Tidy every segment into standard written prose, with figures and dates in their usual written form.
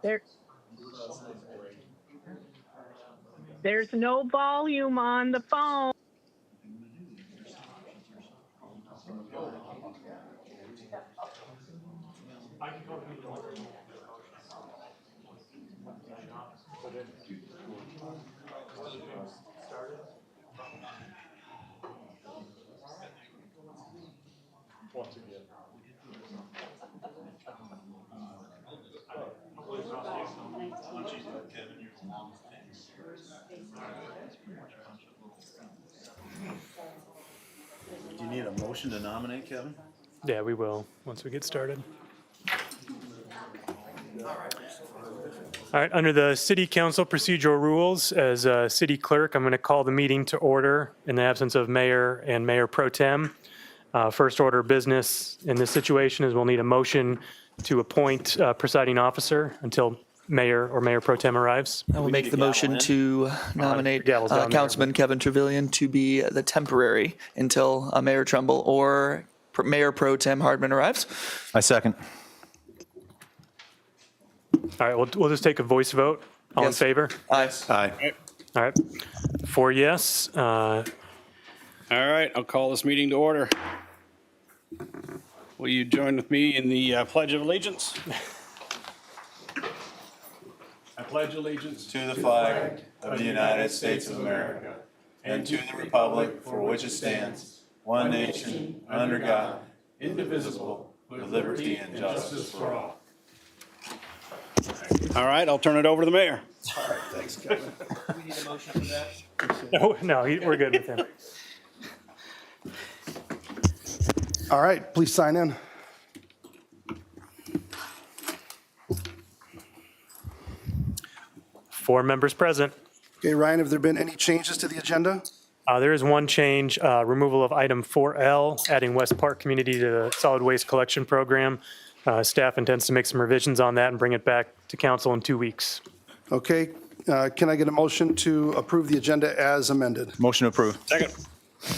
There, there's no volume on the phone. Do you need a motion to nominate Kevin? Yeah, we will once we get started. All right, under the city council procedural rules, as city clerk, I'm going to call the meeting to order in the absence of mayor and mayor pro tem. First order of business in this situation is we'll need a motion to appoint presiding officer until mayor or mayor pro tem arrives. I will We make need the a gavel motion in. to nominate gavel's down there. Councilman Kevin Trevelyan to be the temporary until Mayor Trumbull or Mayor Pro Tem Hardman arrives. I second. All right, we'll just take a voice vote. All in Yes. favor? Aye. Aye. All right, 4 yes. All right, I'll call this meeting to order. Will you join with me in the Pledge of Allegiance? I pledge allegiance To the flag of the United States of America and to the republic for which it stands, one nation, under God, indivisible, with liberty and justice for all. All right, I'll turn it over to the mayor. We need a motion for that. No, we're good with him. All right, please sign in. Four members present. Okay, Ryan, have there been any changes to the agenda? There is one change, removal of item 4L, adding West Park Community to the solid waste collection program. Staff intends to make some revisions on that and bring it back to council in 2 weeks. Okay, can I get a motion to approve the agenda as amended? Motion approved. Second.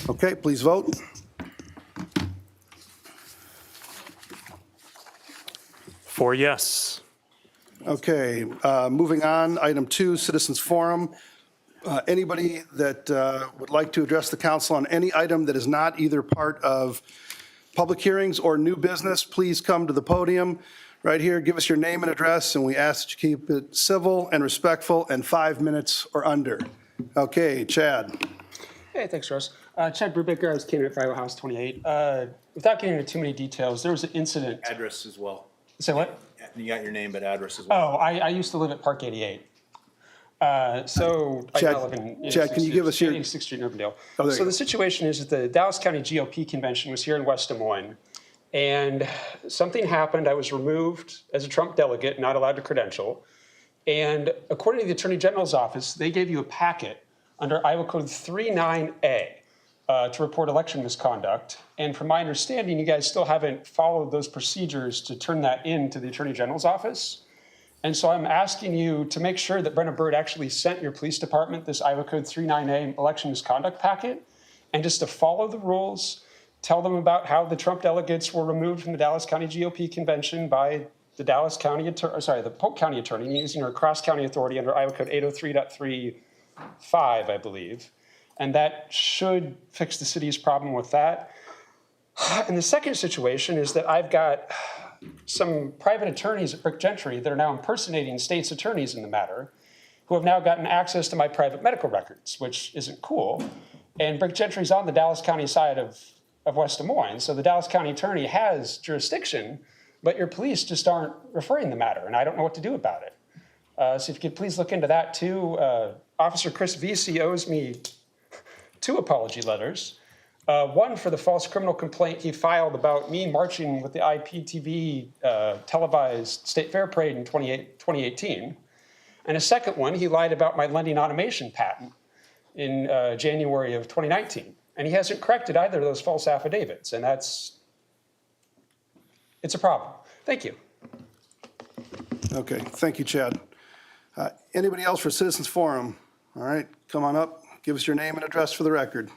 Okay, please vote. Four yes. Okay, moving on, item 2, Citizens Forum. Anybody that would like to address the council on any item that is not either part of public hearings or new business, please come to the podium right here, give us your name and address, and we ask that you keep it civil and respectful and 5 minutes or under. Okay, Chad. Hey, thanks, Russ. Chad Brubaker, I was candidate for Iowa House 28. Without getting into too many details, there was an incident. Address as well. Say what? You got your name, but address as well. Oh, I used to live at Park 88. So I Chad, now live in Chad, can you give us your- 86th Street in Urbandale. Oh, there you So go. the situation is that the Dallas County GOP convention was here in West Des Moines, and something happened. I was removed as a Trump delegate, not allowed to credential. And according to the Attorney General's office, they gave you a packet under Iowa Code 39A to report election misconduct. And from my understanding, you guys still haven't followed those procedures to turn that in to the Attorney General's office. And so I'm asking you to make sure that Brenna Bird actually sent your police department this Iowa Code 39A election misconduct packet, and just to follow the rules, tell them about how the Trump delegates were removed from the Dallas County GOP convention by the the Polk County attorney using her cross-county authority under Iowa Code 803.35, I believe. And that should fix the city's problem with that. And the second situation is that I've got some private attorneys at Brick Gentry that are now impersonating state's attorneys in the matter, who have now gotten access to my private medical records, which isn't cool. And Brick Gentry's on the Dallas County side of West Des Moines, so the Dallas County attorney has jurisdiction, but your police just aren't referring the matter, and I don't know what to do about it. So if you could please look into that too. Officer Chris Vesey owes me 2 apology letters. One for the false criminal complaint he filed about me marching with the IPTV televised State Fair Parade in 2018. And a second one, he lied about my lending automation patent in January of 2019. And he hasn't corrected either of those false affidavits. And it's a problem. Thank you. Okay, thank you, Chad. Anybody else for Citizens Forum? All right, come on up, give us your name and address for the record.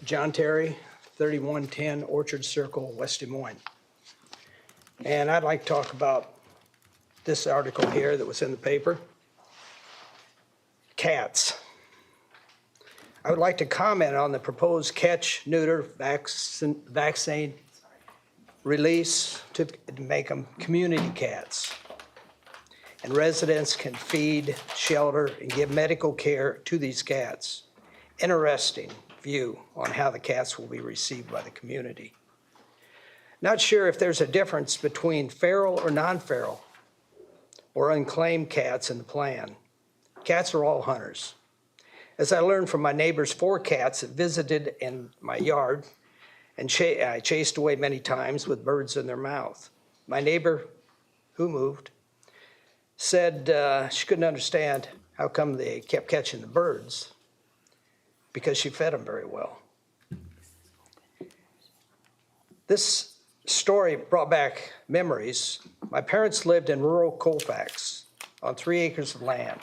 John Terry, 3110 Orchard Circle, West Des Moines. And I'd like to talk about this article here that was in the paper. Cats. I would like to comment on the proposed catch, neuter, vaccine release to make them community cats. And residents can feed, shelter, and give medical care to these cats. Interesting view on how the cats will be received by the community. Not sure if there's a difference between feral or non-feral or unclaimed cats in the plan. Cats are all hunters. As I learned from my neighbor's 4 cats that visited in my yard, and I chased away many times with birds in their mouth. My neighbor, who moved, said she couldn't understand how come they kept catching the birds, because she fed them very well. This story brought back memories. My parents lived in rural Colfax on 3 acres of land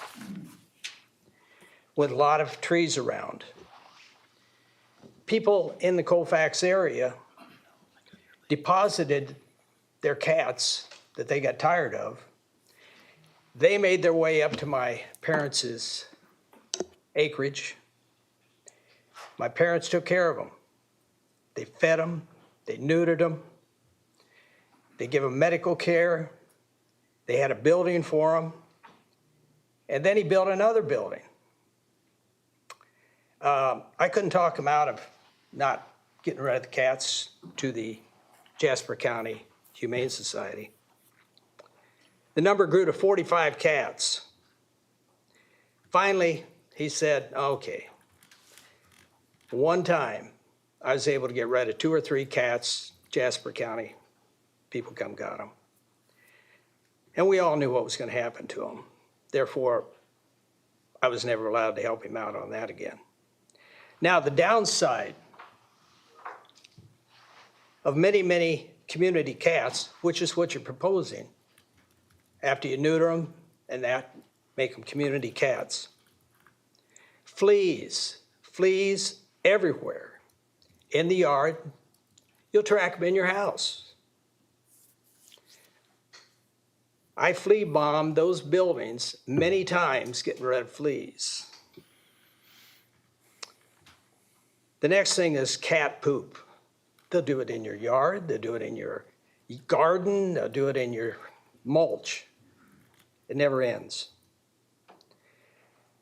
with a lot of trees around. People in the Colfax area deposited their cats that they got tired of. They made their way up to my parents' acreage. My parents took care of them. They fed them, they neutered them, they gave them medical care, they had a building for them, and then he built another building. I couldn't talk him out of not getting rid of the cats to the Jasper County Humane Society. The number grew to 45 cats. Finally, he said, okay. One time, I was able to get rid of 2 or 3 cats, Jasper County. People come got them. And we all knew what was going to happen to them. Therefore, I was never allowed to help him out on that again. Now, the downside of many, many community cats, which is what you're proposing, after you neuter them and that, make them community cats. Fleas everywhere. In the yard, you'll track them in your house. I flea bombed those buildings many times getting rid of fleas. The next thing is cat poop. They'll do it in your yard, they'll do it in your garden, they'll do it in your mulch. It never ends.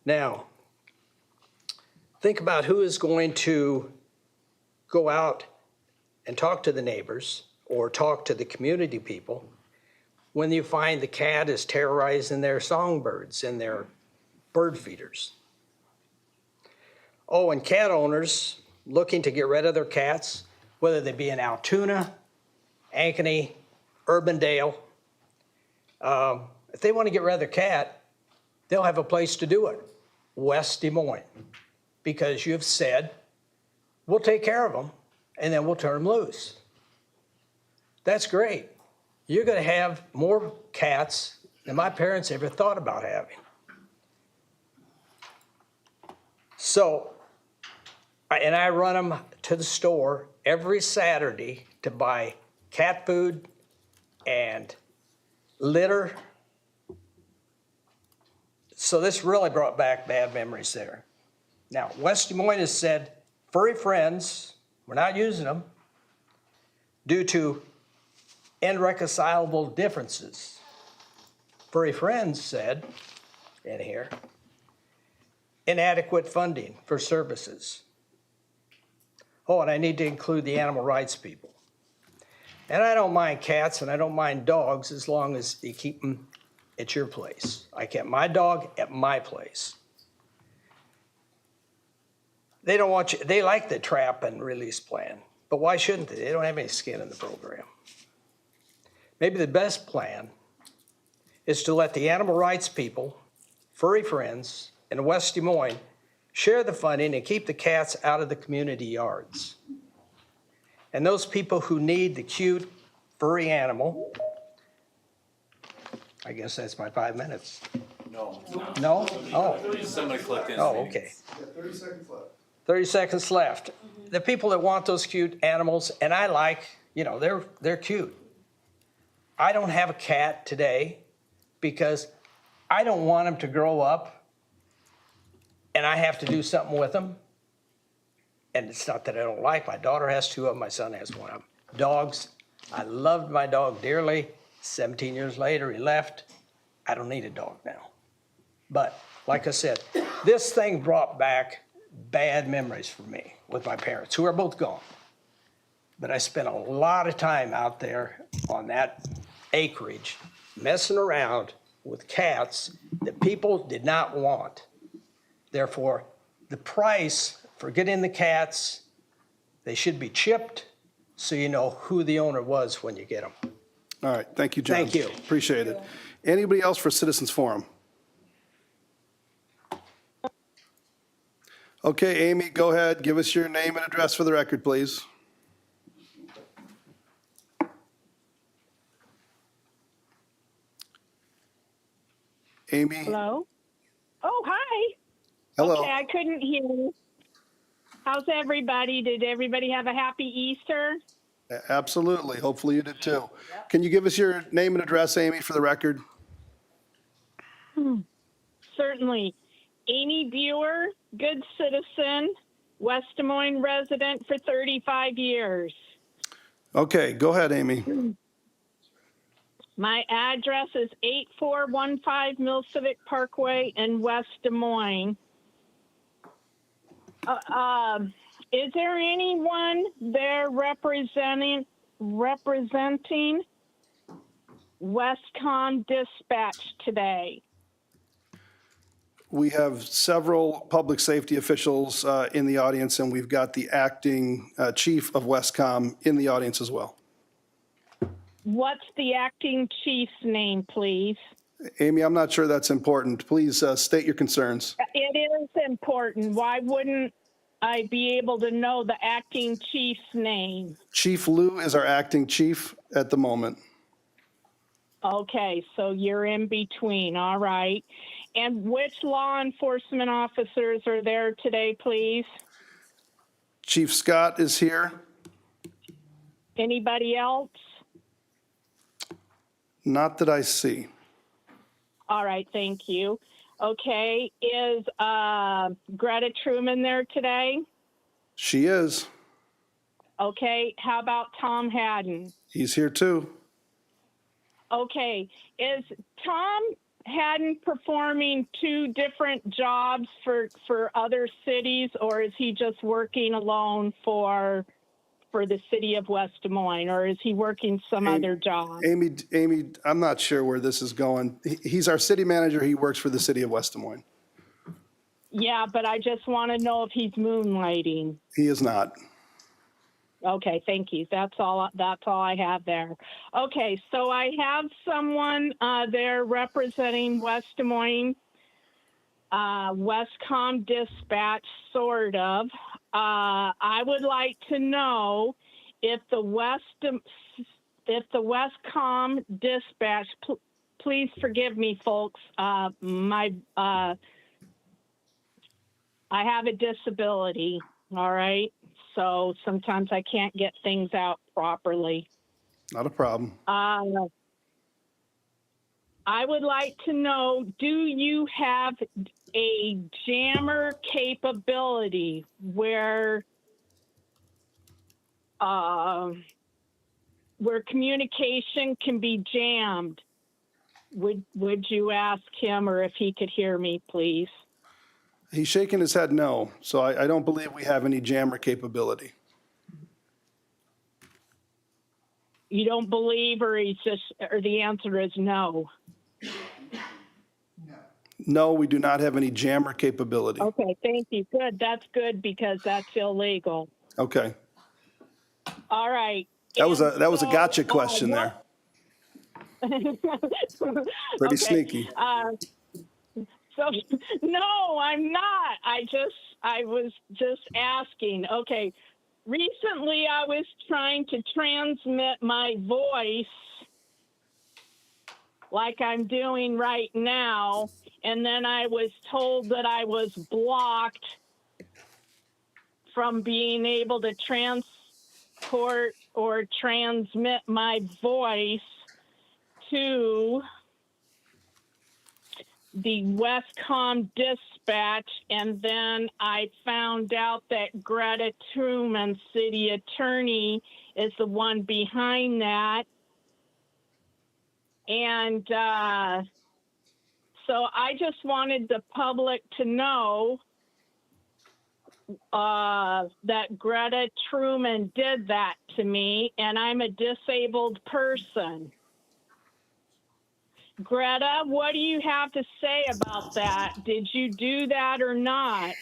Now, think about who is going to go out and talk to the neighbors or talk to the community people when you find the cat is terrorizing their songbirds and their bird feeders. Oh, and cat owners looking to get rid of their cats, whether they be in Altoona, Ankeny, Urbandale, if they want to get rid of their cat, they'll have a place to do it, West Des Moines, because you've said, we'll take care of them, and then we'll turn them loose. That's great. You're going to have more cats than my parents ever thought about having. So, I run them to the store every Saturday to buy cat food and litter. So this really brought back bad memories there. Now, West Des Moines has said, furry friends, we're not using them due to irreconcilable differences. Furry friends said, in here, inadequate funding for services. Oh, and I need to include the animal rights people. And I don't mind cats and I don't mind dogs as long as you keep them at your place. I kept my dog at my place. They don't want you, they like the trap and release plan, but why shouldn't they? They don't have any skin in the program. Maybe the best plan is to let the animal rights people, furry friends, in West Des Moines share the funding and keep the cats out of the community yards. And those people who need the cute furry animal, I guess that's my 5 minutes. No. No? Oh, Somebody clicked in. oh, okay. 30 seconds left. 30 seconds left. The people that want those cute animals, and I like, they're cute. I don't have a cat today because I don't want them to grow up and I have to do something with them. And it's not that I don't like. My daughter has 2 of them. My son has 1 of them. Dogs. I loved my dog dearly. 17 years later, he left. I don't need a dog now. But like I said, this thing brought back bad memories for me with my parents, who are both gone. But I spent a lot of time out there on that acreage messing around with cats that people did not want. Therefore, the price for getting the cats, they should be chipped so you know who the owner was when you get them. All right, thank you, John. Thank you. Appreciate it. Anybody else for Citizens Forum? Okay, Amy, go ahead. Give us your name and address for the record, please. Amy? Hello? Oh, hi. Hello. Okay, I couldn't hear you. How's everybody? Did everybody have a happy Easter? Absolutely. Hopefully you did too. Can you give us your name and address, Amy, for the record? Certainly. Amy Buer, good citizen, West Des Moines resident for 35 years. Okay, go ahead, Amy. My address is 8415 Mill Civic Parkway in West Des Moines. Is there anyone there representing Westcom Dispatch today? We have several public safety officials in the audience, and we've got the acting chief of Westcom in the audience as well. What's the acting chief's name, please? Amy, I'm not sure that's important. Please state your concerns. It is important. Why wouldn't I be able to know the acting chief's name? Chief Liu is our acting chief at the moment. Okay, so you're in between. All right. And which law enforcement officers are there today, please? Chief Scott is here. Anybody else? Not that I see. All right, thank you. Okay, is Greta Truman there today? She is. Okay, how about Tom Haddon? He's here too. Okay, is Tom Haddon performing 2 different jobs for other cities, or is he just working alone for the city of West Des Moines, or is he working some other job? Amy, I'm not sure where this is going. He's our city manager. He works for the city of West Des Moines. Yeah, but I just want to know if he's moonlighting. He is not. Okay, thank you. That's all I have there. Okay, so I have someone there representing West Des Moines, Westcom Dispatch, sort of. I would like to know if the Westcom Dispatch, please forgive me, folks. I have a disability, all right? So sometimes I can't get things out properly. Not a problem. I would like to know, do you have a jammer capability where communication can be jammed? Would you ask him, or if he could hear me, please? He's shaking his head no, so I don't believe we have any jammer capability. You don't believe, or the answer is no? No, we do not have any jammer capability. Okay, thank you. Good. That's good, because that's illegal. Okay. All right. That was a gotcha question there. Pretty sneaky. So, no, I'm not. I was just asking. Okay. Recently, I was trying to transmit my voice like I'm doing right now, and then I was told that I was blocked from being able to transport or transmit my voice to the Westcom dispatch, and then I found out that Greta Truman, city attorney, is the one behind that. And so I just wanted the public to know that Greta Truman did that to me, and I'm a disabled person. Greta, what do you have to say about that? Did you do that or not?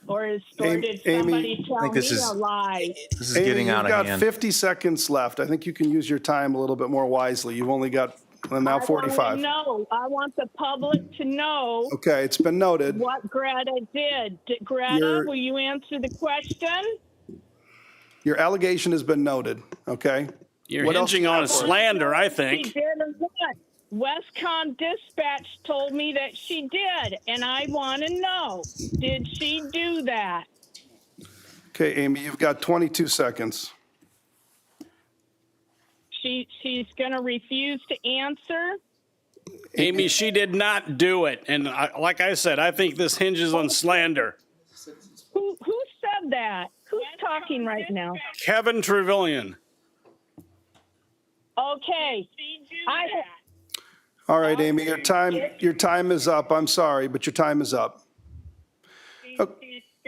Or did somebody tell think me this is- a lie? This is getting out of You've got hand. 50 seconds left. I think you can use your time a little bit more wisely. You've only got now 45. No, I want the public to know Okay, it's been noted. what Greta did. Greta, You're- will you answer the question? Your allegation has been noted, okay? You're What else hinging you on got for us? slander, I She think. did or what? Westcom Dispatch told me that she did, and I want to know, did she do that? Okay, Amy, you've got 22 seconds. She's going to refuse to answer? Amy, she did not do it. And like I said, I think this hinges on slander. Who said that? Who's talking right now? Kevin Trevelyan. Okay. All right, Amy, your time is up. I'm sorry, but your time is up.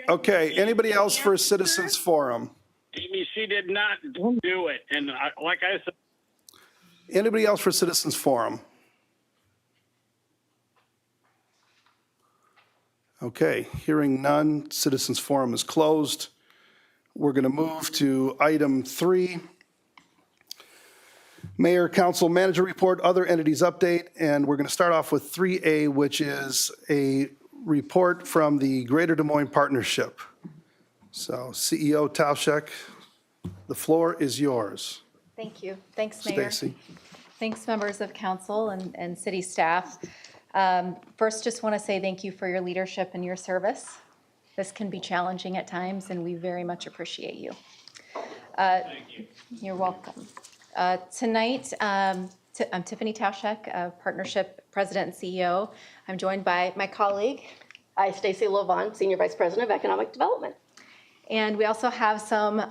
Okay, anybody else for a citizens forum? Amy, she did not do it. And like I said, Anybody else for citizens forum? Okay, hearing none, citizens forum is closed. We're going to move to item 3. Mayor, council, manager report, other entities update, and we're going to start off with 3A, which is a report from the Greater Des Moines Partnership. So CEO Tauschek, the floor is yours. Thank you. Thanks, Mayor. Stacy. Thanks, members of council and city staff. First, just want to say thank you for your leadership and your service. This can be challenging at times, and we very much appreciate you. Thank you. You're welcome. Tonight, I'm Tiffany Tauschek, Partnership President and CEO. I'm joined by my colleague. Hi, Stacy Lovon, Senior Vice President of Economic Development. And we also have some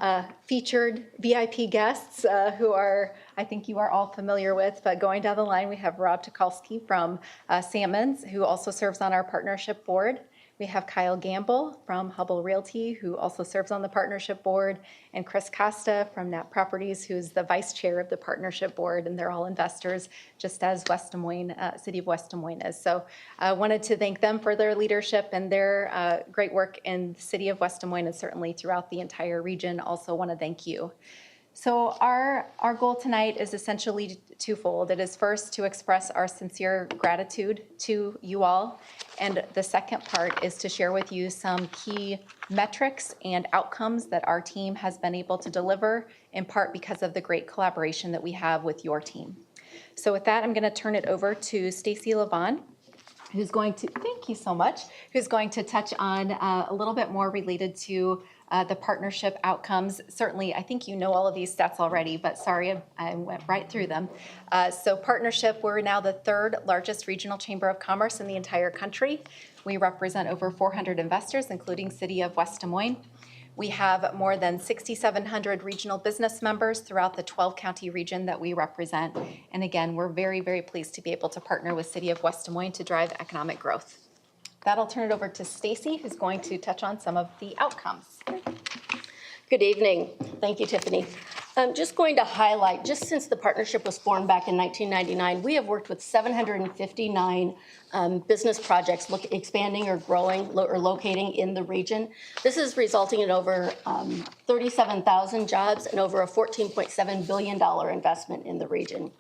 featured VIP guests who I think you are all familiar with. But going down the line, we have Rob Tukalski from Salmons, who also serves on our partnership board. We have Kyle Gamble from Hubble Realty, who also serves on the partnership board, and Chris Costa from Nat Properties, who's the vice chair of the partnership board, and they're all investors, just as West Des Moines, City of West Des Moines is. So I wanted to thank them for their leadership and their great work in the City of West Des Moines, and certainly throughout the entire region. Also want to thank you. So our goal tonight is essentially twofold. It is first to express our sincere gratitude to you all, and the second part is to share with you some key metrics and outcomes that our team has been able to deliver, in part because of the great collaboration that we have with your team. So with that, I'm going to turn it over to Stacy Lovon, who's going to, thank you so much, who's going to touch on a little bit more related to the partnership outcomes. Certainly, I think you know all of these stats already, but sorry, I went right through them. So partnership, we're now the third largest regional chamber of commerce in the entire country. We represent over 400 investors, including City of West Des Moines. We have more than 6,700 regional business members throughout the 12-county region that we represent. And again, we're very, very pleased to be able to partner with City of West Des Moines to drive economic growth. That'll turn it over to Stacy, who's going to touch on some of the outcomes. Good evening. Thank you, Tiffany. I'm just going to highlight, just since the partnership was formed back in 1999, we have worked with 759 business projects expanding or growing or locating in the region. This is resulting in over 37,000 jobs and over a $14.7 billion investment in the region.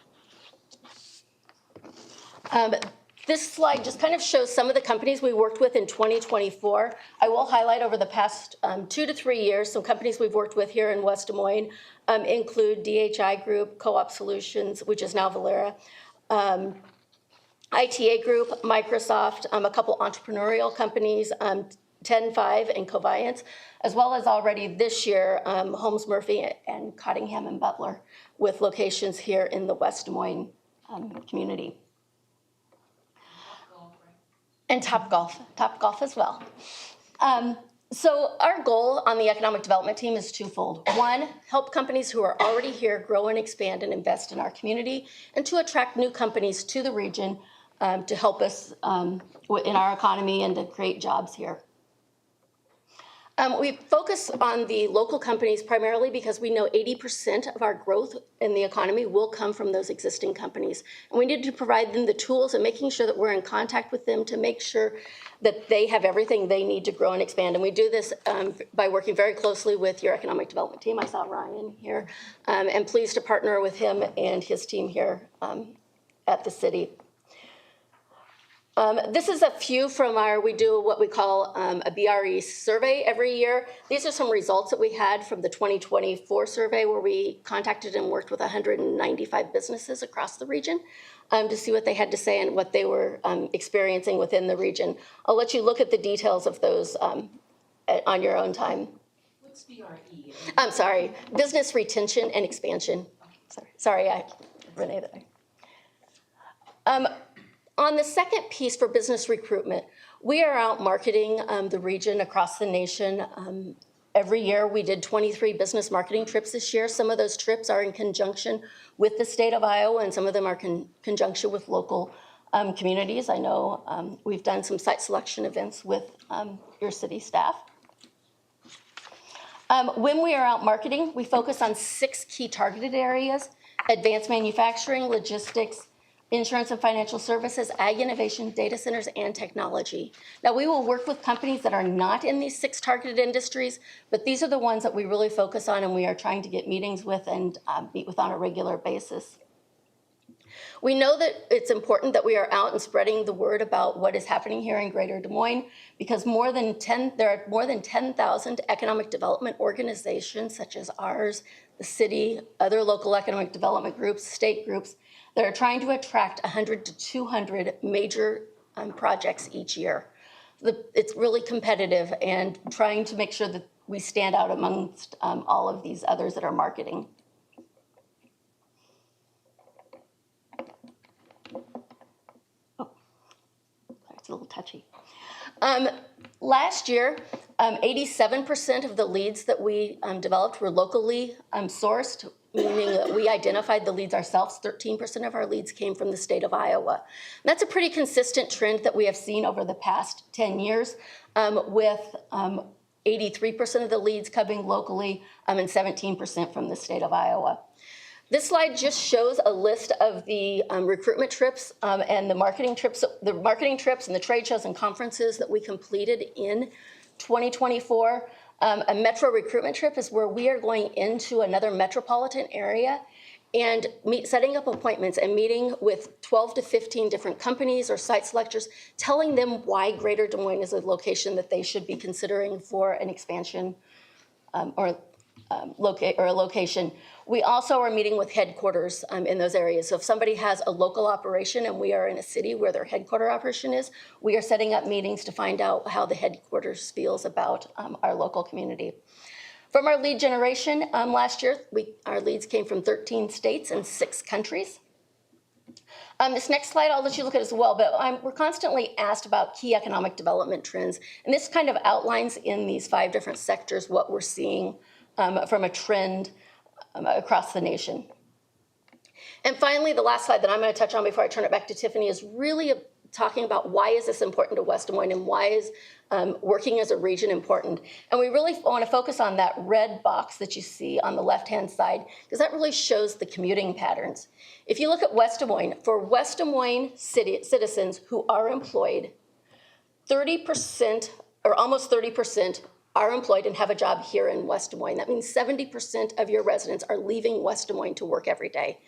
This slide just kind of shows some of the companies we worked with in 2024. I will highlight over the past 2 to 3 years, some companies we've worked with here in West Des Moines include DHI Group, Co-op Solutions, which is now Valera, ITA Group, Microsoft, a couple entrepreneurial companies, 10-5 and Coviance, as well as already this year, Holmes Murphy and Cottingham and Butler, with locations here in the West Des Moines community. And Topgolf as well. So our goal on the economic development team is twofold. One, help companies who are already here grow and expand and invest in our community, and to attract new companies to the region to help us in our economy and to create jobs here. We focus on the local companies primarily because we know 80% of our growth in the economy will come from those existing companies. And we need to provide them the tools and making sure that we're in contact with them to make sure that they have everything they need to grow and expand. And we do this by working very closely with your economic development team. I saw Ryan here, and pleased to partner with him and his team here at the city. This is a few from we do what we call a BRE survey every year. These are some results that we had from the 2024 survey, where we contacted and worked with 195 businesses across the region to see what they had to say and what they were experiencing within the region. I'll let you look at the details of those on your own time. What's BRE? I'm sorry, business retention and expansion. Sorry, Renee. On the second piece for business recruitment, we are out marketing the region across the nation. Every year, we did 23 business marketing trips this year. Some of those trips are in conjunction with the state of Iowa, and some of them are in conjunction with local communities. I know we've done some site selection events with your city staff. When we are out marketing, we focus on 6 key targeted areas: advanced manufacturing, logistics, insurance and financial services, ag innovation, data centers, and technology. Now, we will work with companies that are not in these 6 targeted industries, but these are the ones that we really focus on and we are trying to get meetings with and meet with on a regular basis. We know that it's important that we are out and spreading the word about what is happening here in Greater Des Moines, because there are more than 10,000 economic development organizations such as ours, the city, other local economic development groups, state groups, that are trying to attract 100 to 200 major projects each year. It's really competitive, and trying to make sure that we stand out amongst all of these others that are marketing. Oh, it's a little touchy. Last year, 87% of the leads that we developed were locally sourced, meaning that we identified the leads ourselves. 13% of our leads came from the state of Iowa. And that's a pretty consistent trend that we have seen over the past 10 years, with 83% of the leads coming locally and 17% from the state of Iowa. This slide just shows a list of the recruitment trips and the marketing trips and the trade shows and conferences that we completed in 2024. A metro recruitment trip is where we are going into another metropolitan area and setting up appointments and meeting with 12 to 15 different companies or site selectors, telling them why Greater Des Moines is a location that they should be considering for an expansion or a location. We also are meeting with headquarters in those areas. So if somebody has a local operation and we are in a city where their headquarter operation is, we are setting up meetings to find out how the headquarters feels about our local community. From our lead generation last year, our leads came from 13 states and 6 countries. This next slide I'll let you look at as well, but we're constantly asked about key economic development trends. And this kind of outlines in these 5 different sectors what we're seeing from a trend across the nation. And finally, the last slide that I'm going to touch on before I turn it back to Tiffany is really talking about why is this important to West Des Moines and why is working as a region important. And we really want to focus on that red box that you see on the left-hand side, because that really shows the commuting patterns. If you look at West Des Moines, for West Des Moines citizens who are employed, 30% or almost 30% are employed and have a job here in West Des Moines. That means 70% of your residents are leaving West Des Moines to work every day.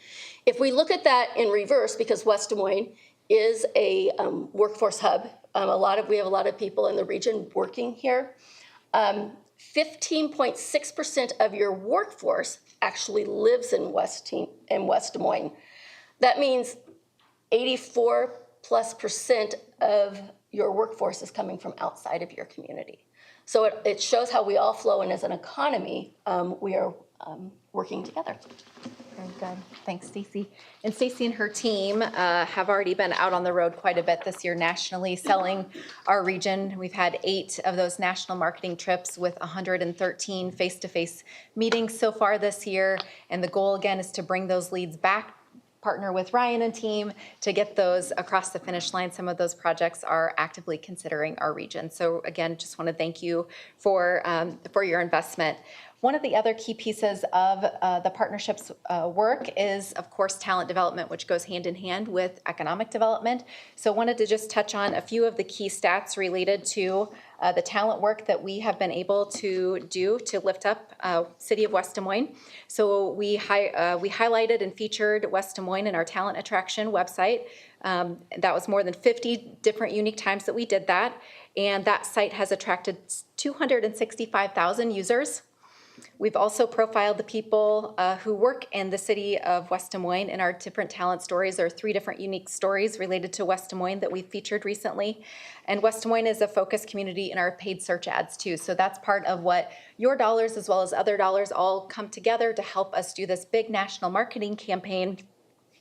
If we look at that in reverse, because West Des Moines is a workforce hub, we have a lot of people in the region working here. 15.6% of your workforce actually lives in West Des Moines. That means 84+% of your workforce is coming from outside of your community. So it shows how we all flow, and as an economy, we are working together. Very good. Thanks, Stacy. And Stacy and her team have already been out on the road quite a bit this year nationally selling our region. We've had 8 of those national marketing trips with 113 face-to-face meetings so far this year. And the goal, again, is to bring those leads back, partner with Ryan and team to get those across the finish line. Some of those projects are actively considering our region. So again, just want to thank you for your investment. One of the other key pieces of the partnership's work is, of course, talent development, which goes hand in hand with economic development. So wanted to just touch on a few of the key stats related to the talent work that we have been able to do to lift up City of West Des Moines. So we highlighted and featured West Des Moines in our talent attraction website. That was more than 50 different unique times that we did that. And that site has attracted 265,000 users. We've also profiled the people who work in the City of West Des Moines in our different talent stories. There are 3 different unique stories related to West Des Moines that we've featured recently. And West Des Moines is a focus community in our paid search ads too. So that's part of what your dollars as well as other dollars all come together to help us do this big national marketing campaign.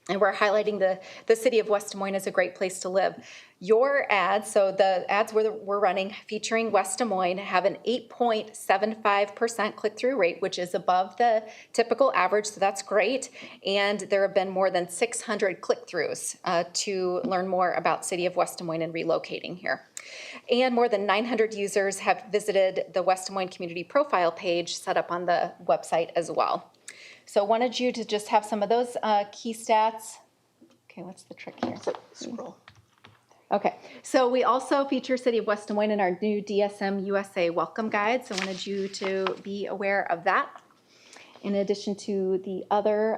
And we're highlighting the City of West Des Moines as a great place to live. Your ads, so the ads we're running featuring West Des Moines, have an 8.75% click-through rate, which is above the typical average, so that's great. And there have been more than 600 click-throughs to learn more about City of West Des Moines and relocating here. And more than 900 users have visited the West Des Moines community profile page set up on the website as well. So wanted you to just have some of those key stats. Okay, what's the trick here? So scroll. Okay, so we also feature City of West Des Moines in our new DSM USA Welcome Guide, so wanted you to be aware of that. In addition to the other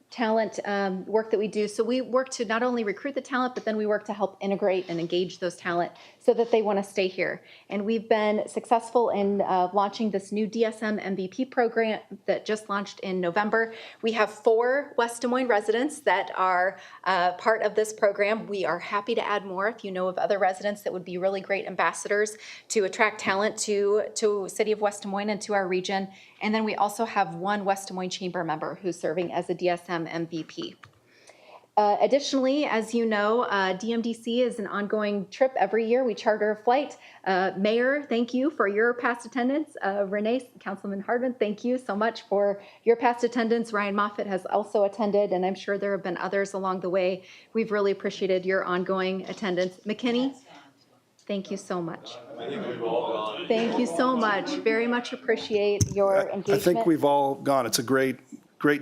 talent work that we do. So we work to not only recruit the talent, but then we work to help integrate and engage those talent so that they want to stay here. And we've been successful in launching this new DSM MVP program that just launched in November. We have 4 West Des Moines residents that are part of this program. We are happy to add more if you know of other residents that would be really great ambassadors to attract talent to City of West Des Moines and to our region. And then we also have 1 West Des Moines Chamber member who's serving as a DSM MVP. Additionally, as you know, DMDC is an ongoing trip every year. We charter a flight. Mayor, thank you for your past attendance. Renee, Councilman Hardman, thank you so much for your past attendance. Ryan Moffett has also attended, and I'm sure there have been others along the way. We've really appreciated your ongoing attendance. McKinney, thank you so much. I think we've all gone. Thank you so much. Very much appreciate your engagement. I think we've all gone. It's a great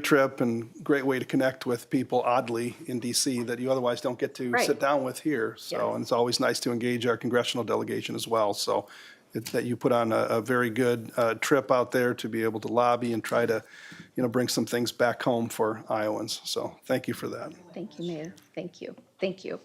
trip and great way to connect with people, oddly, in DC that you otherwise don't get to Right. sit down with here. So, Yes. and it's always nice to engage our congressional delegation as well. So it's that you put on a very good trip out there to be able to lobby and try to, bring some things back home for Iowans. So thank you for that. Thank you, Mayor. Thank you. Thank you.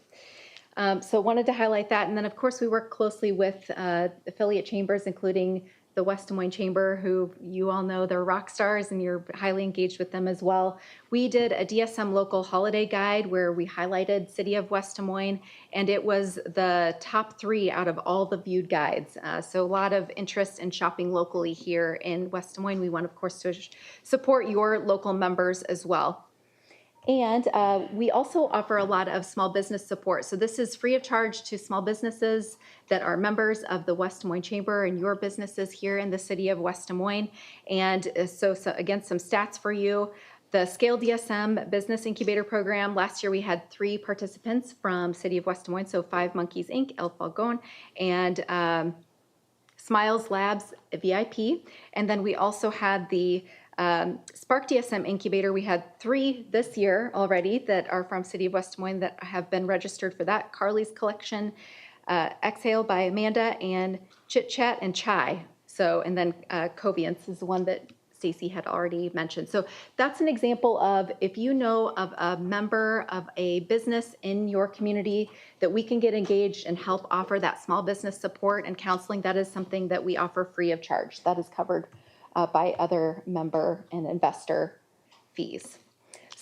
So wanted to highlight that. And then, of course, we work closely with affiliate chambers, including the West Des Moines Chamber, who you all know they're rock stars and you're highly engaged with them as well. We did a DSM local holiday guide where we highlighted City of West Des Moines, and it was the top 3 out of all the viewed guides. So a lot of interest in shopping locally here in West Des Moines. We want, of course, to support your local members as well. And we also offer a lot of small business support. So this is free of charge to small businesses that are members of the West Des Moines Chamber and your businesses here in the City of West Des Moines. And so again, some stats for you. The Scale DSM Business Incubator Program, last year we had 3 participants from City of West Des Moines, so 5 Monkeys Inc., El Falcon, and Smiles Labs VIP. And then we also had the Spark DSM Incubator. We had 3 this year already that are from City of West Des Moines that have been registered for that. Carly's Collection, Exhale by Amanda, and Chit Chat and Chai. So, and then Coviance is the one that Stacy had already mentioned. So that's an example of if you know of a member of a business in your community that we can get engaged and help offer that small business support and counseling, that is something that we offer free of charge. That is covered by other member and investor fees.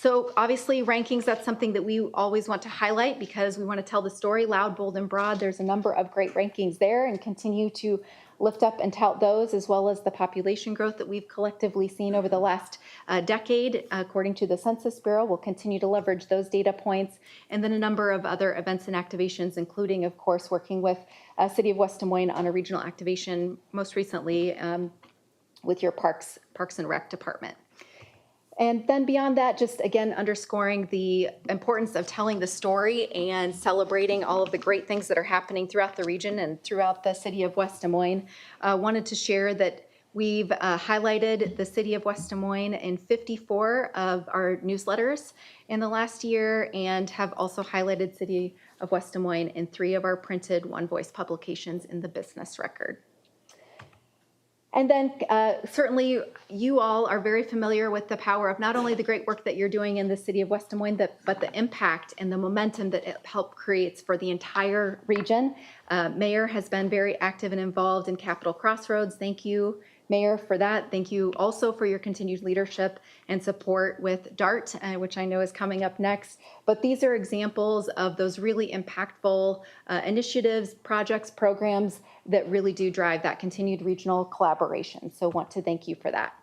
So obviously rankings, that's something that we always want to highlight because we want to tell the story loud, bold, and broad. There's a number of great rankings there and continue to lift up and tout those, as well as the population growth that we've collectively seen over the last decade. According to the Census Bureau, we'll continue to leverage those data points, and then a number of other events and activations, including, of course, working with City of West Des Moines on a regional activation, most recently with your Parks and Rec department. And then beyond that, just again underscoring the importance of telling the story and celebrating all of the great things that are happening throughout the region and throughout the City of West Des Moines. Wanted to share that we've highlighted the City of West Des Moines in 54 of our newsletters in the last year, and have also highlighted City of West Des Moines in 3 of our printed One Voice publications in the Business Record. And then certainly you all are very familiar with the power of not only the great work that you're doing in the City of West Des Moines, but the impact and the momentum that it help creates for the entire region. Mayor has been very active and involved in Capitol Crossroads. Thank you, Mayor, for that. Thank you also for your continued leadership and support with DART, which I know is coming up next. But these are examples of those really impactful initiatives, projects, programs that really do drive that continued regional collaboration. So want to thank you for that.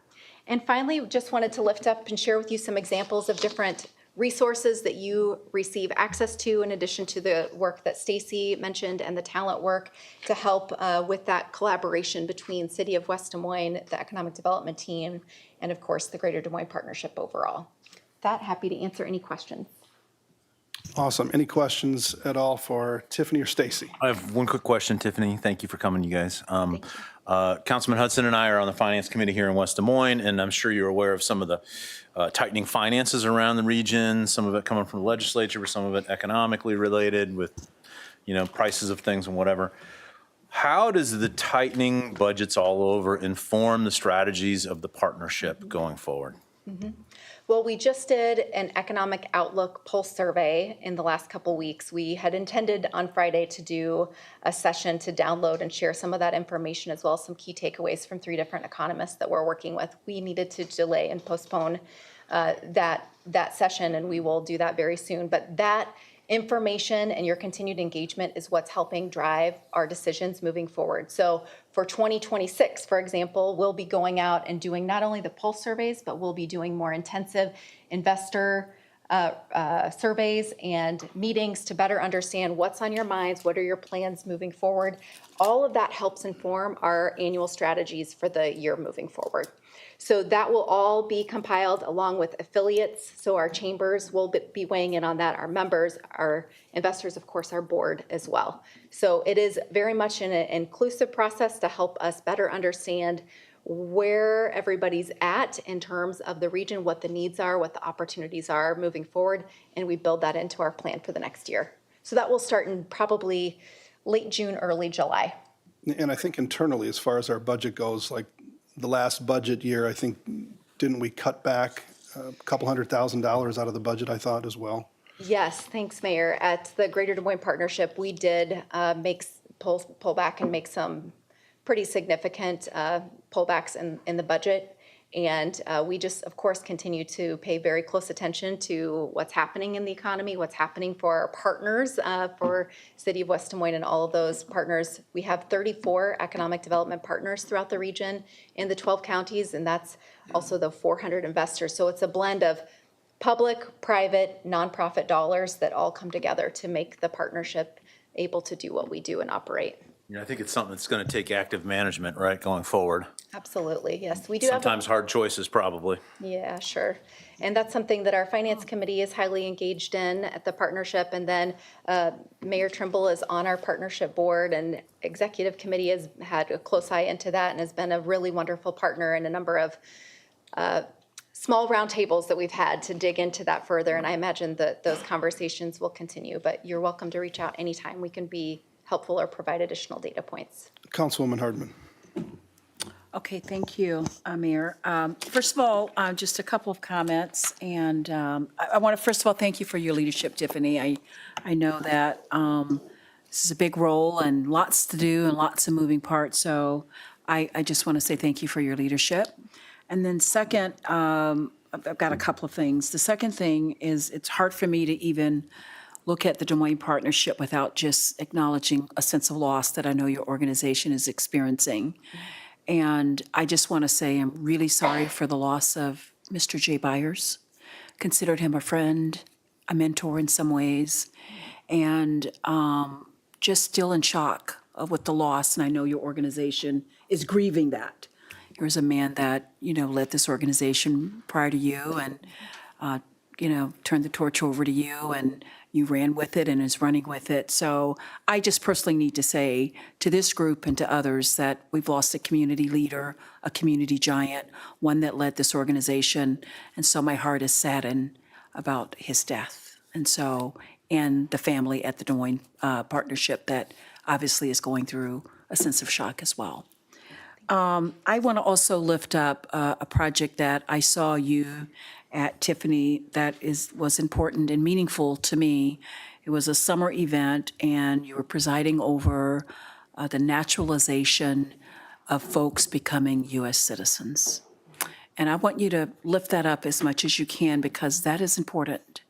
And finally, just wanted to lift up and share with you some examples of different resources that you receive access to, in addition to the work that Stacy mentioned and the talent work to help with that collaboration between City of West Des Moines, the Economic Development Team, and of course the Greater Des Moines Partnership overall. With that, happy to answer any questions. Awesome. Any questions at all for Tiffany or Stacy? I have one quick question, Tiffany. Thank you for coming, you guys. Councilman Hudson and I are on the Finance Committee here in West Des Moines, and I'm sure you're aware of some of the tightening finances around the region, some of it coming from the legislature, but some of it economically related with, prices of things and whatever. How does the tightening budgets all over inform the strategies of the partnership going forward? Mm-hmm. Well, we just did an economic outlook pulse survey in the last couple weeks. We had intended on Friday to do a session to download and share some of that information, as well as some key takeaways from 3 different economists that we're working with. We needed to delay and postpone that session, and we will do that very soon. But that information and your continued engagement is what's helping drive our decisions moving forward. So for 2026, for example, we'll be going out and doing not only the pulse surveys, but we'll be doing more intensive investor surveys and meetings to better understand what's on your minds, what are your plans moving forward. All of that helps inform our annual strategies for the year moving forward. So that will all be compiled along with affiliates. So our chambers will be weighing in on that, our members, our investors, of course, our board as well. So it is very much an inclusive process to help us better understand where everybody's at in terms of the region, what the needs are, what the opportunities are moving forward, and we build that into our plan for the next year. So that will start in probably late June, early July. And I think internally, as far as our budget goes, like the last budget year, I think, didn't we cut back a couple $100,000 out of the budget, I thought, as well? Yes, thanks, Mayor. At the Greater Des Moines Partnership, we did pull back and make some pretty significant pullbacks in the budget. And we just, of course, continue to pay very close attention to what's happening in the economy, what's happening for our partners, for City of West Des Moines and all of those partners. We have 34 economic development partners throughout the region in the 12 counties, and that's also the 400 investors. So it's a blend of public, private, nonprofit dollars that all come together to make the partnership able to do what we do and operate. I think it's something that's going to take active management, right, going forward. Absolutely, yes. We do Sometimes hard choices, probably. Yeah, sure. And that's something that our Finance Committee is highly engaged in at the partnership. And then Mayor Trimble is on our partnership board, and Executive Committee has had a close eye into that and has been a really wonderful partner in a number of small roundtables that we've had to dig into that further. And I imagine that those conversations will continue, but you're welcome to reach out anytime we can be helpful or provide additional data points. Councilwoman Hardman. Okay, thank you, Mayor. First of all, just a couple of comments, and I want to first of all thank you for your leadership, Tiffany. I know that this is a big role and lots to do and lots of moving parts, so I just want to say thank you for your leadership. And then second, I've got a couple of things. The second thing is it's hard for me to even look at the Des Moines Partnership without just acknowledging a sense of loss that I know your organization is experiencing. And I just want to say I'm really sorry for the loss of Mr. Jay Byers. Considered him a friend, a mentor in some ways, and just still in shock with the loss. And I know your organization is grieving that. Here's a man that, led this organization prior to you and, turned the torch over to you, and you ran with it and is running with it. So I just personally need to say to this group and to others that we've lost a community leader, a community giant, one that led this organization. And so my heart is saddened about his death. And the family at the Des Moines Partnership that obviously is going through a sense of shock as well. I want to also lift up a project that I saw you at Tiffany that was important and meaningful to me. It was a summer event, and you were presiding over the naturalization of folks becoming U.S. citizens. And I want you to lift that up as much as you can, because that is important.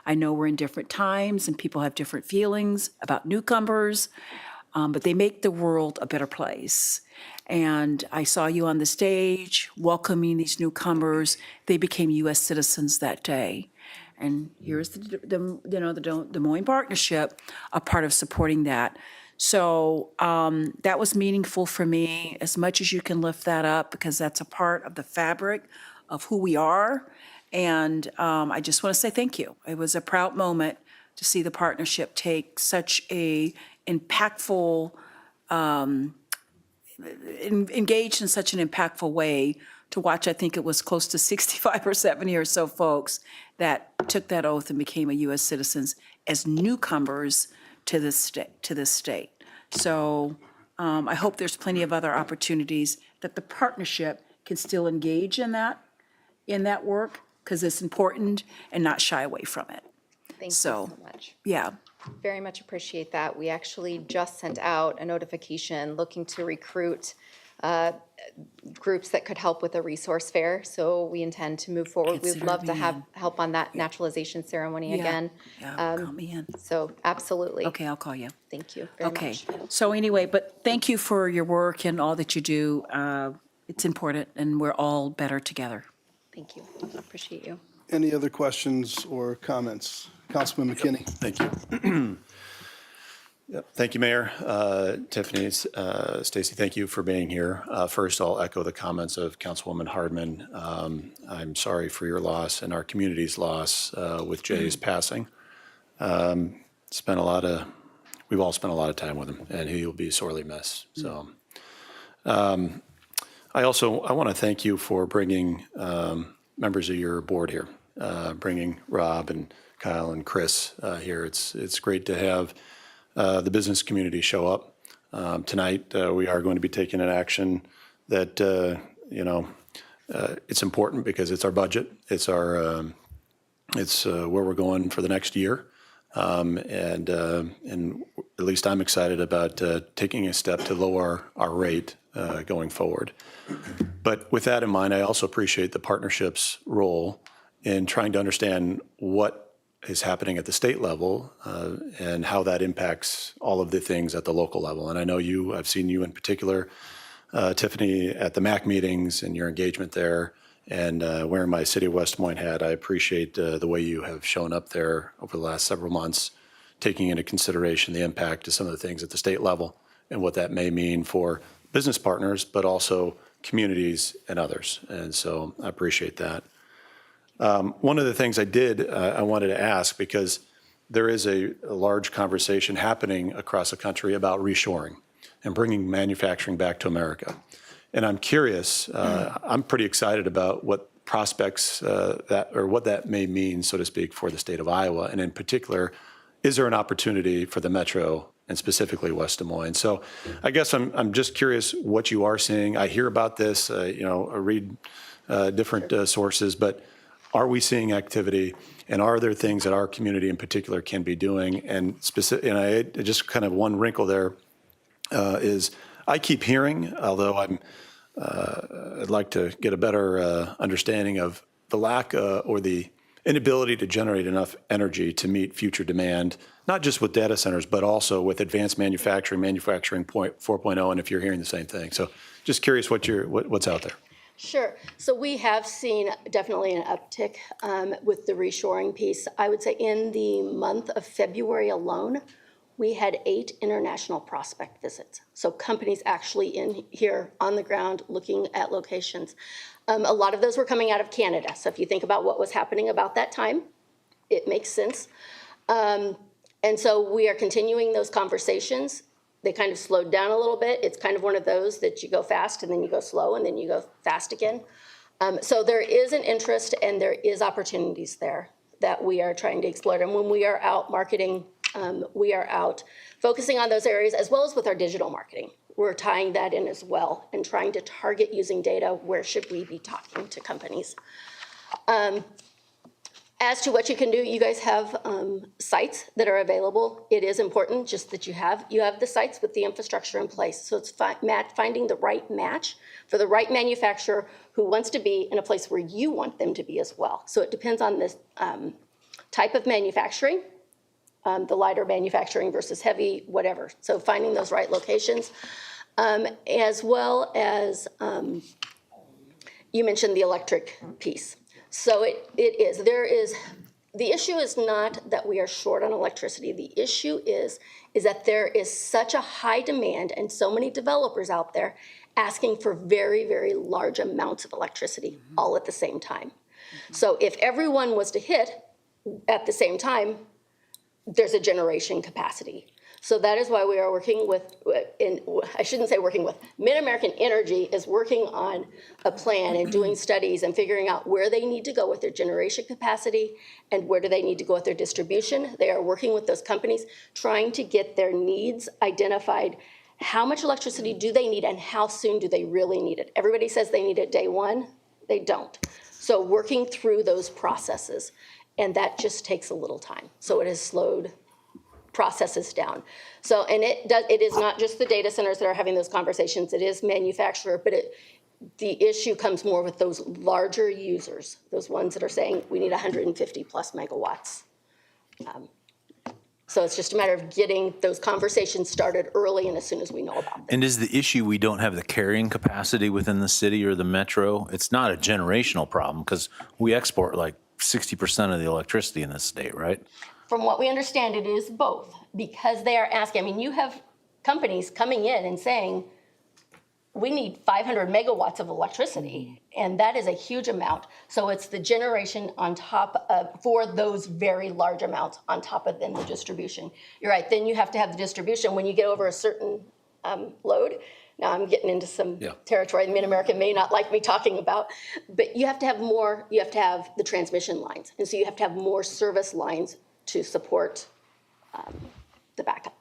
I know we're in different times and people have different feelings about newcomers, but they make the world a better place. And I saw you on the stage welcoming these newcomers. They became U.S. citizens that day. And here's the Des Moines Partnership, a part of supporting that. So that was meaningful for me, as much as you can lift that up, because that's a part of the fabric of who we are. And I just want to say thank you. It was a proud moment to see the partnership take such a impactful, engaged in such an impactful way, to watch. I think it was close to 65 or 70 or so folks that took that oath and became a U.S. citizens as newcomers to this state. So I hope there's plenty of other opportunities that the partnership can still engage in that work, because it's important, and not shy away from it. Thank you so much. Yeah. Very much appreciate that. We actually just sent out a notification looking to recruit groups that could help with a resource fair. So we intend to move forward. We'd Consider love to me have in. help on that naturalization ceremony again. Yeah, call me in. So absolutely. Okay, I'll call you. Thank you very Okay, much. so anyway, but thank you for your work and all that you do. It's important, and we're all better together. Thank you. Appreciate you. Any other questions or comments? Councilman McKinney? Thank you. Yep. Thank you, Mayor. Tiffany, Stacy, thank you for being here. First, I'll echo the comments of Councilwoman Hardman. I'm sorry for your loss and our community's loss with Jay's passing. We've all spent a lot of time with him, and he will be sorely missed. So, I want to thank you for bringing members of your board here, bringing Rob and Kyle and Chris here. It's great to have the business community show up. Tonight, we are going to be taking an action that, it's important because it's our budget. It's where we're going for the next year. And at least I'm excited about taking a step to lower our rate going forward. But with that in mind, I also appreciate the partnership's role in trying to understand what is happening at the state level and how that impacts all of the things at the local level. And I know I've seen you in particular, Tiffany, at the MAC meetings and your engagement there. And wearing my City of West Des Moines hat, I appreciate the way you have shown up there over the last several months, taking into consideration the impact of some of the things at the state level and what that may mean for business partners, but also communities and others. And so I appreciate that. One of the things I wanted to ask, because there is a large conversation happening across the country about reshoring and bringing manufacturing back to America. And I'm curious, I'm pretty excited about what prospects what that may mean, so to speak, for the state of Iowa. And in particular, is there an opportunity for the Metro and specifically West Des Moines? So I guess I'm just curious what you are seeing. I hear about this, I read different sources, but are we seeing activity, and are there things that our community in particular can be doing? And I just kind of one wrinkle there is I keep hearing, although I'd like to get a better understanding of the lack or the inability to generate enough energy to meet future demand, not just with data centers, but also with advanced manufacturing 4.0, and if you're hearing the same thing. So just curious what's out there. Sure. So we have seen definitely an uptick with the reshoring piece. I would say in the month of February alone, we had 8 international prospect visits. So companies actually in here on the ground looking at locations. A lot of those were coming out of Canada. So if you think about what was happening about that time, it makes sense. And so we are continuing those conversations. They kind of slowed down a little bit. It's kind of one of those that you go fast and then you go slow and then you go fast again. So there is an interest and there is opportunities there that we are trying to explore. And when we are out marketing, we are out focusing on those areas as well as with our digital marketing. We're tying that in as well and trying to target using data. Where should we be talking to companies? As to what you can do, you guys have sites that are available. It is important just that you have the sites with the infrastructure in place. So it's finding the right match for the right manufacturer who wants to be in a place where you want them to be as well. So it depends on this type of manufacturing, the lighter manufacturing versus heavy, whatever. So finding those right locations, as well as you mentioned the electric piece. So the issue is not that we are short on electricity. The issue is that there is such a high demand and so many developers out there asking for very, very large amounts of electricity all at the same time. So if everyone was to hit at the same time, there's a generation capacity. So that is why we are working with, I shouldn't say working with, Mid-American Energy is working on a plan and doing studies and figuring out where they need to go with their generation capacity and where do they need to go with their distribution. They are working with those companies, trying to get their needs identified. How much electricity do they need and how soon do they really need it? Everybody says they need it day one, they don't. So working through those processes, and that just takes a little time. So it has slowed processes down. So, and it is not just the data centers that are having those conversations, it is manufacturer, but the issue comes more with those larger users, those ones that are saying we need 150 plus megawatts. So it's just a matter of getting those conversations started early and as soon as we know about them. And is the issue we don't have the carrying capacity within the city or the metro? It's not a generational problem because we export like 60% of the electricity in this state, right? From what we understand, it is both, because they are asking, I mean, you have companies coming in and saying, we need 500 megawatts of electricity, and that is a huge amount. So it's the generation on top of, for those very large amounts, on top of then the distribution. You're right, then you have to have the distribution when you get over a certain load. Now I'm getting into some territory Mid-America may not like me talking about, but you have to have more, you have to have the transmission lines. And so you have to have more service lines to support the backup.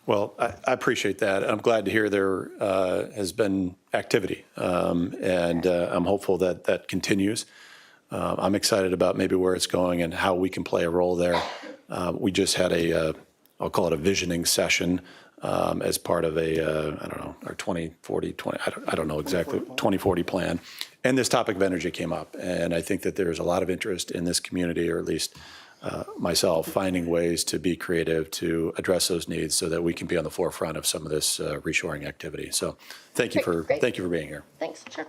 Well, I appreciate that. I'm glad to hear there has been activity, and I'm hopeful that that continues. I'm excited about maybe where it's going and how we can play a role there. We just had I'll call it a visioning session as part of I don't know, our 2040, I don't know exactly, 2040 plan. And this topic of energy came up. And I think that there's a lot of interest in this community, or at least myself, finding ways to be creative to address those needs so that we can be on the forefront of some of this reshoring activity. So thank you for being here. Thanks, sure.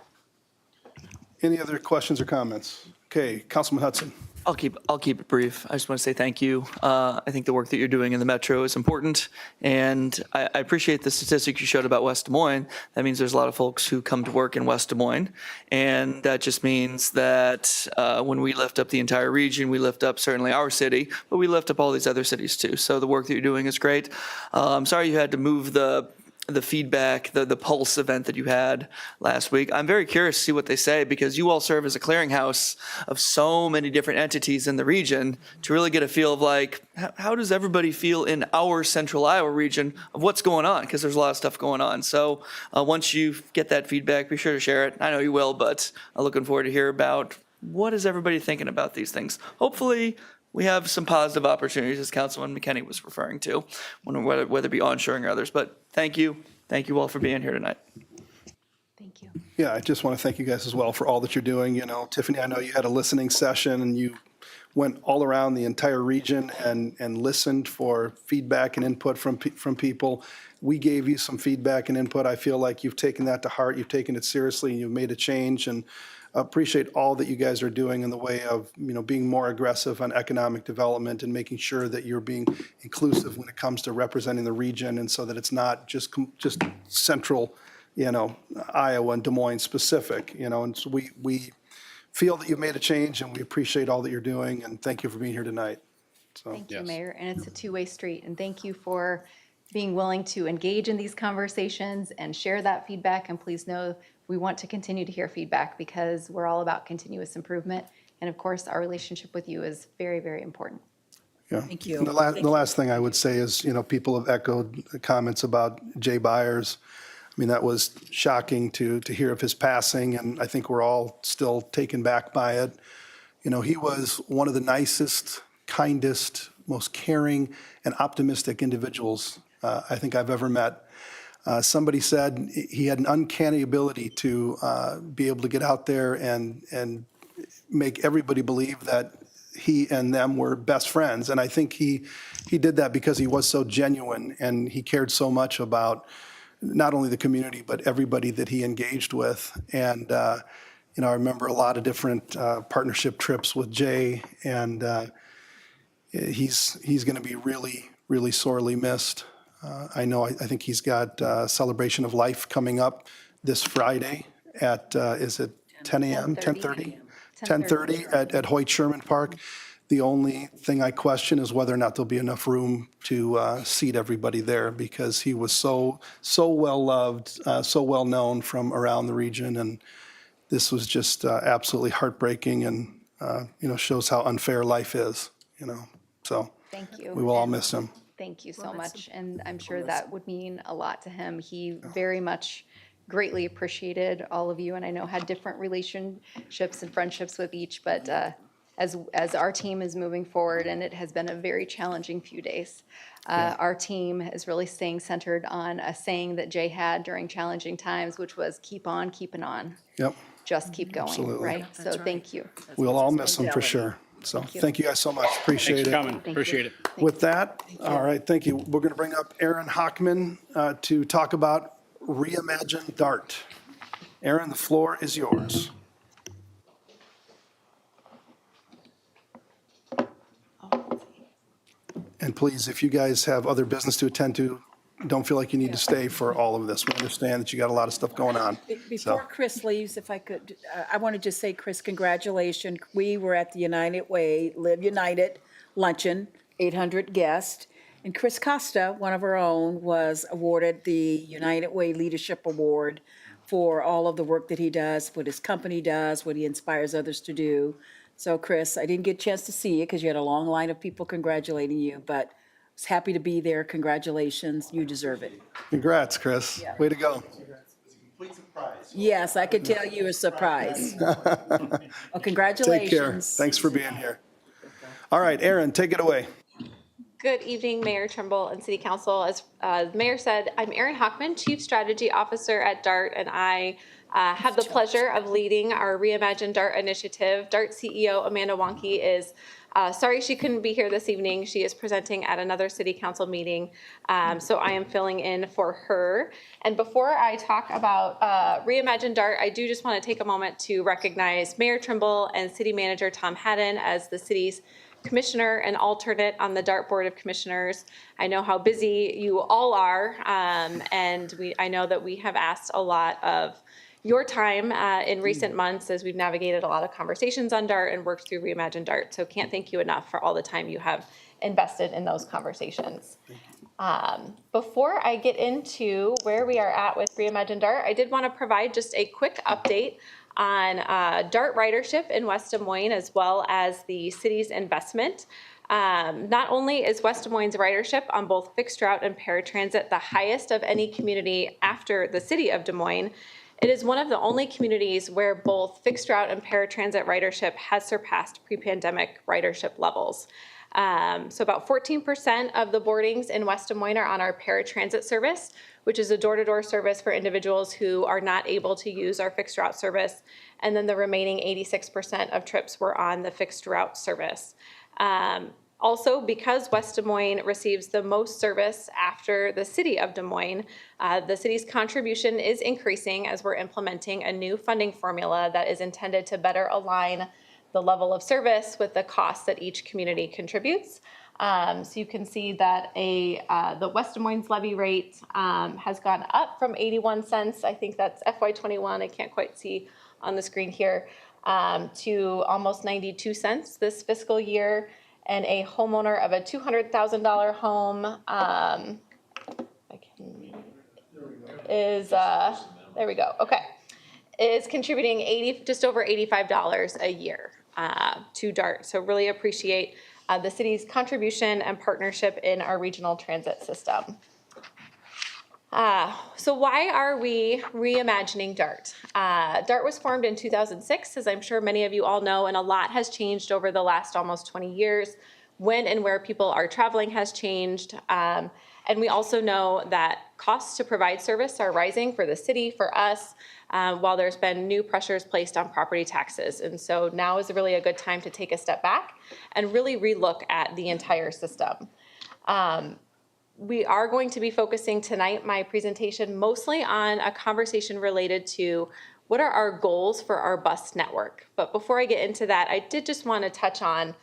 Any other questions or comments? Okay, Councilman Hudson. I'll keep it brief. I just want to say thank you. I think the work that you're doing in the Metro is important, and I appreciate the statistic you showed about West Des Moines. That means there's a lot of folks who come to work in West Des Moines, and that just means that when we lift up the entire region, we lift up certainly our city, but we lift up all these other cities too. So the work that you're doing is great. I'm sorry you had to move the feedback, the Pulse event that you had last week. I'm very curious to see what they say, because you all serve as a clearinghouse of so many different entities in the region to really get a feel of like, how does everybody feel in our central Iowa region of what's going on? Because there's a lot of stuff going on. So once you get that feedback, be sure to share it. I know you will, but I'm looking forward to hear about what is everybody thinking about these things. Hopefully, we have some positive opportunities, as Councilman McKinney was referring to, whether it be onshoring or others. But thank you all for being here tonight. Thank you. Yeah, I just want to thank you guys as well for all that you're doing. You know, Tiffany, I know you had a listening session and you went all around the entire region and listened for feedback and input from people. We gave you some feedback and input. I feel like you've taken that to heart, you've taken it seriously, and you've made a change, and appreciate all that you guys are doing in the way of, you know, being more aggressive on economic development and making sure that you're being inclusive when it comes to representing the region, and so that it's not just central, you know, Iowa and Des Moines specific, you know, and so we feel that you've made a change, and we appreciate all that you're doing, and thank you for being here tonight. So, Thank you, Mayor, and it's a two-way street, and thank you for being willing to engage in these conversations and share that feedback, and please know we want to continue to hear feedback because we're all about continuous improvement, and of course, our relationship with you is very, very important. yeah. Thank you. And the last thing I would say is, you know, people have echoed comments about Jay Byers. I mean, that was shocking to hear of his passing, and I think we're all still taken back by it. You know, he was one of the nicest, kindest, most caring, and optimistic individuals I think I've ever met. Somebody said he had an uncanny ability to be able to get out there and make everybody believe that he and them were best friends. And I think he did that because he was so genuine and he cared so much about not only the community, but everybody that he engaged with. And, you know, I remember a lot of different partnership trips with Jay, and he's going to be really, really sorely missed. I know, I think he's got Celebration of Life coming up this Friday at, is it 10 a.m., 10:30? 10:30 at Hoyt Sherman Park. The only thing I question is whether or not there'll be enough room to seat everybody there, because he was so well loved, so well known from around the region, and this was just absolutely heartbreaking, and you know, shows how unfair life is. You know, so Thank you. we will all miss him. Thank you so much, and I'm sure that would mean a lot to him. He very much greatly appreciated all of you, and I know had different relationships and friendships with each, but as our team is moving forward, and it has been a very challenging few days, our team is really staying centered on a saying that Jay had during challenging times, which was keep on keeping on. Yep, Just keep going, Absolutely. right? So thank you. we'll all miss him for sure. So thank you guys so much. Thanks Appreciate for it. coming. Appreciate it. With that, all right, thank you. We're going to bring up Aaron Hockman to talk about Reimagine DART. Aaron, the floor is yours. And please, if you guys have other business to attend to, don't feel like you need to stay for all of this. We understand that you got a lot of stuff going on. Before Chris leaves, if I could, I want to just say, Chris, congratulations. We were at the United Way, Live United luncheon, 800 guests. And Chris Costa, one of our own, was awarded the United Way Leadership Award for all of the work that he does, what his company does, what he inspires others to do. So Chris, I didn't get a chance to see you because you had a long line of people congratulating you, but I was happy to be there. Congratulations. You deserve it. Congrats, Chris. Way to go. Yes, I could tell you a surprise. Well, congratulations. Take care. Thanks for being here. All right, Aaron, take it away. Good evening, Mayor Trimble and City Council. As the Mayor said, I'm Erin Hockman, Chief Strategy Officer at DART, and I have the pleasure of leading our Reimagine DART initiative. DART CEO Amanda Wonke is sorry she couldn't be here this evening. She is presenting at another City Council meeting, so I am filling in for her. And before I talk about Reimagine DART, I do just want to take a moment to recognize Mayor Trimble and City Manager Tom Haddon as the city's commissioner and alternate on the DART Board of Commissioners. I know how busy you all are, and I know that we have asked a lot of your time in recent months as we've navigated a lot of conversations on DART and worked through Reimagine DART. So can't thank you enough for all the time you have invested in those conversations. Before I get into where we are at with Reimagine DART, I did want to provide just a quick update on DART ridership in West Des Moines, as well as the city's investment. Not only is West Des Moines' ridership on both fixed route and paratransit the highest of any community after the city of Des Moines, it is one of the only communities where both fixed route and paratransit ridership has surpassed pre-pandemic ridership levels. So about 14% of the boardings in West Des Moines are on our paratransit service, which is a door-to-door service for individuals who are not able to use our fixed route service. And then the remaining 86% of trips were on the fixed route service. Also, because West Des Moines receives the most service after the city of Des Moines, the city's contribution is increasing as we're implementing a new funding formula that is intended to better align the level of service with the costs that each community contributes. So you can see that the West Des Moines levy rate has gone up from 81 cents, I think that's FY21, I can't quite see on the screen here, to almost 92 cents this fiscal year. And a homeowner of a $200,000 home is contributing just over $85 a year to DART. So really appreciate the city's contribution and partnership in our regional transit system. So why are we reimagining DART? DART was formed in 2006, as I'm sure many of you all know, and a lot has changed over the last almost 20 years. When and where people are traveling has changed. And we also know that costs to provide service are rising for the city, for us, while there's been new pressures placed on property taxes. And so now is really a good time to take a step back and really relook at the entire system. We are going to be focusing tonight, my presentation, mostly on a conversation related to what are our goals for our bus network. But before I get into that, I did just want to touch on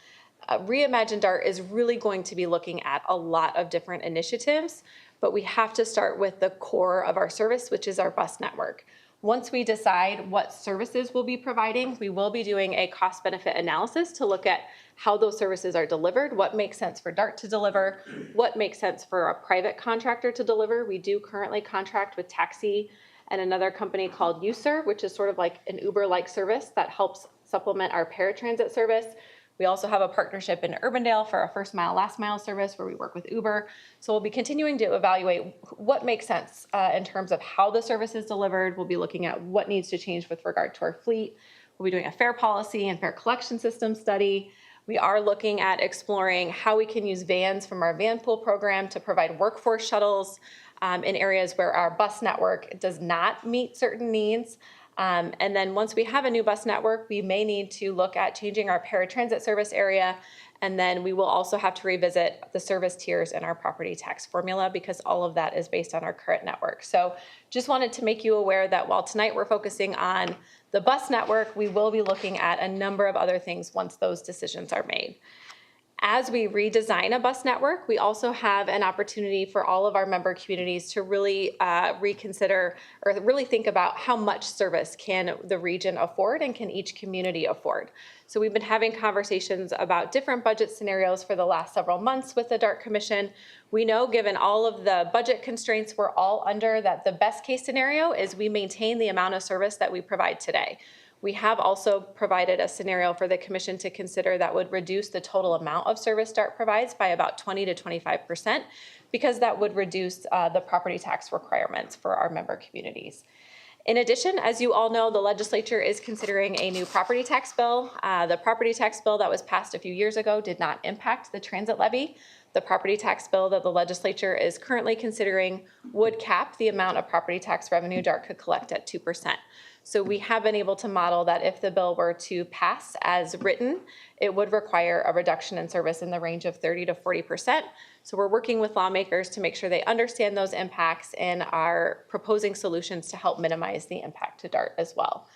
Reimagine DART is really going to be looking at a lot of different initiatives, but we have to start with the core of our service, which is our bus network. Once we decide what services we'll be providing, we will be doing a cost-benefit analysis to look at how those services are delivered, what makes sense for DART to deliver, what makes sense for a private contractor to deliver. We do currently contract with Taxi and another company called USER, which is sort of like an Uber-like service that helps supplement our paratransit service. We also have a partnership in Urbandale for a first mile, last mile service where we work with Uber. So we'll be continuing to evaluate what makes sense in terms of how the service is delivered. We'll be looking at what needs to change with regard to our fleet. We'll be doing a fare policy and fare collection system study. We are looking at exploring how we can use vans from our van pool program to provide workforce shuttles in areas where our bus network does not meet certain needs. And then once we have a new bus network, we may need to look at changing our paratransit service area. And then we will also have to revisit the service tiers in our property tax formula because all of that is based on our current network. So just wanted to make you aware that while tonight we're focusing on the bus network, we will be looking at a number of other things once those decisions are made. As we redesign a bus network, we also have an opportunity for all of our member communities to really reconsider or really think about how much service can the region afford and can each community afford. So we've been having conversations about different budget scenarios for the last several months with the DART Commission. We know, given all of the budget constraints we're all under, that the best case scenario is we maintain the amount of service that we provide today. We have also provided a scenario for the commission to consider that would reduce the total amount of service DART provides by about 20 to 25%, because that would reduce the property tax requirements for our member communities. In addition, as you all know, the legislature is considering a new property tax bill. The property tax bill that was passed a few years ago did not impact the transit levy. The property tax bill that the legislature is currently considering would cap the amount of property tax revenue DART could collect at 2%. So we have been able to model that if the bill were to pass as written, it would require a reduction in service in the range of 30 to 40%. So we're working with lawmakers to make sure they understand those impacts and are proposing solutions to help minimize the impact to DART as well.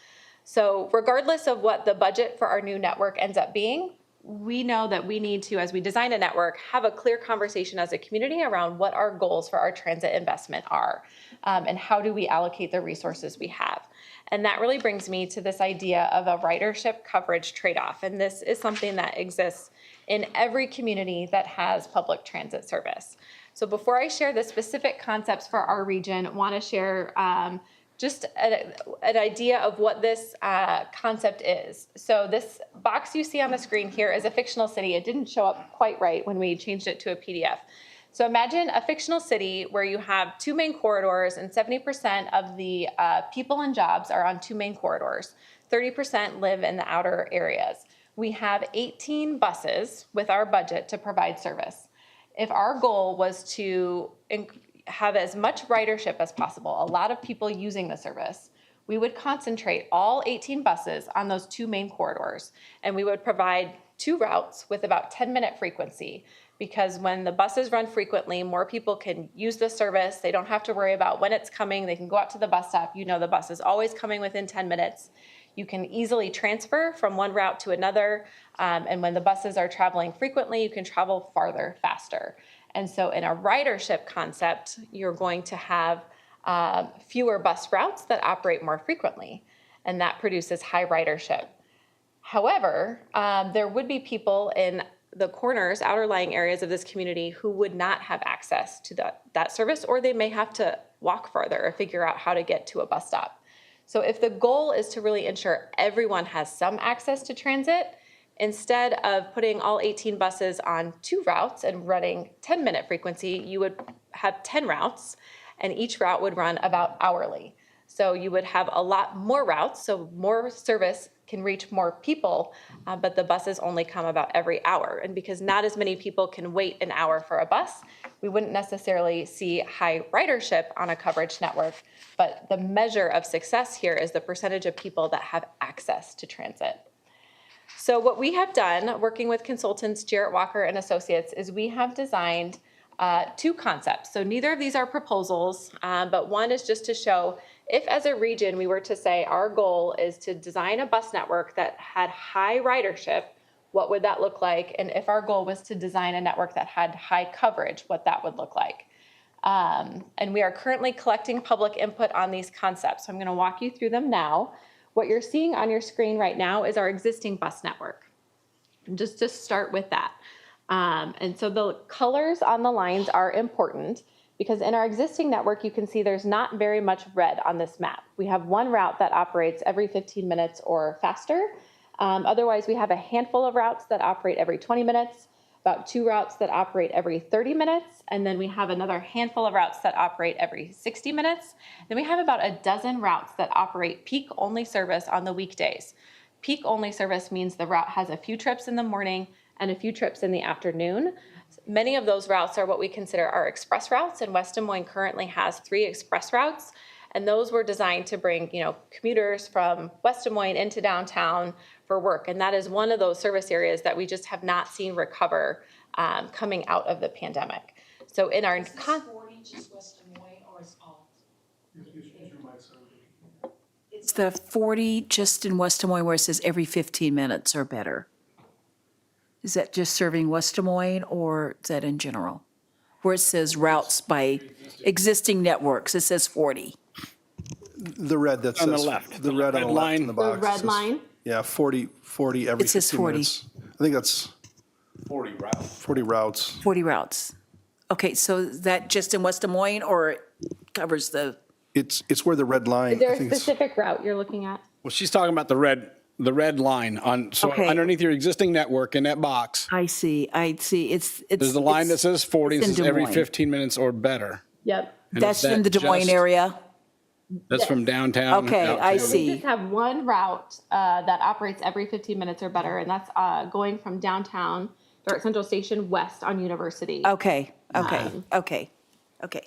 So regardless of what the budget for our new network ends up being, we know that we need to, as we design a network, have a clear conversation as a community around what our goals for our transit investment are and how do we allocate the resources we have. And that really brings me to this idea of a ridership coverage trade-off. And this is something that exists in every community that has public transit service. So before I share the specific concepts for our region, I want to share just an idea of what this concept is. So this box you see on the screen here is a fictional city. It didn't show up quite right when we changed it to a PDF. So imagine a fictional city where you have two main corridors and 70% of the people and jobs are on two main corridors. 30% live in the outer areas. We have 18 buses with our budget to provide service. If our goal was to have as much ridership as possible, a lot of people using the service, we would concentrate all 18 buses on those 2 main corridors, and we would provide 2 routes with about 10-minute frequency, because when the buses run frequently, more people can use the service. They don't have to worry about when it's coming. They can go out to the bus stop. You know the bus is always coming within 10 minutes. You can easily transfer from one route to another, and when the buses are traveling frequently, you can travel farther, faster. And so in a ridership concept, you're going to have fewer bus routes that operate more frequently, and that produces high ridership. However, there would be people in the corners, outer lying areas of this community who would not have access to that service, or they may have to walk farther or figure out how to get to a bus stop. So if the goal is to really ensure everyone has some access to transit, instead of putting all 18 buses on 2 routes and running 10-minute frequency, you would have 10 routes, and each route would run about hourly. So you would have a lot more routes, so more service can reach more people, but the buses only come about every hour. And because not as many people can wait an hour for a bus, we wouldn't necessarily see high ridership on a coverage network, but the measure of success here is the percentage of people that have access to transit. So what we have done, working with consultants Jarrett Walker and Associates, is we have designed 2 concepts. So neither of these are proposals, but one is just to show if as a region we were to say our goal is to design a bus network that had high ridership, what would that look like? And if our goal was to design a network that had high coverage, what that would look like. And we are currently collecting public input on these concepts. So I'm going to walk you through them now. What you're seeing on your screen right now is our existing bus network. Just to start with that. And so the colors on the lines are important because in our existing network, you can see there's not very much red on this map. We have 1 route that operates every 15 minutes or faster. Otherwise, we have a handful of routes that operate every 20 minutes, about 2 routes that operate every 30 minutes, and then we have another handful of routes that operate every 60 minutes. Then we have about a dozen routes that operate peak-only service on the weekdays. Peak-only service means the route has a few trips in the morning and a few trips in the afternoon. Many of those routes are what we consider our express routes, and West Des Moines currently has 3 express routes, and those were designed to bring, commuters from West Des Moines into downtown for work, and that is one of those service areas that we just have not seen recover coming out of the pandemic. So in our... Is this 40 just West Des Moines, or is all? It's the 40 just in West Des Moines where it says every 15 minutes or better. Is that just serving West Des Moines, or is that in general? Where it says routes by existing networks, it says 40. The red that says. On the left. The red on the left in the box. The red says- line? Yeah, 40 every It says 15 40. minutes. I think that's 40 routes. 40 routes. 40 routes. Okay, so is that just in West Des Moines, or it covers the, It's where the red line. Is there I a think it's- specific route you're looking at? Well, she's talking about the red line on, so Okay. underneath your existing network in that box, I see, it's. there's the line that says 40, it's it in says Des every Moines. 15 minutes or better. Yep. And That's is in the that Des Moines just- area? That's from downtown. Okay, out I to- see. We just have 1 route that operates every 15 minutes or better, and that's going from downtown, Dart Central Station, west on University, Okay, Um, okay.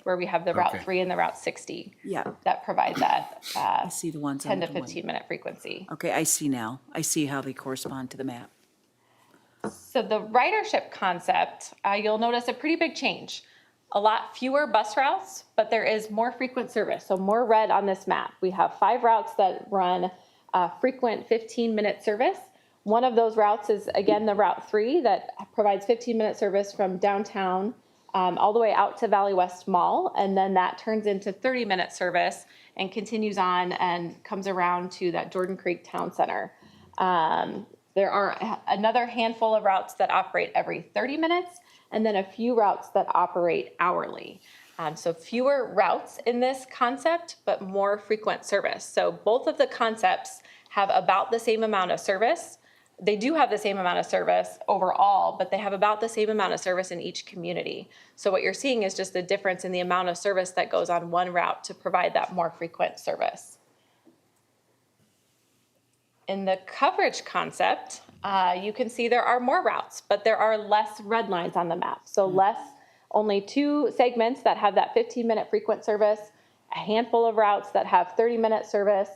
where we have the Route Okay. 3 and the Route 60 Yeah, that provide that I see the ones on 10 the to Des Moines. 15-minute frequency. Okay, I see now. I see how they correspond to the map. So the ridership concept, you'll notice a pretty big change. A lot fewer bus routes, but there is more frequent service. So more red on this map. We have 5 routes that run frequent 15-minute service. One of those routes is, again, the Route 3 that provides 15-minute service from downtown all the way out to Valley West Mall. And then that turns into 30-minute service and continues on and comes around to that Jordan Creek Town Center. There are another handful of routes that operate every 30 minutes, and then a few routes that operate hourly. So fewer routes in this concept, but more frequent service. So both of the concepts have about the same amount of service. They do have the same amount of service overall, but they have about the same amount of service in each community. So what you're seeing is just the difference in the amount of service that goes on one route to provide that more frequent service. In the coverage concept, you can see there are more routes, but there are less red lines on the map. So only 2 segments that have that 15-minute frequent service, a handful of routes that have 30-minute service,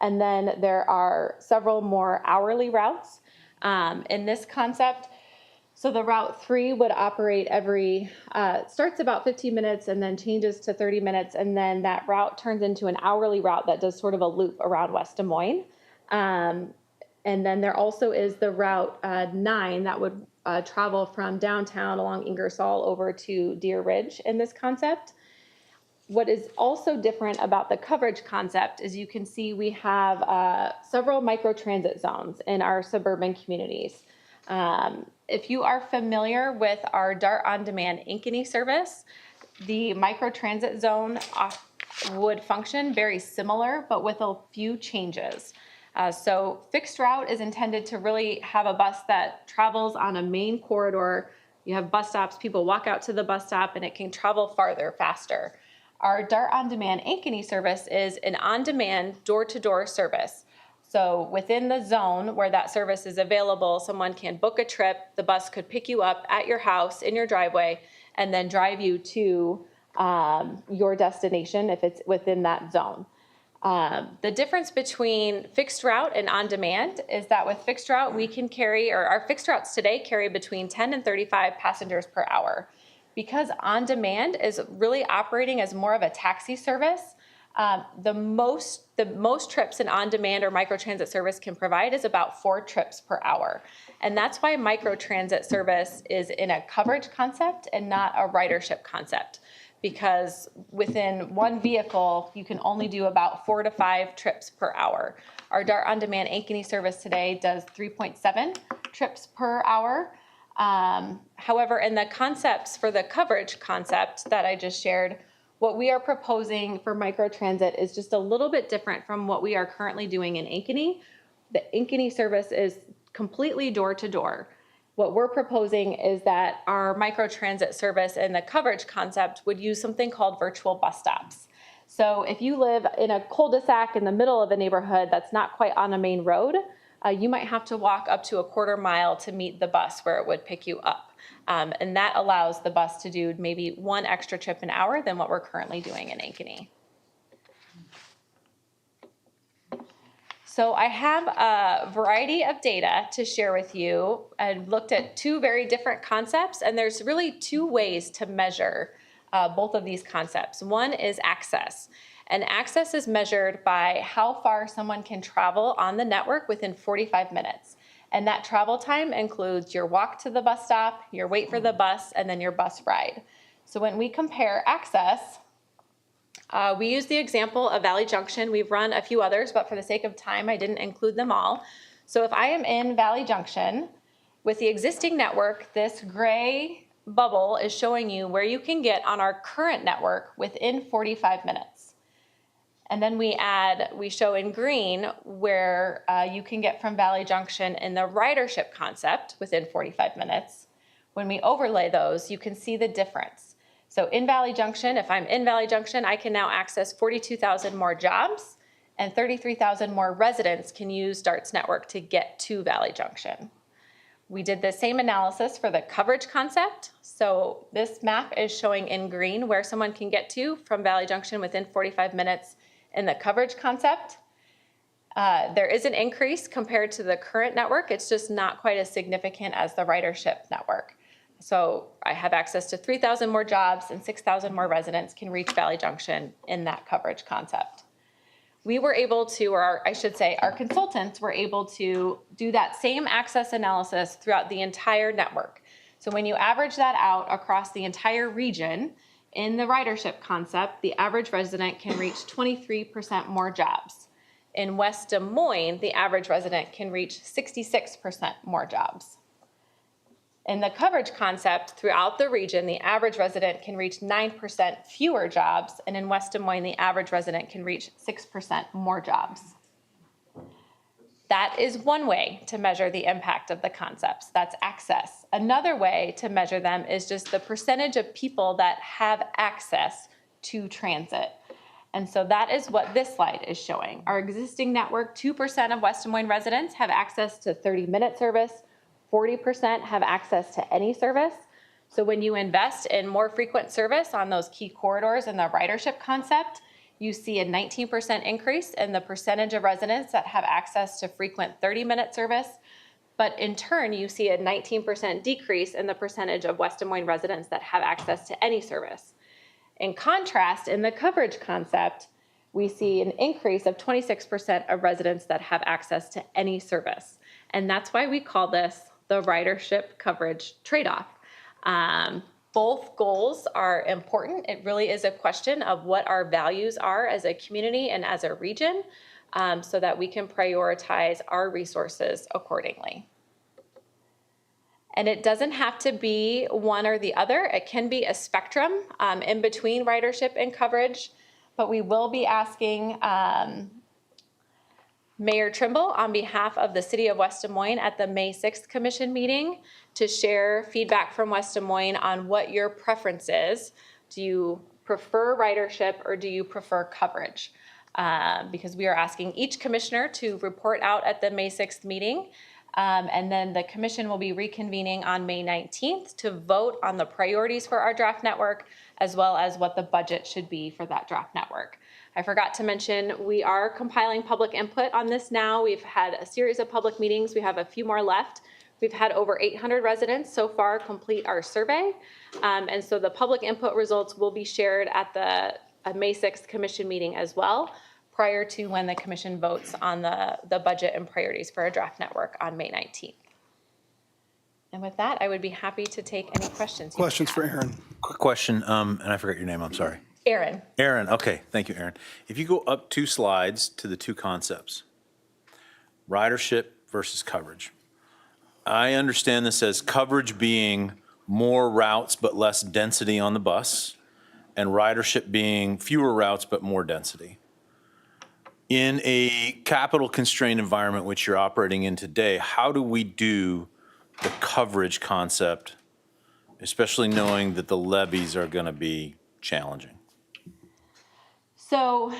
and then there are several more hourly routes in this concept. So the Route 3 would operate starts about 15 minutes and then changes to 30 minutes, and then that route turns into an hourly route that does sort of a loop around West Des Moines. And then there also is the Route 9 that would travel from downtown along Ingersoll over to Deer Ridge in this concept. What is also different about the coverage concept is you can see we have several microtransit zones in our suburban communities. If you are familiar with our DART on-demand Ankeny service, the microtransit zone would function very similar, but with a few changes. So fixed route is intended to really have a bus that travels on a main corridor. You have bus stops, people walk out to the bus stop, and it can travel farther, faster. Our DART on-demand Ankeny service is an on-demand door-to-door service. So within the zone where that service is available, someone can book a trip, the bus could pick you up at your house, in your driveway, and then drive you to your destination if it's within that zone. The difference between fixed route and on-demand is that with fixed route, we can carry, or our fixed routes today carry between 10 and 35 passengers per hour. Because on-demand is really operating as more of a taxi service, the most trips an on-demand or microtransit service can provide is about 4 trips per hour. And that's why microtransit service is in a coverage concept and not a ridership concept. Because within one vehicle, you can only do about 4 to 5 trips per hour. Our DART on-demand Ankeny service today does 3.7 trips per hour. However, in the concepts for the coverage concept that I just shared, what we are proposing for microtransit is just a little bit different from what we are currently doing in Ankeny. The Ankeny service is completely door-to-door. What we're proposing is that our microtransit service and the coverage concept would use something called virtual bus stops. So if you live in a cul-de-sac in the middle of a neighborhood that's not quite on a main road, you might have to walk up to a quarter mile to meet the bus where it would pick you up. And that allows the bus to do maybe 1 extra trip an hour than what we're currently doing in Ankeny. So I have a variety of data to share with you. I looked at 2 very different concepts, and there's really 2 ways to measure both of these concepts. One is access. And access is measured by how far someone can travel on the network within 45 minutes. And that travel time includes your walk to the bus stop, your wait for the bus, and then your bus ride. So when we compare access, we use the example of Valley Junction. We've run a few others, but for the sake of time, I didn't include them all. So if I am in Valley Junction, with the existing network, this gray bubble is showing you where you can get on our current network within 45 minutes. And then we show in green where you can get from Valley Junction in the ridership concept within 45 minutes. When we overlay those, you can see the difference. So in Valley Junction, if I'm in Valley Junction, I can now access 42,000 more jobs, and 33,000 more residents can use DART's network to get to Valley Junction. We did the same analysis for the coverage concept. So this map is showing in green where someone can get to from Valley Junction within 45 minutes in the coverage concept. There is an increase compared to the current network. It's just not quite as significant as the ridership network. So I have access to 3,000 more jobs and 6,000 more residents can reach Valley Junction in that coverage concept. We were able to, or I should say our consultants were able to do that same access analysis throughout the entire network. So when you average that out across the entire region, in the ridership concept, the average resident can reach 23% more jobs. In West Des Moines, the average resident can reach 66% more jobs. In the coverage concept, throughout the region, the average resident can reach 9% fewer jobs, and in West Des Moines, the average resident can reach 6% more jobs. That is one way to measure the impact of the concepts. That's access. Another way to measure them is just the percentage of people that have access to transit. And so that is what this slide is showing. Our existing network, 2% of West Des Moines residents have access to 30-minute service, 40% have access to any service. So when you invest in more frequent service on those key corridors and the ridership concept, you see a 19% increase in the percentage of residents that have access to frequent 30-minute service. But in turn, you see a 19% decrease in the percentage of West Des Moines residents that have access to any service. In contrast, in the coverage concept, we see an increase of 26% of residents that have access to any service. And that's why we call this the ridership coverage trade-off. Both goals are important. It really is a question of what our values are as a community and as a region, so that we can prioritize our resources accordingly. And it doesn't have to be one or the other. It can be a spectrum in between ridership and coverage, but we will be asking Mayor Trimble on behalf of the City of West Des Moines at the May 6th Commission meeting to share feedback from West Des Moines on what your preference is. Do you prefer ridership or do you prefer coverage? Because we are asking each commissioner to report out at the May 6th meeting. And then the commission will be reconvening on May 19th to vote on the priorities for our draft network, as well as what the budget should be for that draft network. I forgot to mention, we are compiling public input on this now. We've had a series of public meetings. We have a few more left. We've had over 800 residents so far complete our survey. And so the public input results will be shared at the May 6th commission meeting as well, prior to when the commission votes on the budget and priorities for a draft network on May 19th. And with that, I would be happy to take any questions. Questions for Aaron? Quick question, and I forgot your name, I'm sorry. Aaron. Aaron, okay, thank you, Aaron. If you go up 2 slides to the 2 concepts, ridership versus coverage. I understand this as coverage being more routes but less density on the bus, and ridership being fewer routes but more density. In a capital constrained environment which you're operating in today, how do we do the coverage concept, especially knowing that the levies are going to be challenging? So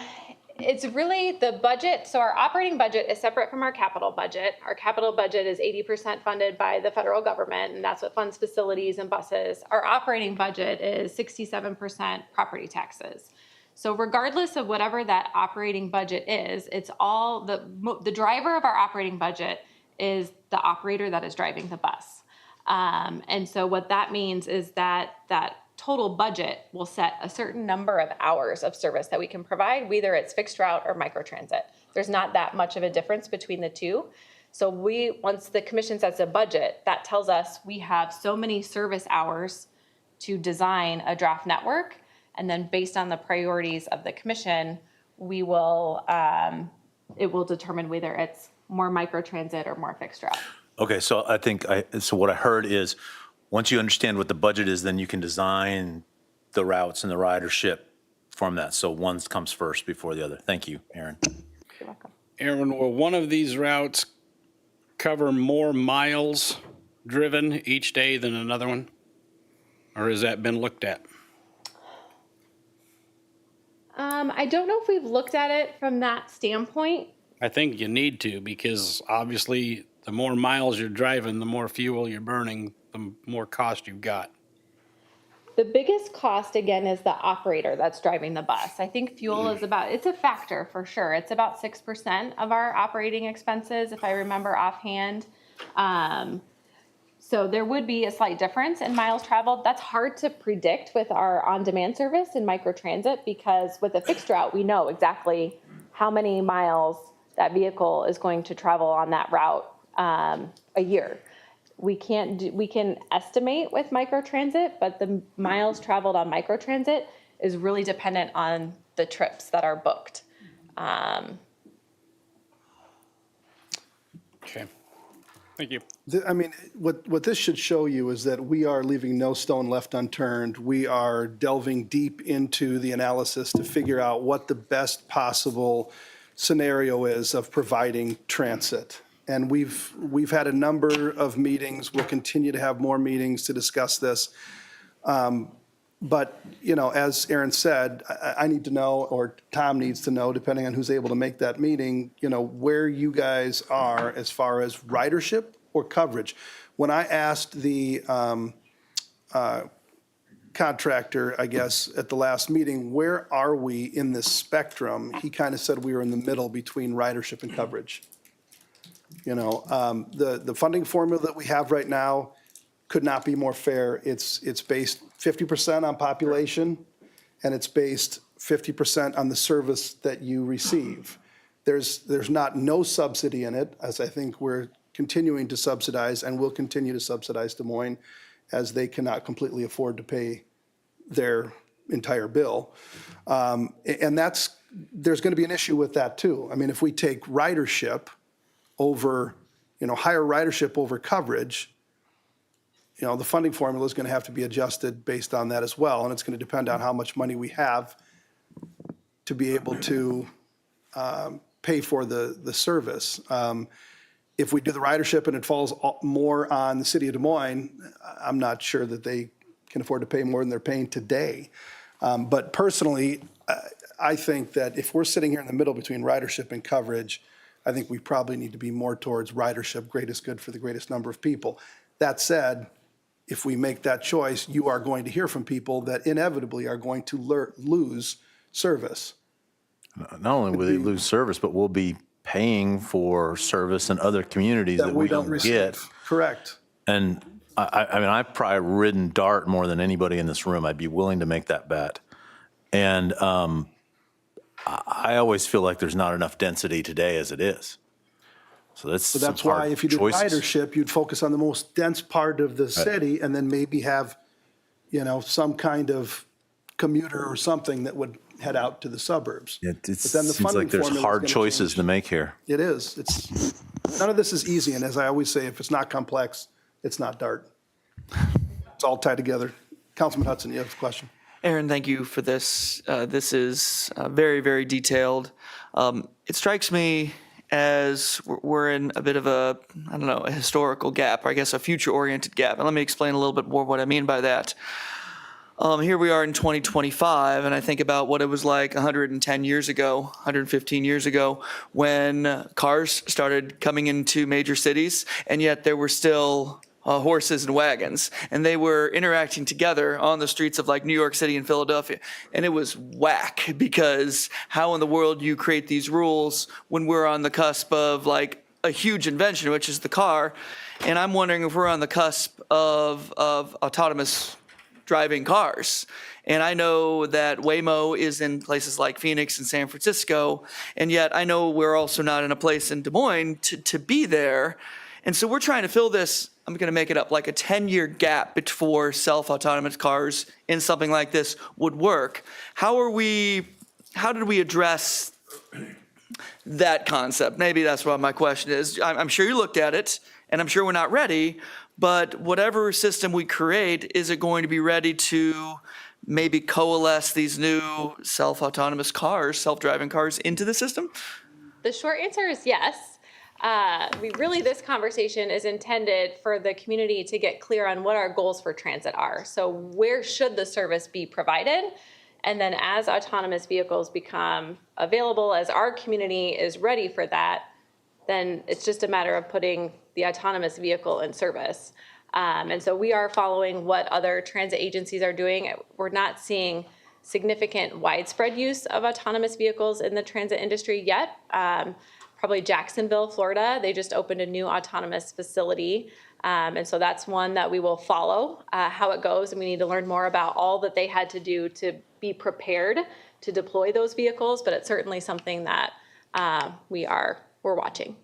it's really the budget. So our operating budget is separate from our capital budget. Our capital budget is 80% funded by the federal government, and that's what funds facilities and buses. Our operating budget is 67% property taxes. So regardless of whatever that operating budget is, it's all the driver of our operating budget is the operator that is driving the bus. And so what that means is that total budget will set a certain number of hours of service that we can provide, whether it's fixed route or microtransit. There's not that much of a difference between the two. So once the commission sets a budget, that tells us we have so many service hours to design a draft network. And then based on the priorities of the commission, we will, it will determine whether it's more microtransit or more fixed route. Okay, so I think, so what I heard is, once you understand what the budget is, then you can design the routes and the ridership from that. So one comes first before the other. Thank you, Aaron. You're welcome. Aaron, will one of these routes cover more miles driven each day than another one? Or has that been looked at? I don't know if we've looked at it from that standpoint. I think you need to, because obviously the more miles you're driving, the more fuel you're burning, the more cost you've got. The biggest cost, again, is the operator that's driving the bus. I think fuel is it's a factor for sure. It's about 6% of our operating expenses, if I remember offhand. So there would be a slight difference in miles traveled. That's hard to predict with our on-demand service in microtransit, because with a fixed route, we know exactly how many miles that vehicle is going to travel on that route a year. We can estimate with microtransit, but the miles traveled on microtransit is really dependent on the trips that are booked. Okay, thank you. I mean, what this should show you is that we are leaving no stone left unturned. We are delving deep into the analysis to figure out what the best possible scenario is of providing transit. And we've had a number of meetings. We'll continue to have more meetings to discuss this. But, you know, as Aaron said, I need to know, or Tom needs to know, depending on who's able to make that meeting, you know, where you guys are as far as ridership or coverage. When I asked the contractor, I guess, at the last meeting, where are we in this spectrum? He kind of said we were in the middle between ridership and coverage. You know, the funding formula that we have right now could not be more fair. It's based 50% on population, and it's based 50% on the service that you receive. There's not no subsidy in it, as I think we're continuing to subsidize and will continue to subsidize Des Moines as they cannot completely afford to pay their entire bill. And there's going to be an issue with that too. I mean, if we take ridership over, you know, higher ridership over coverage, you know, the funding formula is going to have to be adjusted based on that as well. And it's going to depend on how much money we have to be able to pay for the service. If we do the ridership and it falls more on the city of Des Moines, I'm not sure that they can afford to pay more than they're paying today. But personally, I think that if we're sitting here in the middle between ridership and coverage, I think we probably need to be more towards ridership, greatest good for the greatest number of people. That said, if we make that choice, you are going to hear from people that inevitably are going to lose service. Not only will they lose service, but we'll be paying for service in other communities that we don't get. Correct. And I mean, I've probably ridden DART more than anybody in this room. I'd be willing to make that bet. And I always feel like there's not enough density today as it is. So that's why if you do ridership, you'd focus on the most dense part of the city and then maybe have, you know, some kind of commuter or something that would head out to the suburbs. It seems like there's hard choices to make here. It is. None of this is easy. And as I always say, if it's not complex, it's not DART. It's all tied together. Councilman Hudson, you have a question? Aaron, thank you for this. This is very, very detailed. It strikes me as we're in a bit of a, I don't know, a historical gap, or I guess a future-oriented gap. And let me explain a little bit more what I mean by that. Here we are in 2025, and I think about what it was like 110 years ago, 115 years ago, when cars started coming into major cities, and yet there were still horses and wagons, and they were interacting together on the streets of like New York City and Philadelphia. And it was whack, because how in the world do you create these rules when we're on the cusp of like a huge invention, which is the car? And I'm wondering if we're on the cusp of autonomous driving cars. And I know that Waymo is in places like Phoenix and San Francisco, and yet I know we're also not in a place in Des Moines to be there. And so we're trying to fill this, I'm going to make it up, like a 10-year gap before self-autonomous cars in something like this would work. How did we address that concept? Maybe that's what my question is. I'm sure you looked at it, and I'm sure we're not ready, but whatever system we create, is it going to be ready to maybe coalesce these new self-autonomous cars, self-driving cars into the system? The short answer is yes. This conversation is intended for the community to get clear on what our goals for transit are. So where should the service be provided? And then as autonomous vehicles become available, as our community is ready for that, then it's just a matter of putting the autonomous vehicle in service. And so we are following what other transit agencies are doing. We're not seeing significant widespread use of autonomous vehicles in the transit industry yet. Probably Jacksonville, Florida, they just opened a new autonomous facility. And so that's one that we will follow how it goes. And we need to learn more about all that they had to do to be prepared to deploy those vehicles. But it's certainly something that we're watching.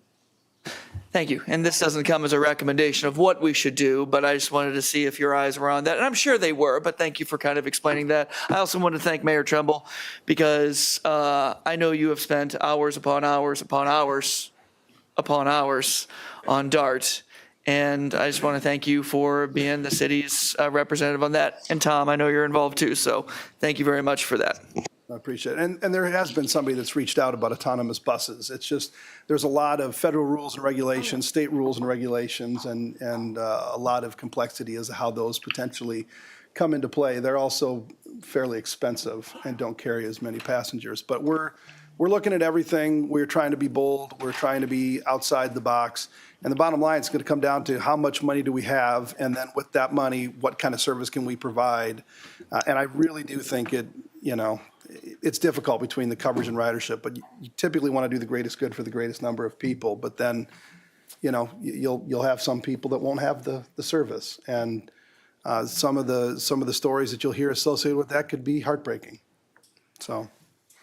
Thank you. And this doesn't come as a recommendation of what we should do, but I just wanted to see if your eyes were on that. And I'm sure they were, but thank you for kind of explaining that. I also want to thank Mayor Trumbull, because I know you have spent hours upon hours upon hours upon hours on DART. And I just want to thank you for being the city's representative on that. And Tom, I know you're involved too, so thank you very much for that. I appreciate it. And there has been somebody that's reached out about autonomous buses. It's just, there's a lot of federal rules and regulations, state rules and regulations, and a lot of complexity as to how those potentially come into play. They're also fairly expensive and don't carry as many passengers. But we're looking at everything. We're trying to be bold. We're trying to be outside the box. And the bottom line is going to come down to how much money do we have, and then with that money, what kind of service can we provide? And I really do think it's difficult between the coverage and ridership, but you typically want to do the greatest good for the greatest number of people. But then, you'll have some people that won't have the service, and some of the stories that you'll hear associated with that could be heartbreaking. So,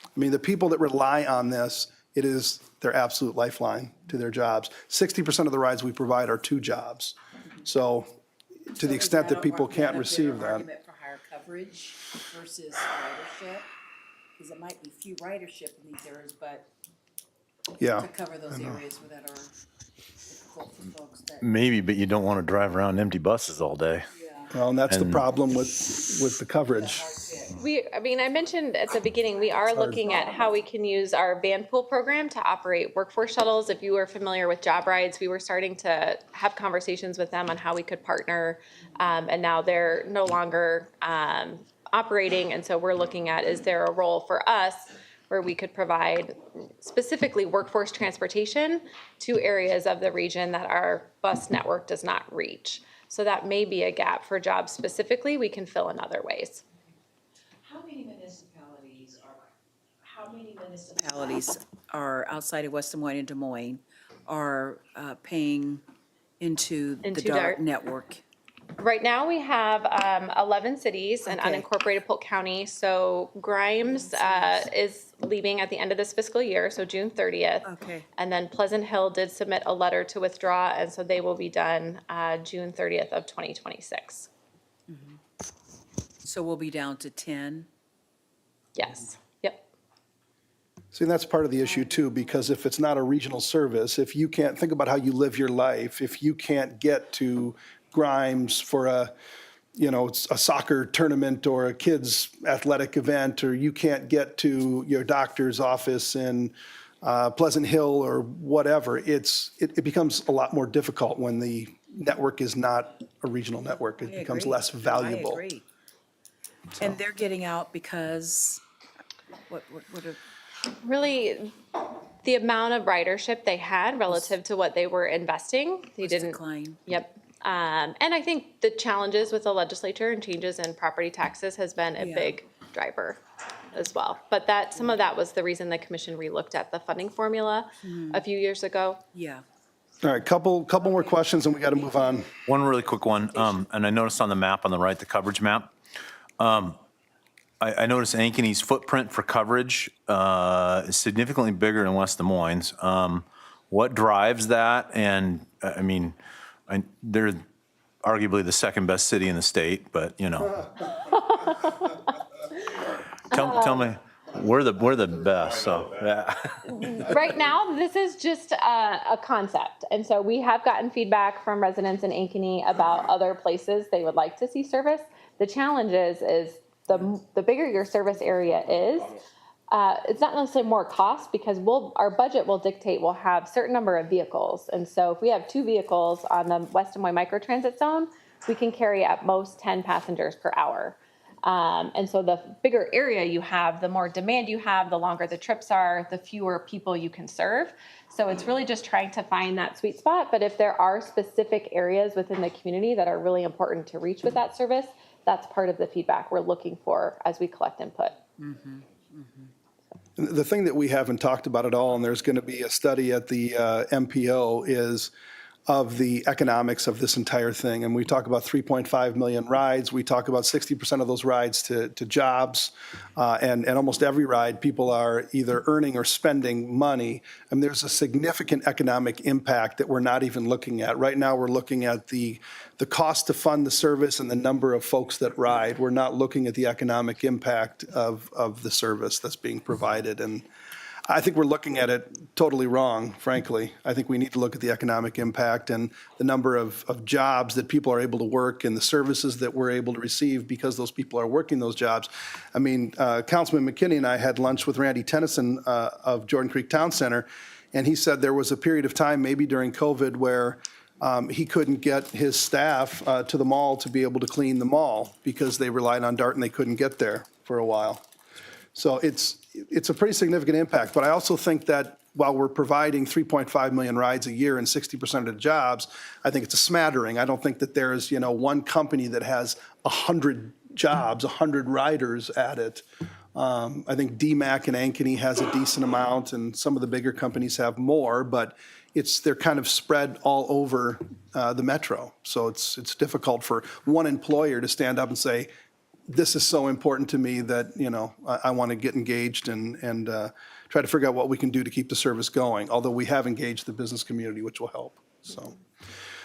I mean, the people that rely on this, it is their absolute lifeline to their jobs. 60% of the rides we provide are to jobs. So, to the extent that people can't receive that. Argument for higher coverage versus ridership, because it might be few ridership in these areas, but Yeah. to cover those areas that are difficult for folks that. Maybe, but you don't want to drive around empty buses all day. Well, and that's the problem with the coverage. I mentioned at the beginning, we are looking at how we can use our van pool program to operate workforce shuttles. If you are familiar with Job Rides, we were starting to have conversations with them on how we could partner, and now they're no longer operating. And so we're looking at, is there a role for us where we could provide specifically workforce transportation to areas of the region that our bus network does not reach? So that may be a gap for jobs specifically we can fill in other ways. How many municipalities are outside of West Des Moines and Des Moines are paying into the Into DART DART? network? Right now, we have 11 cities and Okay. unincorporated Polk County. So Grimes is leaving at the end of this fiscal year, so June 30th. Okay. And then Pleasant Hill did submit a letter to withdraw, and so they will be done June 30th of 2026. So we'll be down to 10? Yes, yep. See, that's part of the issue too, because if it's not a regional service, if you can't, think about how you live your life, if you can't get to Grimes for a soccer tournament or a kid's athletic event, or you can't get to your doctor's office in Pleasant Hill or whatever, it becomes a lot more difficult when the network is not a regional network. It becomes less valuable. I agree. And they're getting out because, what are, Really, the amount of ridership they had relative to what they were investing, they didn't. decline? Yep. And I think the challenges with the legislature and changes in property taxes has been a Yeah. big driver as well. But some of that was the reason the commission relooked at the funding formula a few years ago. Yeah. All right, couple more questions and we got to move on. One really quick one, and I noticed on the map on the right, the coverage map, I noticed Ankeny's footprint for coverage is significantly bigger than West Des Moines. What drives that? And I mean, they're arguably the second best city in the state, but tell me, we're the best. So yeah. Right now, this is just a concept. And so we have gotten feedback from residents in Ankeny about other places they would like to see service. The challenge is the bigger your service area is, it's not necessarily more cost, because our budget will dictate we'll have certain number of vehicles. And so if we have 2 vehicles on the West Des Moines microtransit zone, we can carry at most 10 passengers per hour. And so the bigger area you have, the more demand you have, the longer the trips are, the fewer people you can serve. So it's really just trying to find that sweet spot. But if there are specific areas within the community that are really important to reach with that service, that's part of the feedback we're looking for as we collect input. The thing that we haven't talked about at all, and there's going to be a study at the MPO, is of the economics of this entire thing. And we talk about 3.5 million rides. We talk about 60% of those rides to jobs. And almost every ride, people are either earning or spending money. And there's a significant economic impact that we're not even looking at. Right now, we're looking at the cost to fund the service and the number of folks that ride. We're not looking at the economic impact of the service that's being provided. And I think we're looking at it totally wrong, frankly. I think we need to look at the economic impact and the number of jobs that people are able to work and the services that we're able to receive because those people are working those jobs. I mean, Councilman McKinney and I had lunch with Randy Tennyson of Jordan Creek Town Center, and he said there was a period of time, maybe during COVID, where he couldn't get his staff to the mall to be able to clean the mall because they relied on DART and they couldn't get there for a while. So it's a pretty significant impact. But I also think that while we're providing 3.5 million rides a year and 60% of the jobs, I think it's a smattering. I don't think that there's, one company that has 100 jobs, 100 riders at it. I think DMAC and Ankeny has a decent amount, and some of the bigger companies have more, but they're kind of spread all over the metro. So it's difficult for one employer to stand up and say, this is so important to me that, I want to get engaged and try to figure out what we can do to keep the service going, although we have engaged the business community, which will help. So,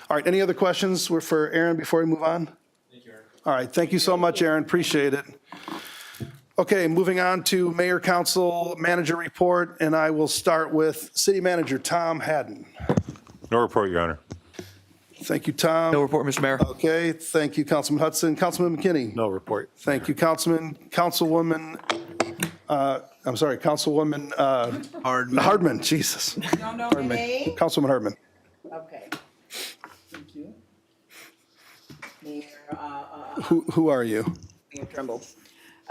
all right, any other questions for Aaron before we move on? Thank you, Aaron. All right, thank you so much, Aaron, appreciate it. Okay, moving on to Mayor Council Manager Report, and I will start with City Manager Tom Hadden. No report, Your Honor. Thank you, Tom. No report, Mr. Mayor. Okay, thank you, Councilman Hudson. Councilman McKinney. No report. Thank you, Councilwoman Hardman, Jesus. No, Pardon me. Councilwoman Hardman. Okay. Thank you. Mayor, Who are you? Mayor Trimble.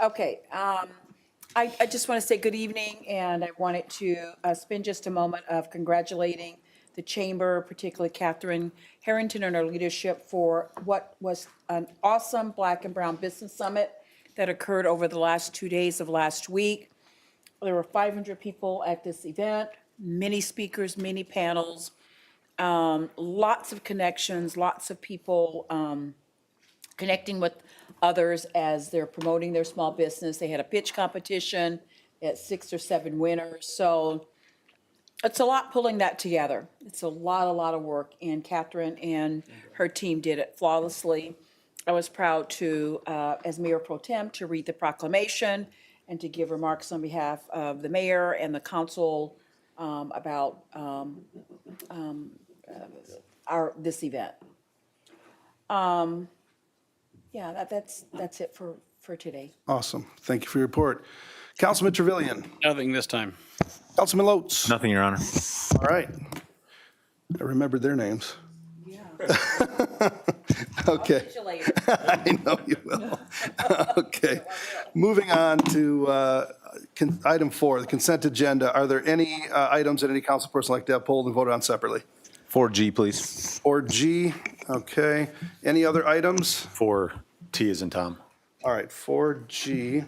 Okay, I just want to say good evening, and I wanted to spend just a moment of congratulating the Chamber, particularly Catherine Harrington and her leadership for what was an awesome Black and Brown Business Summit that occurred over the last 2 days of last week. There were 500 people at this event, many speakers, many panels, lots of connections, lots of people connecting with others as they're promoting their small business. They had a pitch competition at 6 or 7 winners. So it's a lot pulling that together. It's a lot of work, and Catherine and her team did it flawlessly. I was proud to, as Mayor Pro Tem, to read the proclamation and to give remarks on behalf of the mayor and the council about this event. Yeah, that's it for today. Awesome. Thank you for your report. Councilman Trevilian. Nothing this time. Councilman Lotz. Nothing, Your Honor. All right. I remembered their names. Yeah. Okay. I'll get you later. I know you will. Okay. Moving on to item 4, the consent agenda. Are there any items that any council person would like to have pulled and voted on separately? 4G, please. 4G, okay. Any other items? 4T as in Tom. All right, 4G,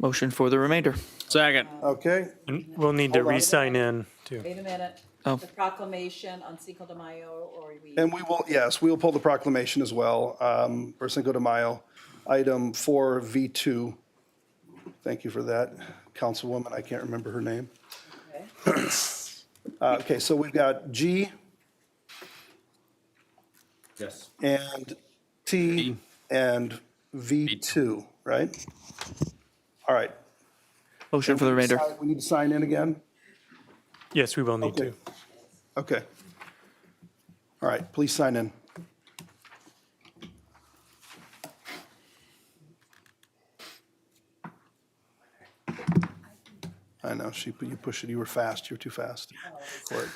Motion for the remainder. Second. okay. And we'll need to re-sign in, too. Wait a minute. Oh. The proclamation on Cinco de Mayo, or we? And we will, yes, we will pull the proclamation as well for Cinco de Mayo. Item 4V2. Thank you for that, Councilwoman. I can't remember her name. Okay. Okay, so we've got G Yes. and T and V2, right? All right. Motion for the remainder. We need to sign in again? Yes, we will need Okay. to. Okay. All right, please sign in. I know, you pushed it, you were fast, you were too fast. for it.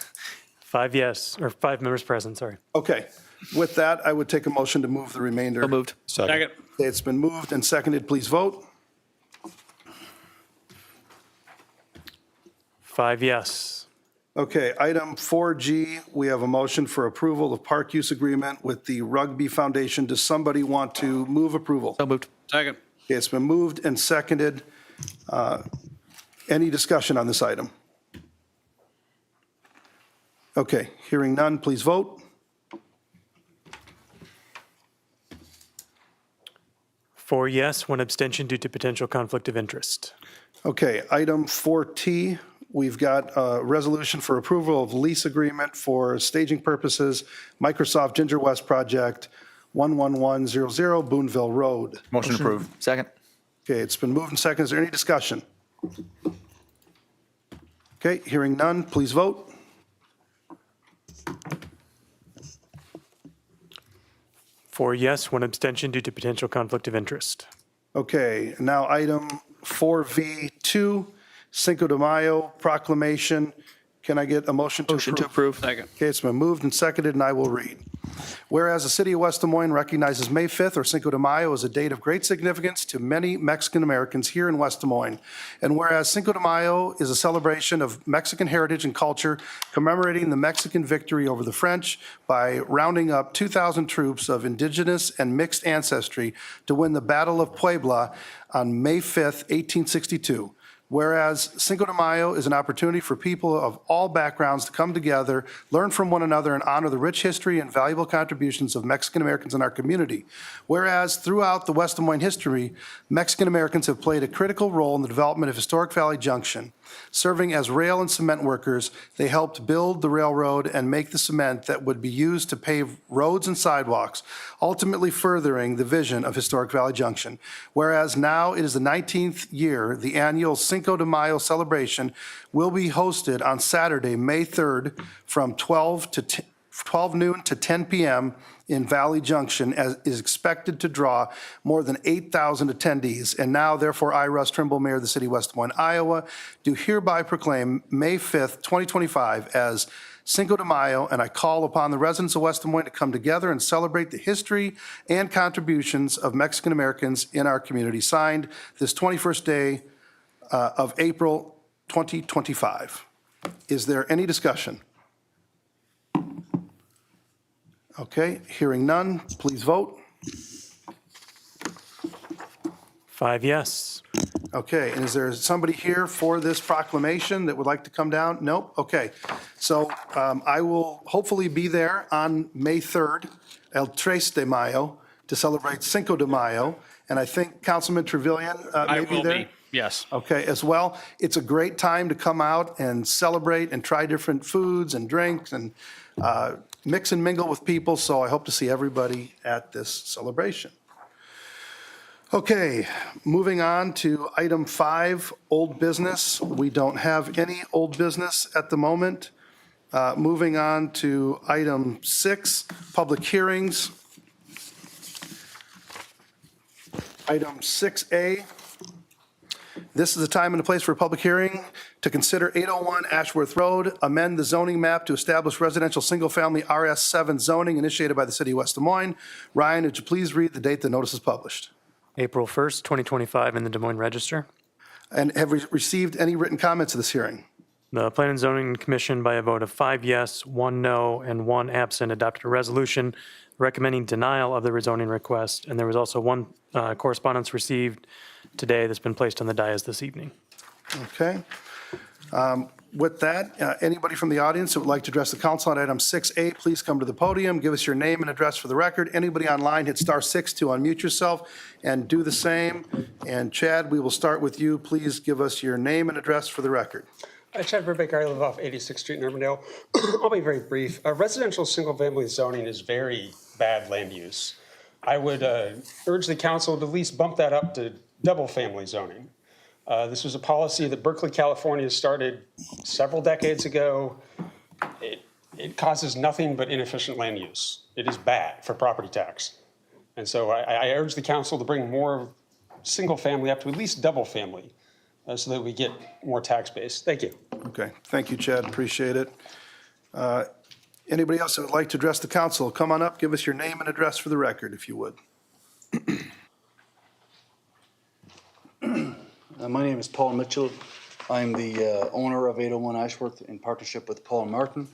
5 yes, or 5 members present, sorry. Okay, with that, I would take a motion to move the remainder. So moved. Second. Okay, it's been moved and seconded, please vote. 5 yes. Okay, item 4G, we have a motion for approval of park use agreement with the Rugby Foundation. Does somebody want to move approval? So moved. Second. Okay, it's been moved and seconded. Any discussion on this item? Okay, hearing none, please vote. 4 yes, 1 abstention due to potential conflict of interest. Okay, item 4T, we've got a resolution for approval of lease agreement for staging purposes, Microsoft Ginger West Project, 11100 Boonville Road. Motion approved. Second. Okay, it's been moved and seconded. Is there any discussion? Okay, hearing none, please vote. 4 yes, 1 abstention due to potential conflict of interest. Okay, now item 4V2, Cinco de Mayo proclamation. Can I get a motion to approve? Motion to approve. Second. Okay, it's been moved and seconded, and I will read. Whereas the city of West Des Moines recognizes May 5th, or Cinco de Mayo, as a date of great significance to many Mexican Americans here in West Des Moines. And whereas Cinco de Mayo is a celebration of Mexican heritage and culture, commemorating the Mexican victory over the French by rounding up 2,000 troops of indigenous and mixed ancestry to win the Battle of Puebla on May 5th, 1862. Whereas Cinco de Mayo is an opportunity for people of all backgrounds to come together, learn from one another, and honor the rich history and valuable contributions of Mexican Americans in our community. Whereas throughout the West Des Moines history, Mexican Americans have played a critical role in the development of Historic Valley Junction. Serving as rail and cement workers, they helped build the railroad and make the cement that would be used to pave roads and sidewalks, ultimately furthering the vision of Historic Valley Junction. Whereas now it is the 19th year, the annual Cinco de Mayo celebration will be hosted on Saturday, May 3rd, from 12 noon to 10 p.m. in Valley Junction, as is expected to draw more than 8,000 attendees. And now, therefore, I, Russ Trimble, Mayor of the City of West Des Moines, Iowa, do hereby proclaim May 5th, 2025 as Cinco de Mayo, and I call upon the residents of West Des Moines to come together and celebrate the history and contributions of Mexican Americans in our community. Signed this 21st day of April 2025. Is there any discussion? Okay, hearing none, please vote. 5 yes. Okay, and is there somebody here for this proclamation that would like to come down? Nope, okay. So I will hopefully be there on May 3rd, El Tres de Mayo, to celebrate Cinco de Mayo, and I think Councilman Trevilian I may be will there. be, yes. Okay, as well. It's a great time to come out and celebrate and try different foods and drinks and mix and mingle with people, so I hope to see everybody at this celebration. Okay, moving on to item 5, old business. We don't have any old business at the moment. Moving on to item 6, public hearings. Item 6A. This is the time and the place for a public hearing to consider 801 Ashworth Road, amend the zoning map to establish residential single-family RS7 zoning initiated by the City of West Des Moines. Ryan, would you please read the date the notice is published? April 1st, 2025 in the Des Moines Register. And have we received any written comments to this hearing? The Plan and Zoning Commission, by a vote of 5 yes, 1 no, and 1 absent, adopted a resolution recommending denial of the rezoning request. And there was also one correspondence received today that's been placed on the dais this evening. Okay. With that, anybody from the audience that would like to address the council on item 6A, please come to the podium, give us your name and address for the record. Anybody online, hit *6 to unmute yourself and do the same. And Chad, we will start with you. Please give us your name and address for the record. Chad Burbank, I live off 86th Street in Urbandale. I'll be very brief. Residential single-family zoning is very bad land use. I would urge the council to at least bump that up to double-family zoning. This was a policy that Berkeley, California started several decades ago. It causes nothing but inefficient land use. It is bad for property tax. And so I urge the council to bring more single-family up to at least double-family so that we get more tax base. Thank you. Okay, thank you, Chad, appreciate it. Anybody else that would like to address the council, come on up, give us your name and address for the record, if you would. My name is Paul Mitchell. I'm the owner of 801 Ashworth in partnership with Paul Martin.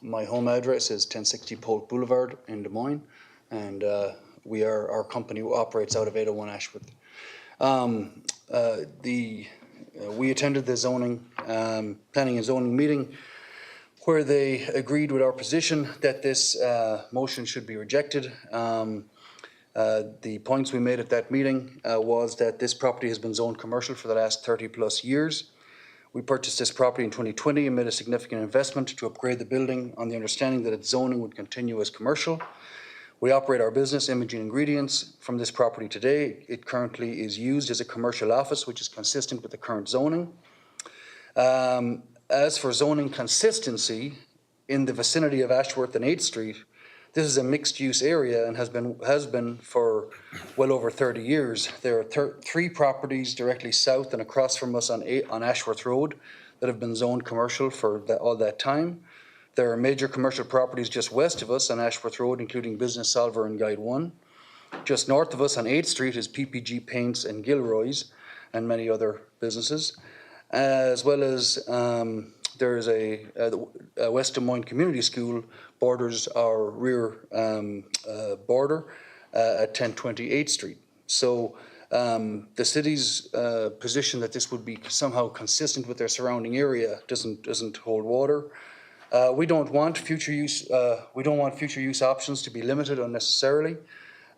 My home address is 1060 Polk Boulevard in Des Moines, and our company operates out of 801 Ashworth. We attended the zoning, planning and zoning meeting where they agreed with our position that this motion should be rejected. The points we made at that meeting was that this property has been zoned commercial for the last 30 plus years. We purchased this property in 2020 and made a significant investment to upgrade the building on the understanding that its zoning would continue as commercial. We operate our business, Imaging Ingredients, from this property today. It currently is used as a commercial office, which is consistent with the current zoning. As for zoning consistency, in the vicinity of Ashworth and 8th Street, this is a mixed-use area and has been for well over 30 years. There are 3 properties directly south and across from us on Ashworth Road that have been zoned commercial for all that time. There are major commercial properties just west of us on Ashworth Road, including Business Solver and Guide 1. Just north of us on 8th Street is PPG Paints and Gilroy's and many other businesses, as well as there is a West Des Moines Community School borders our rear border at 1028th Street. So the city's position that this would be somehow consistent with their surrounding area doesn't hold water. We don't want future use options to be limited unnecessarily.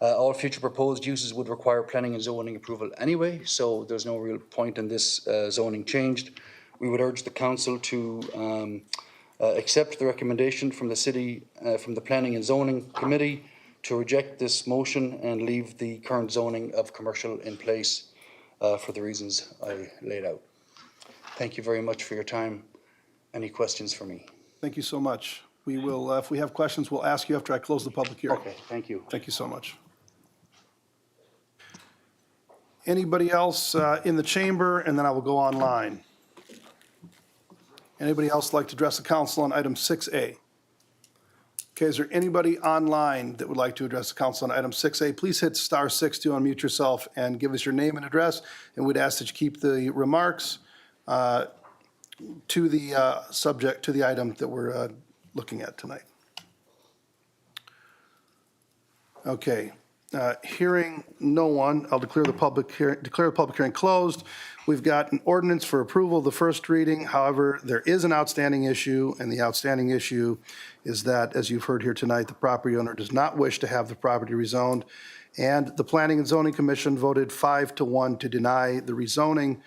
All future proposed uses would require planning and zoning approval anyway, so there's no real point in this zoning changed. We would urge the council to accept the recommendation from the city, from the Planning and Zoning Committee to reject this motion and leave the current zoning of commercial in place for the reasons I laid out. Thank you very much for your time. Any questions for me? Thank you so much. We will, if we have questions, we'll ask you after I close the public hearing. Okay, thank you. Thank you so much. Anybody else in the chamber, and then I will go online. Anybody else like to address the council on item 6A? Okay, is there anybody online that would like to address the council on item 6A? Please hit *6 to unmute yourself and give us your name and address, and we'd ask that you keep the remarks to the subject, to the item that we're looking at tonight. Okay. Hearing no one, I'll declare the public hearing closed. We've got an ordinance for approval of the first reading. However, there is an outstanding issue, and the outstanding issue is that, as you've heard here tonight, the property owner does not wish to have the property rezoned, and the Planning and Zoning Commission voted 5-1 to deny the rezoning.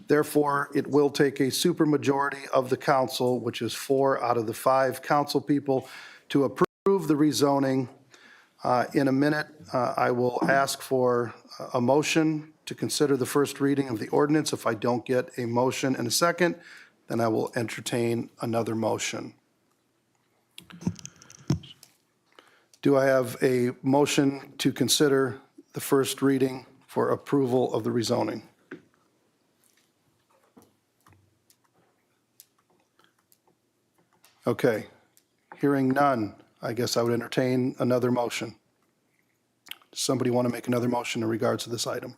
Therefore, it will take a supermajority of the council, which is 4 out of the 5 council people, to approve the rezoning. In a minute, I will ask for a motion to consider the first reading of the ordinance. If I don't get a motion in a second, then I will entertain another motion. Do I have a motion to consider the first reading for approval of the rezoning? Okay, hearing none, I guess I would entertain another motion. Does somebody want to make another motion in regards to this item?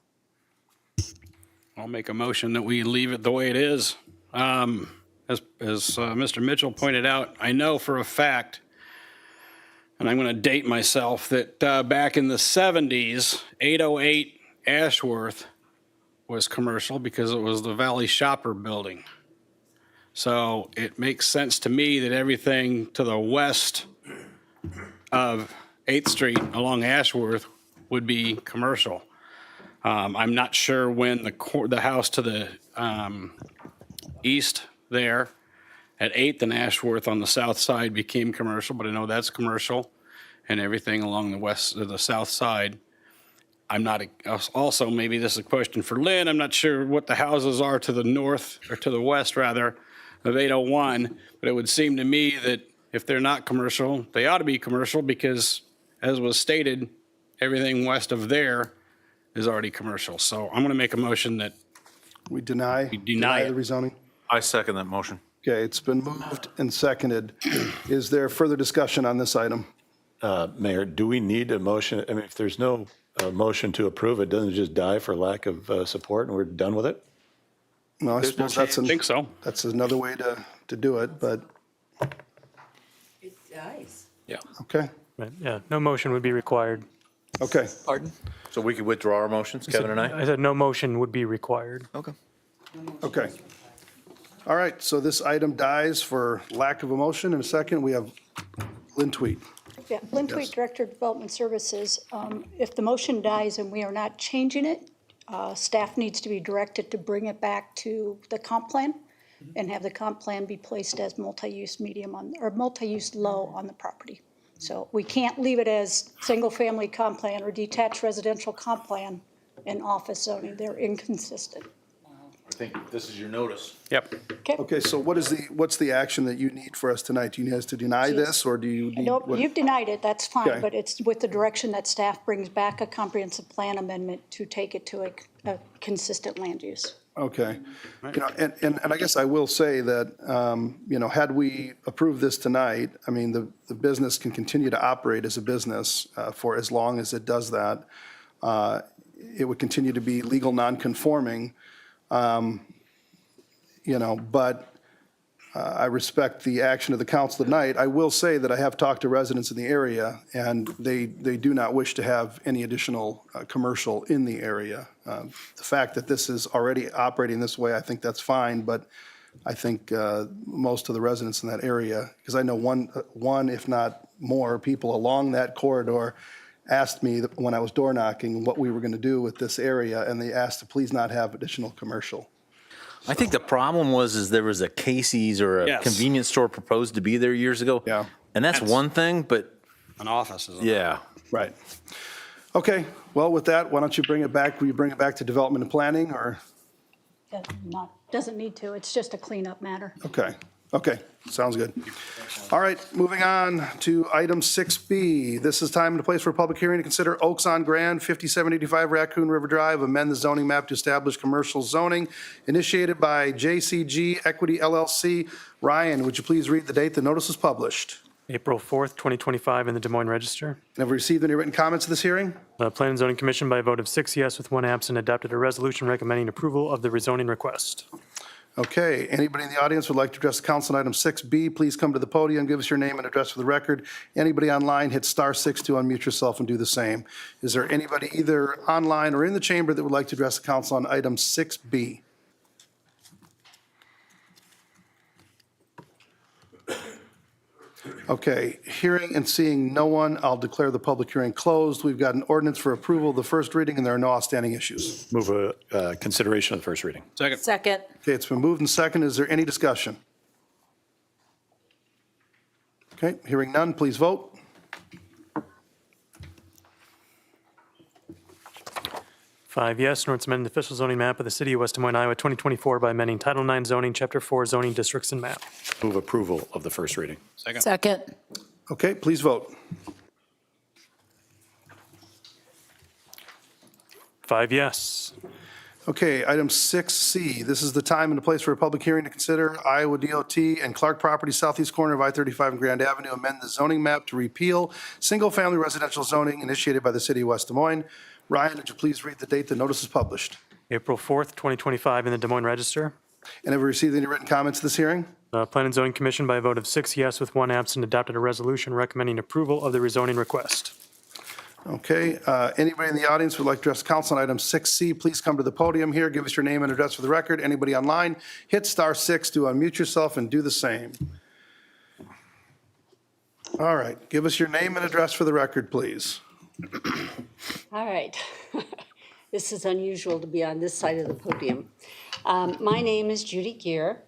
I'll make a motion that we leave it the way it is. As Mr. Mitchell pointed out, I know for a fact, and I'm going to date myself, that back in the 70s, 808 Ashworth was commercial because it was the Valley Shopper building. So it makes sense to me that everything to the west of 8th Street along Ashworth would be commercial. I'm not sure when the house to the east there at 8th and Ashworth on the south side became commercial, but I know that's commercial, and everything along the west or the south side. I'm not, also, maybe this is a question for Lynn, I'm not sure what the houses are to the north, or to the west rather, of 801, but it would seem to me that if they're not commercial, they ought to be commercial because, as was stated, everything west of there is already commercial. So I'm going to make a motion that We deny we deny the it. rezoning? I second that motion. Okay, it's been moved and seconded. Is there further discussion on this item? Mayor, do we need a motion? I mean, if there's no motion to approve, it doesn't just die for lack of support and we're done with it? No, I suppose that's, I think so. that's another way to do it, but, It dies. Yeah. okay, Right, yeah, no motion would be required. okay. Pardon? So we could withdraw our motions, Kevin and I? I said no motion would be required. Okay. Okay. All right, so this item dies for lack of a motion. In a second, we have Lynn Tweet. Yeah, Lynn Tweet, Director of Development Services. If the motion dies and we are not changing it, staff needs to be directed to bring it back to the comp plan and have the comp plan be placed as multi-use medium on, or multi-use low on the property. So we can't leave it as single-family comp plan or detached residential comp plan and office zoning. They're inconsistent. I think this is your notice. Yep. Okay, so what's the action that you need for us tonight? Do you need us to deny this, or do you need? Nope, what- you've denied it, that's fine, Okay. but it's with the direction that staff brings back a comprehensive plan amendment to take it to a consistent land use. Okay. You know, and I guess I will say that, you know, had we approved this tonight, I mean, the business can continue to operate as a business for as long as it does that. It would continue to be legal non-conforming, you know, but I respect the action of the council tonight. I will say that I have talked to residents in the area, and they do not wish to have any additional commercial in the area. The fact that this is already operating this way, I think that's fine, but I think most of the residents in that area, because I know one, if not more, people along that corridor asked me when I was door knocking what we were going to do with this area, and they asked to please not have additional commercial. I think the problem is there was a Casey's or a Yes. convenience store proposed to be there years ago. Yeah. And that's one thing, but An office is. yeah. Right. Okay, well, with that, why don't you bring it back, will you bring it back to development and planning, or? Doesn't need to, it's just a cleanup matter. Okay, sounds good. All right, moving on to item 6B. This is time and place for a public hearing to consider Oaks on Grand, 5785 Raccoon River Drive, amend the zoning map to establish commercial zoning, initiated by JCG Equity LLC. Ryan, would you please read the date the notice was published? April 4th, 2025 in the Des Moines Register. Have we received any written comments to this hearing? The Plan and Zoning Commission, by a vote of 6 yes with 1 absent, adopted a resolution recommending approval of the rezoning request. Okay, anybody in the audience would like to address the council on item 6B, please come to the podium, give us your name and address for the record. Anybody online, hit *6 to unmute yourself and do the same. Is there anybody either online or in the chamber that would like to address the council on item 6B? Okay, hearing and seeing no one, I'll declare the public hearing closed. We've got an ordinance for approval of the first reading, and there are no outstanding issues. Move a consideration of the first reading. Second. Second. Okay, it's been moved and seconded. Is there any discussion? Okay, hearing none, please vote. Five yes, an ordinance amending the official zoning map of the city of West Des Moines, Iowa, 2024 by amending Title IX zoning, Chapter 4 zoning districts and map. Move approval of the first reading. Second. Second. Okay, please vote. Five yes. Okay, item 6C, this is the time and the place for a public hearing to consider Iowa DOT and Clark Property southeast corner of I-35 and Grand Avenue, amend the zoning map to repeal single-family residential zoning initiated by the city of West Des Moines. Ryan, would you please read the date the notice is published? April 4th, 2025 in the Des Moines Register. And have we received any written comments to this hearing? The Plan and Zoning Commission, by a vote of 6 yes with 1 absent, adopted a resolution recommending approval of the rezoning request. Okay, anybody in the audience would like to address the council on item 6C, please come to the podium here, give us your name and address for the record. Anybody online, hit *6 to unmute yourself and do the same. All right, give us your name and address for the record, please. All right. This is unusual to be on this side of the podium. My name is Judy Gear.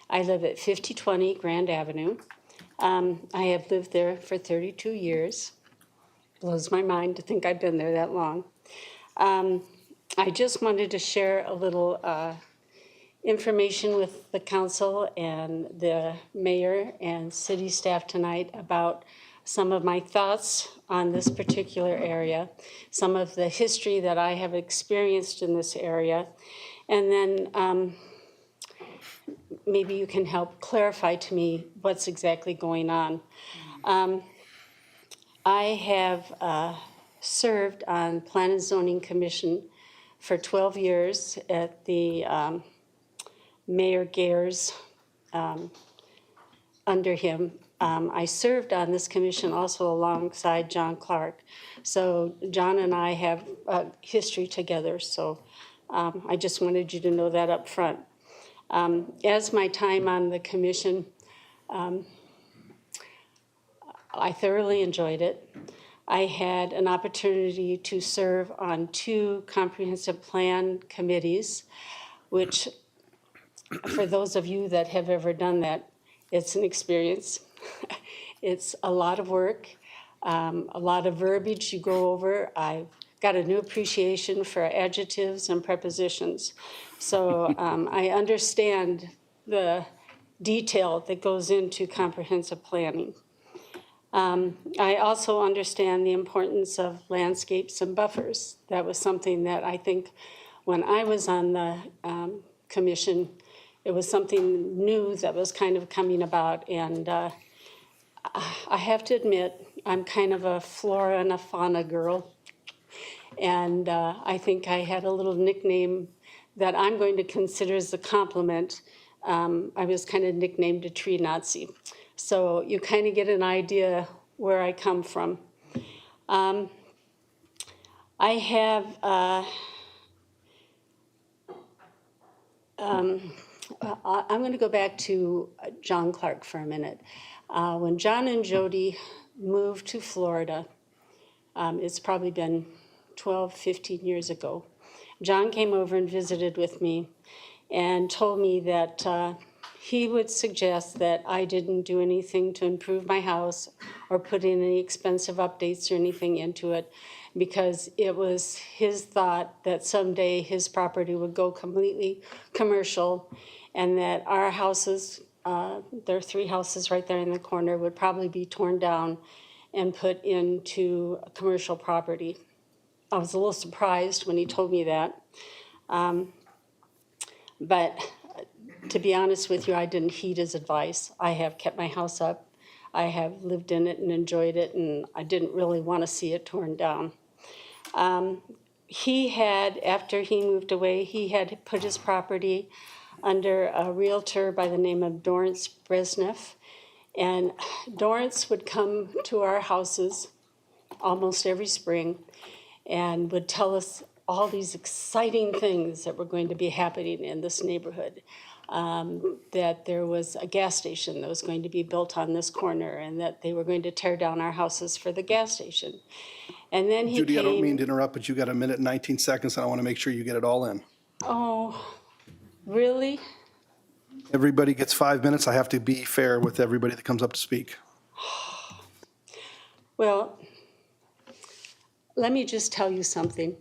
I live at 5020 Grand Avenue. I have lived there for 32 years. Blows my mind to think I've been there that long. I just wanted to share a little information with the council and the mayor and city staff tonight about some of my thoughts on this particular area, some of the history that I have experienced in this area, and then maybe you can help clarify to me what's exactly going on. I have served on Plan and Zoning Commission for 12 years at the Mayor Gare's, under him. I served on this commission also alongside John Clark. So John and I have history together, so I just wanted you to know that up front. As my time on the commission, I thoroughly enjoyed it. I had an opportunity to serve on 2 comprehensive plan committees, which for those of you that have ever done that, it's an experience. It's a lot of work, a lot of verbiage you go over. I've got a new appreciation for adjectives and prepositions. So I understand the detail that goes into comprehensive planning. I also understand the importance of landscapes and buffers. That was something that I think when I was on the commission. It was something new that was kind of coming about, and I have to admit, I'm kind of a flora and a fauna girl. And I think I had a little nickname that I'm going to consider as a compliment. I was kind of nicknamed a tree Nazi. So you kind of get an idea where I come from. I have, I'm going to go back to John Clark for a minute. When John and Jody moved to Florida, it's probably been 12, 15 years ago, John came over and visited with me and told me that he would suggest that I didn't do anything to improve my house or put in any expensive updates or anything into it, because it was his thought that someday his property would go completely commercial, and that our houses, there are 3 houses right there in the corner, would probably be torn down and put into commercial property. I was a little surprised when he told me that. But to be honest with you, I didn't heed his advice. I have kept my house up. I have lived in it and enjoyed it, and I didn't really want to see it torn down. He had, after he moved away, he had put his property under a realtor by the name of Dorrance Bresneff. And Dorrance would come to our houses almost every spring and would tell us all these exciting things that were going to be happening in this neighborhood. That there was a gas station that was going to be built on this corner, and that they were going to tear down our houses for the gas station. And then he Judy, came. I don't mean to interrupt, but you got 1 minute and 19 seconds, and I want to make sure you get it all in. Oh, really? Everybody gets 5 minutes. I have to be fair with everybody that comes up to speak. Well, let me just tell you something.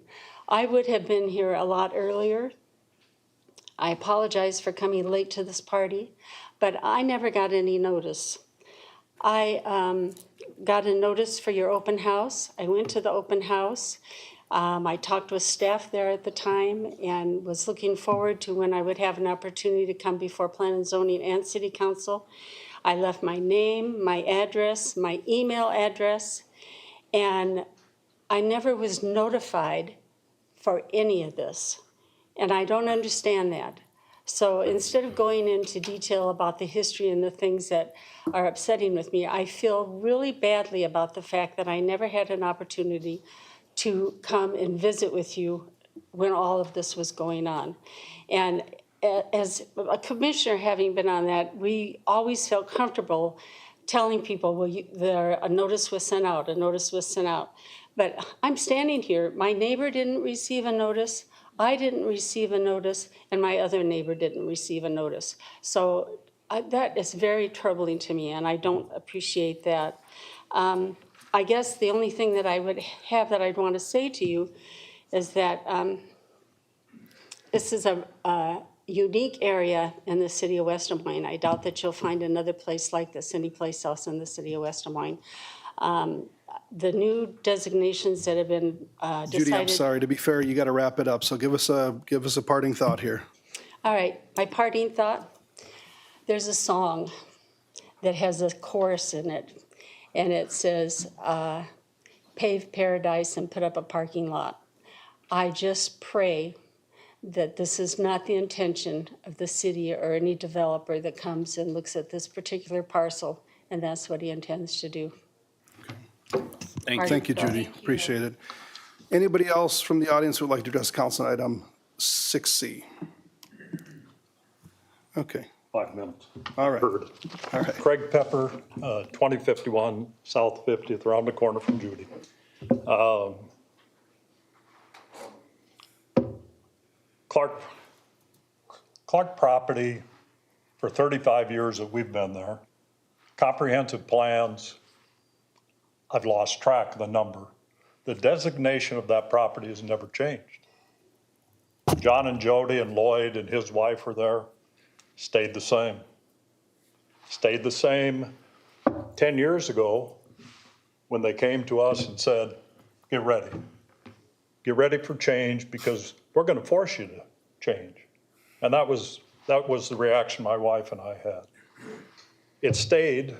I would have been here a lot earlier. I apologize for coming late to this party, but I never got any notice. I got a notice for your open house. I went to the open house. I talked with staff there at the time and was looking forward to when I would have an opportunity to come before Planning and Zoning and City Council. I left my name, my address, my email address, and I never was notified for any of this. And I don't understand that. So instead of going into detail about the history and the things that are upsetting with me, I feel really badly about the fact that I never had an opportunity to come and visit with you when all of this was going on. And as a commissioner, having been on that, we always felt comfortable telling people, well, a notice was sent out, a notice was sent out. But I'm standing here, my neighbor didn't receive a notice, I didn't receive a notice, and my other neighbor didn't receive a notice. So that is very troubling to me, and I don't appreciate that. I guess the only thing that I would have that I'd want to say to you is that this is a unique area in the city of West Des Moines. I doubt that you'll find another place like this any place else in the city of West Des Moines. The new designations that have been decided. Judy, I'm sorry. To be fair, you got to wrap it up. So give us a parting thought here. All right, my parting thought. There's a song that has a chorus in it, and it says, pave paradise and put up a parking lot. I just pray that this is not the intention of the city or any developer that comes and looks at this particular parcel, and that's what he intends to do. Thank you, Judy. Appreciate it. Anybody else from the audience who would like to address council item 6C? Okay. 5 minutes. All right. Heard. All right. Craig Pepper, 2051 South 50th, around the corner from Judy. Clark property, for 35 years that we've been there, comprehensive plans, I've lost track of the number. The designation of that property has never changed. John and Jody and Lloyd and his wife were there, stayed the same. Stayed the same 10 years ago when they came to us and said, get ready. Get ready for change because we're going to force you to change. And that was the reaction my wife and I had. It stayed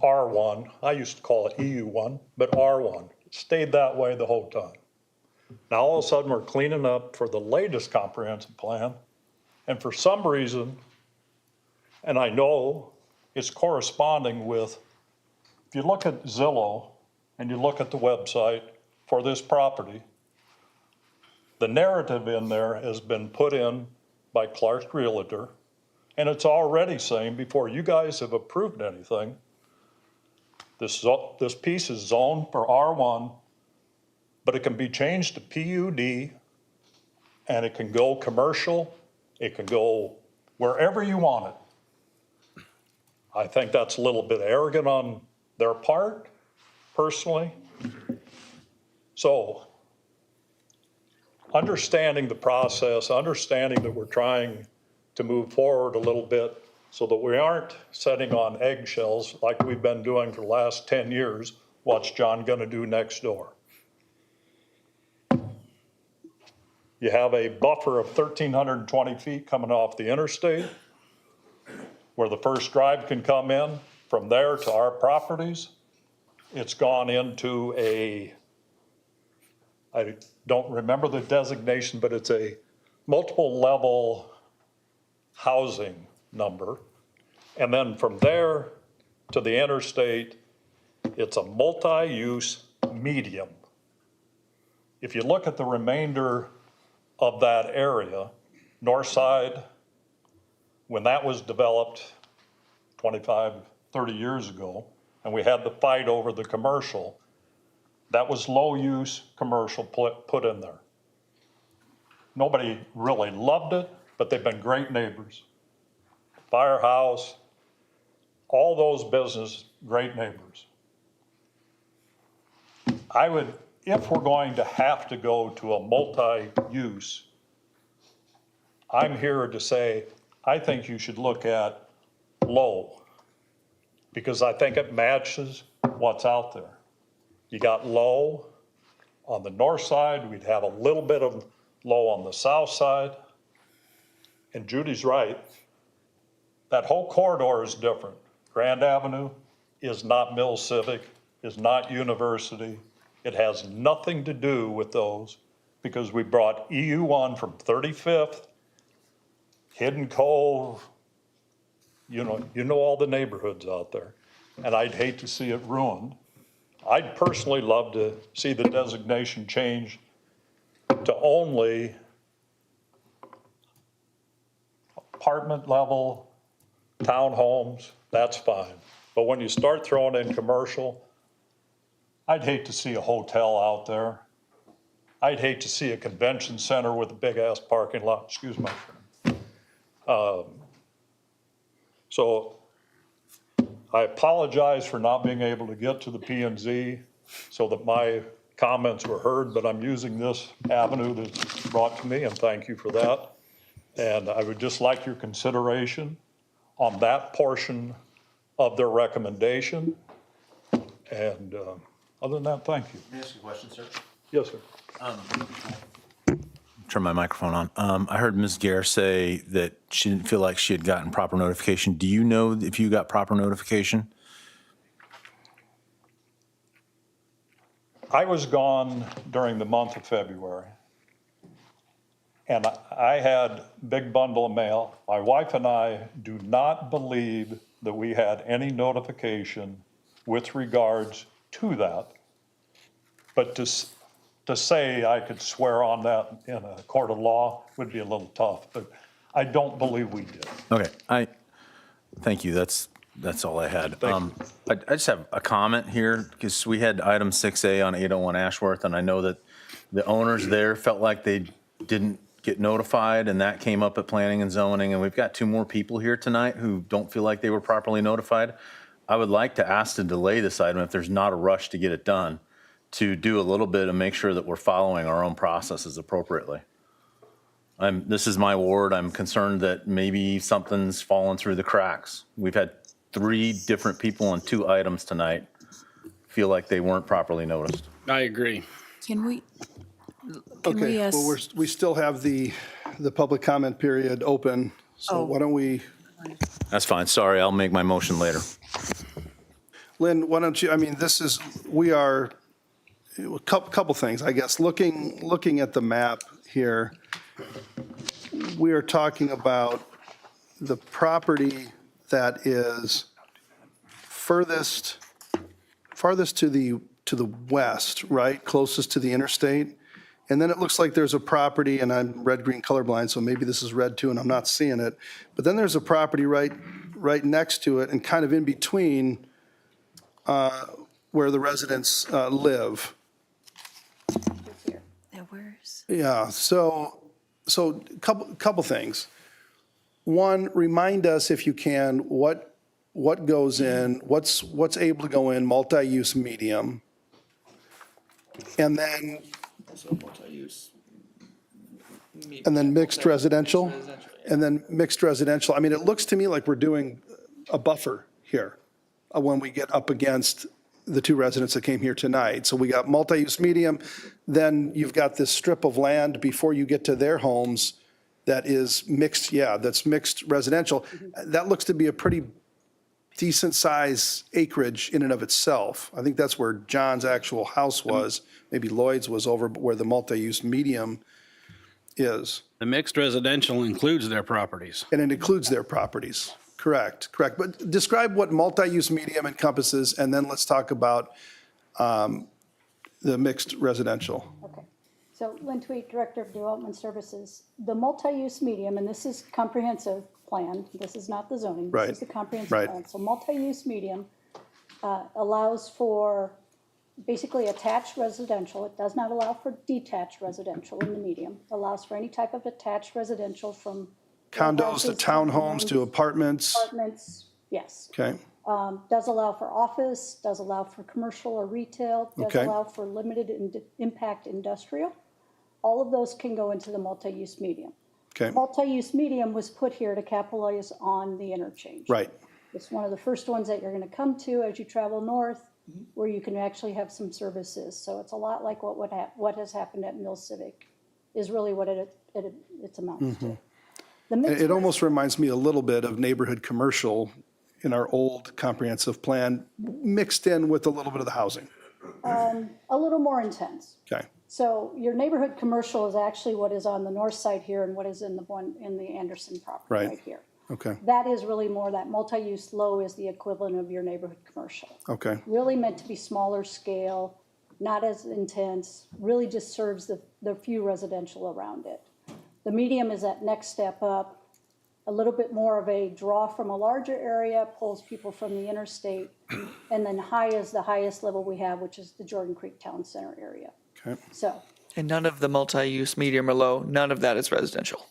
R1. I used to call it EU1, but R1. It stayed that way the whole time. Now, all of a sudden, we're cleaning up for the latest comprehensive plan. And for some reason, and I know it's corresponding with, if you look at Zillow and you look at the website for this property, the narrative in there has been put in by Clark Realtor, and it's already saying, before you guys have approved anything, this piece is zoned for R1, but it can be changed to PUD, and it can go commercial, it can go wherever you want it. I think that's a little bit arrogant on their part, personally. So, understanding the process, understanding that we're trying to move forward a little bit so that we aren't sitting on eggshells like we've been doing for the last 10 years. What's John gonna do next door? You have a buffer of 1,320 feet coming off the interstate where the first drive can come in. From there to our properties, it's gone into I don't remember the designation, but it's a multiple level housing number. And then from there to the interstate, it's a multi-use medium. If you look at the remainder of that area, north side, when that was developed 25, 30 years ago, and we had the fight over the commercial, that was low-use commercial put in there. Nobody really loved it, but they've been great neighbors. Firehouse, all those businesses, great neighbors. I would, if we're going to have to go to a multi-use, I'm here to say, I think you should look at low, because I think it matches what's out there. You got low on the north side, we'd have a little bit of low on the south side. And Judy's right, that whole corridor is different. Grand Avenue is not Mill Civic, is not University. It has nothing to do with those because we brought EU1 from 35th, Hidden Cove, you know all the neighborhoods out there. And I'd hate to see it ruined. I'd personally love to see the designation change to only apartment level, townhomes, that's fine. But when you start throwing in commercial, I'd hate to see a hotel out there. I'd hate to see a convention center with a big ass parking lot, excuse my friend. So I apologize for not being able to get to the P&Z so that my comments were heard, but I'm using this avenue that's brought to me, and thank you for that. And I would just like your consideration on that portion of their recommendation. And other than that, thank you. May I ask you a question, sir? Yes, sir. Turn my microphone on. I heard Ms. Gare say that she didn't feel like she had gotten proper notification. Do you know if you got proper notification? I was gone during the month of February. And I had a big bundle of mail. My wife and I do not believe that we had any notification with regards to that. But to say I could swear on that in a court of law would be a little tough, but I don't believe we did. Okay, thank you. That's all I had. I just have a comment here because we had item 6A on 801 Ashworth, and I know that the owners there felt like they didn't get notified, and that came up at planning and zoning, and we've got 2 more people here tonight who don't feel like they were properly notified. I would like to ask to delay this item if there's not a rush to get it done, to do a little bit and make sure that we're following our own processes appropriately. This is my ward. I'm concerned that maybe something's fallen through the cracks. We've had 3 different people on 2 items tonight feel like they weren't properly noticed. I agree. Can we Okay, ask? well, we still have the the public comment period open, so why don't we, That's fine. Sorry, I'll make my motion later. Lynn, why don't you, I mean, we are, a couple things, I guess. Looking at the map here, we are talking about the property that is farthest to the west, right? Closest to the interstate. And then it looks like there's a property, and I'm red-green colorblind, so maybe this is red too, and I'm not seeing it. But then there's a property right next to it and kind of in between where the residents live. Yeah, so couple things. One, remind us if you can, what goes in, what's able to go in multi-use medium. And then mixed residential. And then mixed residential. I mean, it looks to me like we're doing a buffer here when we get up against the two residents that came here tonight. So we got multi-use medium, then you've got this strip of land before you get to their homes that is mixed, that's mixed residential. That looks to be a pretty decent size acreage in and of itself. I think that's where John's actual house was. Maybe Lloyd's was over where the multi-use medium is. The mixed residential includes their properties. And it includes their properties. Correct. But describe what multi-use medium encompasses, and then let's talk about the mixed residential. Okay. So Lynn Tweet, Director of Development Services. The multi-use medium, and this is comprehensive plan, this is not the zoning. Right. This is the comprehensive Right. plan. So multi-use medium allows for basically attached residential. It does not allow for detached residential in the medium. It allows for any type of attached residential from Condos to townhomes to apartments. apartments, yes. Okay, Does allow for office, does allow for commercial or retail, does Okay. allow for limited impact industrial. All of those can go into the multi-use medium. okay, Multi-use medium was put here to capitalize on the interchange. right. It's one of the first ones that you're going to come to as you travel north, where you can actually have some services. So it's a lot like what has happened at Mill Civic, is really what it amounts to. The mixed It almost reminds me a little bit of neighborhood commercial in our old comprehensive plan, mixed in with a little bit of the housing. a little more intense. Okay, So your neighborhood commercial is actually what is on the north side here and what is in the one in the Anderson property right here. okay, That is really more, that multi-use low is the equivalent of your neighborhood commercial. okay, Really meant to be smaller scale, not as intense, really just serves the few residential around it. The medium is that next step up, a little bit more of a draw from a larger area, pulls people from the interstate, and then high is the highest level we have, which is the Jordan Creek Town Center area. okay. So And none of the multi-use medium or low, none of that is residential.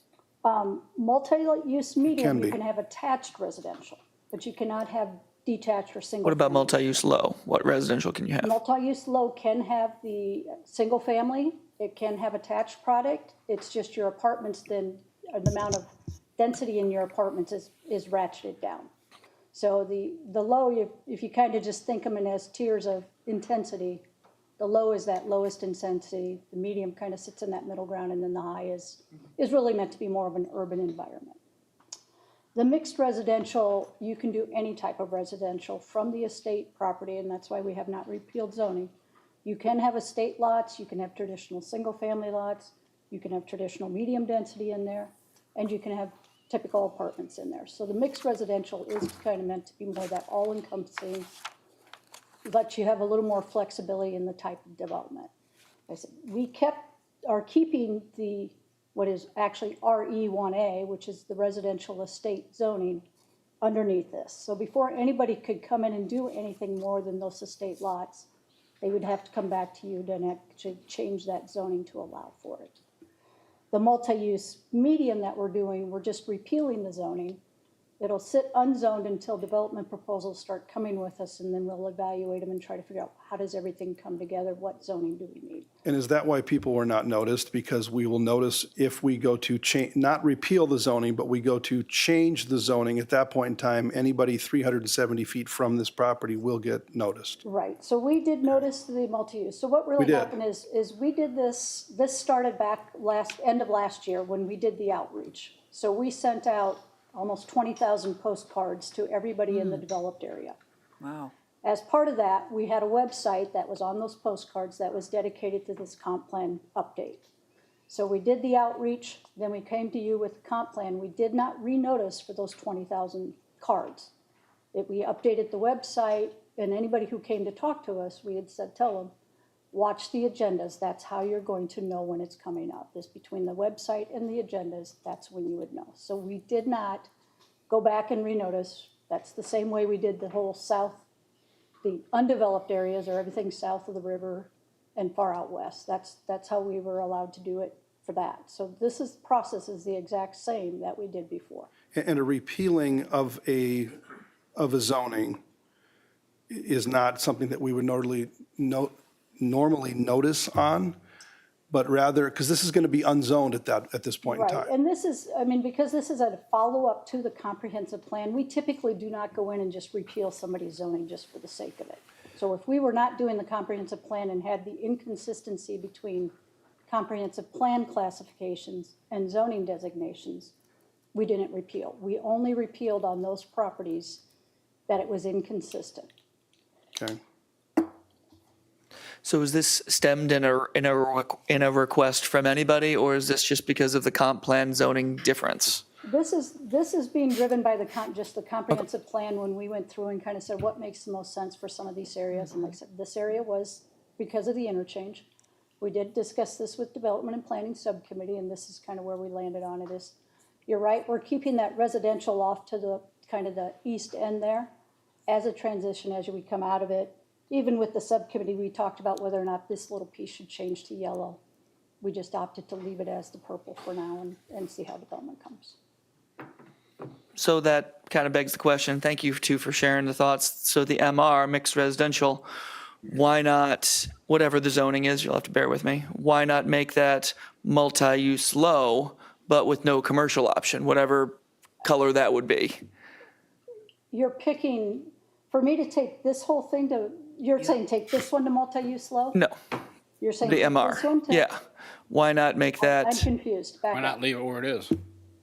multi-use Can medium, be. you can have attached residential, but you cannot have detached or single. What about family. multi-use low? What residential can you have? Multi-use low can have the single family, it can have attached product, it's just your apartments then, the amount of density in your apartments is ratcheted down. So the low, if you kind of just think of them as tiers of intensity, the low is that lowest intensity, the medium kind of sits in that middle ground, and then the high is really meant to be more of an urban environment. The mixed residential, you can do any type of residential from the estate property, and that's why we have not repealed zoning. You can have estate lots, you can have traditional single-family lots, you can have traditional medium density in there, and you can have typical apartments in there. So the mixed residential is kind of meant to be more that all-encompassing, but you have a little more flexibility in the type of development. I said, we are keeping the what is actually RE1A, which is the residential estate zoning, underneath this. So before anybody could come in and do anything more than those estate lots, they would have to come back to you to actually change that zoning to allow for it. The multi-use medium that we're doing, we're just repealing the zoning, It'll sit unzoned until development proposals start coming with us, and then we'll evaluate them and try to figure out how does everything come together, what zoning do we need? And is that why people were not noticed? Because we will notice if we go to change, not repeal the zoning, but we go to change the zoning, at that point in time, anybody 370 feet from this property will get noticed. Right, so we did notice the multi-use. So what really We did. happened is we did this started back end of last year when we did the outreach. So we sent out almost 20,000 postcards to everybody in the developed area. Wow. As part of that, we had a website that was on those postcards that was dedicated to this comp plan update. So we did the outreach, then we came to you with the comp plan. We did not renotice for those 20,000 cards. We updated the website, and anybody who came to talk to us, we had said, tell them, watch the agendas. That's how you're going to know when it's coming up. This between the website and the agendas, that's when you would know. So we did not go back and renotice. That's the same way we did the whole south, the undeveloped areas or everything south of the river and far out west. That's how we were allowed to do it for that. So process is the exact same that we did before. And a repealing of a zoning is not something that we would normally notice on, but rather, because this is going to be unzoned at this point in Right, time. and this is, because this is a follow-up to the comprehensive plan, we typically do not go in and just repeal somebody's zoning just for the sake of it. So if we were not doing the comprehensive plan and had the inconsistency between comprehensive plan classifications and zoning designations, we didn't repeal. We only repealed on those properties that it was inconsistent. Okay. So is this stemmed in a request from anybody, or is this just because of the comp plan zoning difference? This is being driven by just the comprehensive plan when we went through and kind of said what makes the most sense for some of these areas. And like I said, this area was because of the interchange. We did discuss this with Development and Planning Subcommittee, and this is kind of where we landed on it is, you're right, we're keeping that residential off to the kind of the east end there as a transition as we come out of it. Even with the subcommittee, we talked about whether or not this little piece should change to yellow. We just opted to leave it as the purple for now and see how development comes. So that kind of begs the question, thank you too for sharing the thoughts. So the MR, mixed residential, why not, whatever the zoning is, you'll have to bear with me, why not make that multi-use low, but with no commercial option, whatever color that would be? You're picking, for me to take this whole thing to, you're saying take this one to multi-use low? No, You're saying the take MR, this one to? yeah. Why not make I'm that, confused. Back Why up. not leave it where it is?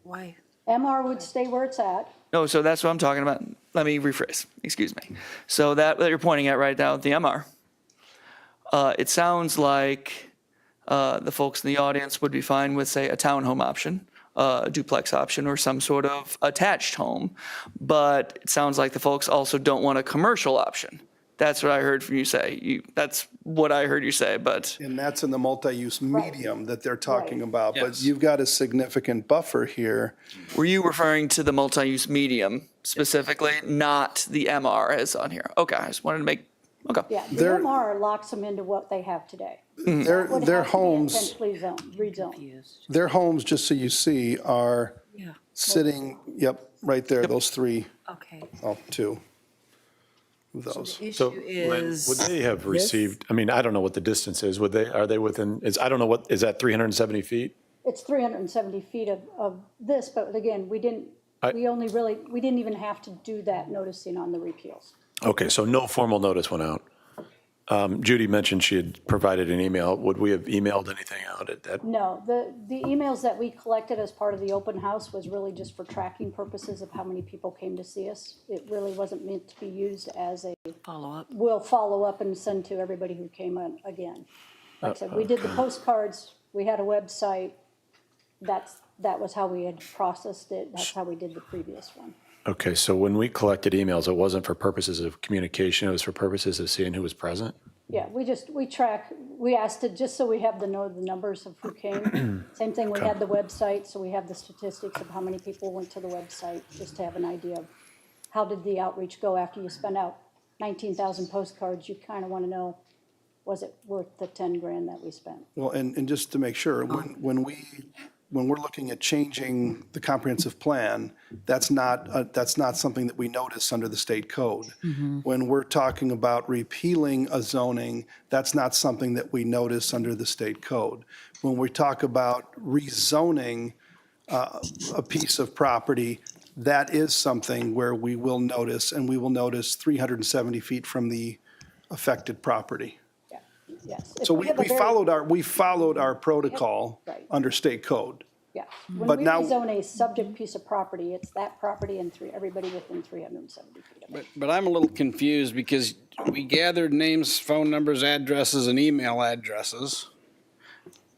Why? MR would stay where it's at. no, so that's what I'm talking about. Let me rephrase, excuse me. So that you're pointing at right now, the MR. It sounds like the folks in the audience would be fine with, say, a townhome option, a duplex option, or some sort of attached home. But it sounds like the folks also don't want a commercial option. That's what I heard from you say. That's what I heard you say, but And that's in the multi-use medium that they're talking about. But Yes. you've got a significant buffer here. were you referring to the multi-use medium specifically, not the MR as on here? Okay, I just wanted to make, okay. Yeah, the They're- MR locks them into what they have today. Their Would their have to be homes, intentionally rezoned. their homes, just so you see, are Yeah, sitting, yep, right there, those three, okay. oh, two of those. The So, issue Lynn, is. would they have this. received, I mean, I don't know what the distance is, are they within, I don't know what, is that 370 feet? It's 370 feet of this, but again, we didn't even have to do that noticing on the repeals. Okay, so no formal notice went out. Judy mentioned she had provided an email. Would we have emailed anything out at that? No, the emails that we collected as part of the open house was really just for tracking purposes of how many people came to see us. It really wasn't meant to be used as a, Follow-up. we'll follow up and send to everybody who came in again. Like I said, we did the postcards, we had a website, that was how we had processed it, that's how we did the previous one. Okay, so when we collected emails, it wasn't for purposes of communication, it was for purposes of seeing who was present? Yeah, we asked it just so we have the numbers of who came. Same thing, we had the website, so we have the statistics of how many people went to the website, just to have an idea of how did the outreach go after you spend out 19,000 postcards, you kind of want to know, was it worth the 10 grand that we spent? Well, and just to make sure, when we when we're looking at changing the comprehensive plan, that's not something that we notice under the state code. When we're talking about repealing a zoning, that's not something that we notice under the state code. When we talk about rezoning a piece of property, that is something where we will notice, and we will notice 370 feet from the affected property. Yes. So we followed our protocol Right. under state code. Yeah. When But we now- rezone a subject piece of property, it's that property and everybody within 370 feet of it. But I'm a little confused because we gathered names, phone numbers, addresses, and email addresses,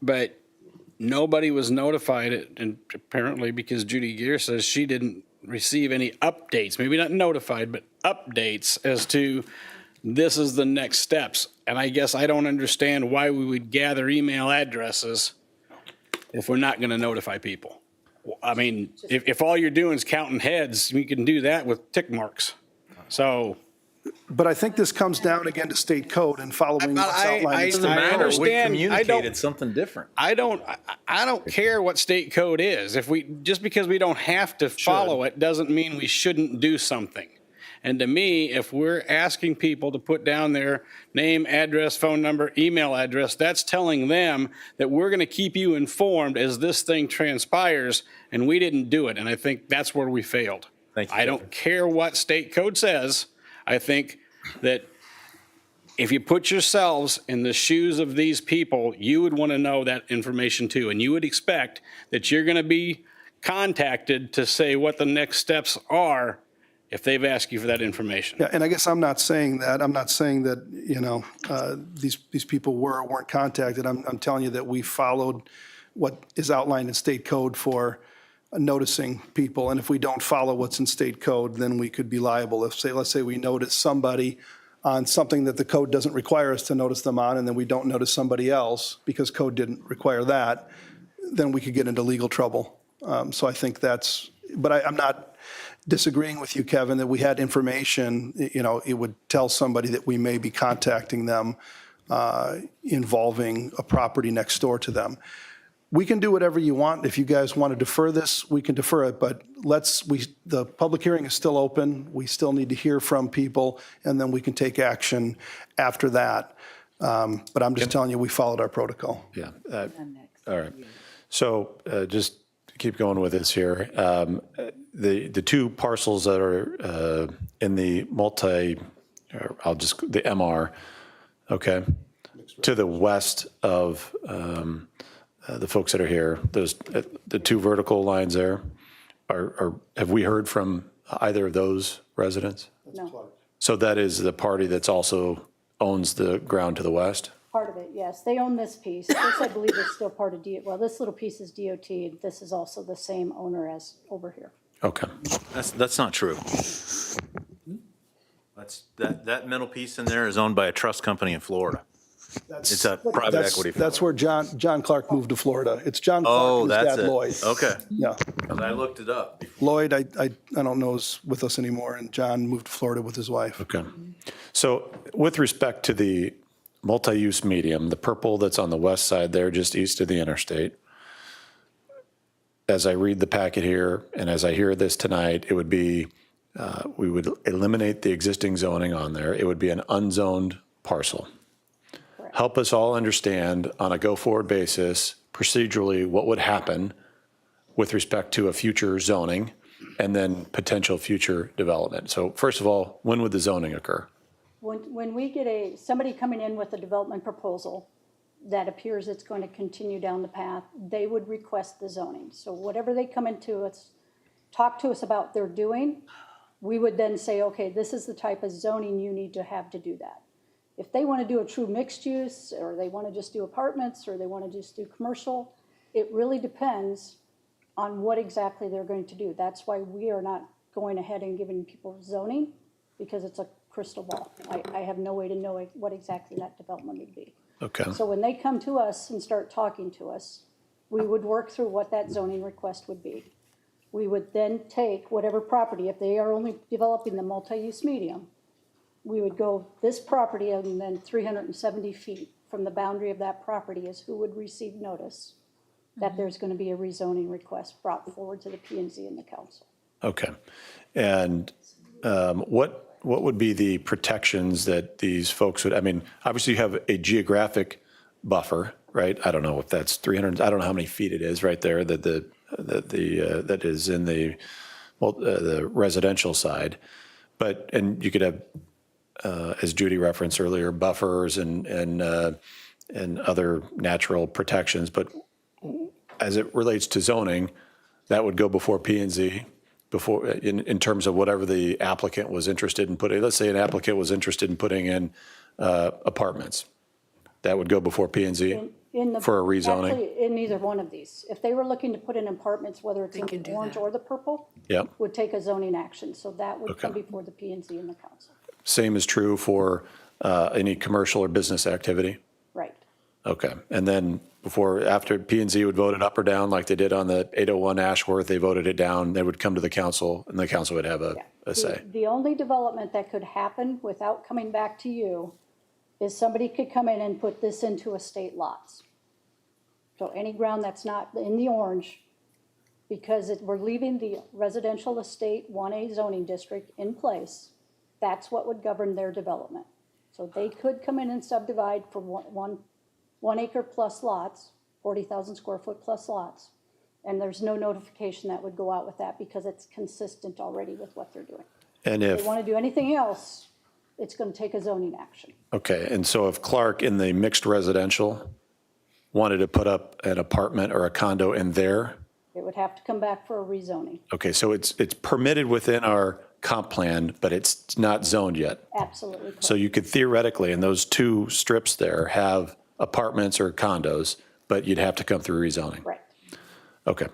but nobody was notified, and apparently because Judy Gear says she didn't receive any updates, maybe not notified, but updates as to this is the next steps. And I guess I don't understand why we would gather email addresses if we're not going to notify people. I mean, if all you're doing is counting heads, we can do that with tick marks. So. But I think this comes down again to state code and following what's outlined in state I code. understand. We communicated something different. I don't care what state code is. Just because we don't have to follow it doesn't mean we shouldn't do something. And to me, if we're asking people to put down their name, address, phone number, email address, that's telling them that we're going to keep you informed as this thing transpires, and we didn't do it. And I think that's where we failed. Thank you, I don't care what state code says. I think that if you put yourselves in the shoes of these people, you would want to know that information too. And you would expect that you're going to be contacted to say what the next steps are if they've asked you for that information. Yeah, and I guess I'm not saying that. I'm not saying that, these people were or weren't contacted. I'm telling you that we followed what is outlined in state code for noticing people. And if we don't follow what's in state code, then we could be liable. Let's say we notice somebody on something that the code doesn't require us to notice them on, and then we don't notice somebody else because code didn't require that, then we could get into legal trouble. So I think but I'm not disagreeing with you, Kevin, that we had information, it would tell somebody that we may be contacting them involving a property next door to them. We can do whatever you want. If you guys want to defer this, we can defer it, but the public hearing is still open. We still need to hear from people, and then we can take action after that. But I'm just telling you, we followed our protocol. Yeah. All right. So just to keep going with this here, the two parcels that are in the the MR, okay, to the west of the folks that are here, the two vertical lines there, have we heard from either of those residents? No, So that is the party that's also owns the ground to the west? part of it, yes. They own this piece. This, I believe, is still part of this little piece is DOT. And this is also the same owner as over here. Okay. That's not true. That middle piece in there is owned by a trust company in Florida. It's a private equity firm. That's where John Clark moved to Florida. It's John Clark Oh, and his that's dad it. Lloyd. Okay. Yeah. 'Cause I looked it up. Lloyd, I don't know, is with us anymore, and John moved to Florida with his wife. Okay. So with respect to the multi-use medium, the purple that's on the west side there, just east of the interstate, as I read the packet here, and as I hear this tonight, it would be, we would eliminate the existing zoning on there. It would be an unzoned parcel. Help us all understand on a go-forward basis, procedurally, what would happen with respect to a future zoning and then potential future development. So first of all, when would the zoning occur? When we get somebody coming in with a development proposal that appears it's going to continue down the path, they would request the zoning. So whatever they come into us, talk to us about they're doing, we would then say, okay, this is the type of zoning you need to have to do that. If they want to do a true mixed use, or they want to just do apartments, or they want to just do commercial, it really depends on what exactly they're going to do. That's why we are not going ahead and giving people zoning, because it's a crystal ball. I have no way to know what exactly that development would be. Okay. So when they come to us and start talking to us, we would work through what that zoning request would be. We would then take whatever property, if they are only developing the multi-use medium, we would go this property, and then 370 feet from the boundary of that property is who would receive notice. that there's going to be a rezoning request brought forward to the P and Z and the council. Okay. And what would be the protections that these folks would, I mean, obviously you have a geographic buffer, right? I don't know if that's 300, I don't know how many feet it is right there that that is in the residential side. But, and you could have, as Judy referenced earlier, buffers and other natural protections. But as it relates to zoning, that would go before P and Z, before, in terms of whatever the applicant was interested in putting. Let's say an applicant was interested in putting in apartments. That would go before P and Z for a rezoning? Actually, in either one of these. If they were looking to put in apartments, whether it's in the orange or the purple, Yep. would take a zoning action. So that would come Okay. before the P and Z and the council. Same is true for any commercial or business activity? Right. Okay. And then after P and Z would vote it up or down, like they did on the 801 Ashworth, they voted it down, they would come to the council, and the council would have a say. The only development that could happen without coming back to you is somebody could come in and put this into estate lots. So any ground that's not in the orange, because we're leaving the residential estate 1A zoning district in place, that's what would govern their development. So they could come in and subdivide for one acre plus lots, 40,000 square foot plus lots. And there's no notification that would go out with that because it's consistent already with what they're doing. And If if, they want to do anything else, it's going to take a zoning action. okay, and so if Clark in the mixed residential wanted to put up an apartment or a condo in there, It would have to come back for a rezoning. okay, so it's permitted within our comp plan, but it's not zoned yet. Absolutely correct. So you could theoretically, in those two strips there, have apartments or condos, but you'd have to come through rezoning. Right. Okay.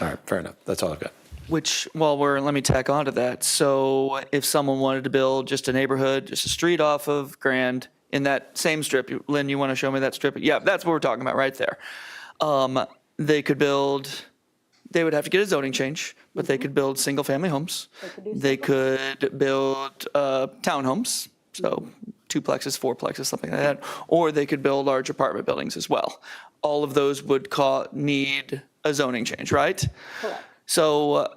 All right, fair enough. That's all I've got. Which, let me tack on to that. So if someone wanted to build just a neighborhood, just a street off of Grand in that same strip, Lynn, you want to show me that strip? Yeah, that's what we're talking about right there. They could build, they would have to get a zoning change, but they could build single-family homes. They could build townhomes, so duplexes, fourplexes, something like that. Or they could build large apartment buildings as well. All of those would need a zoning change, right? Correct. So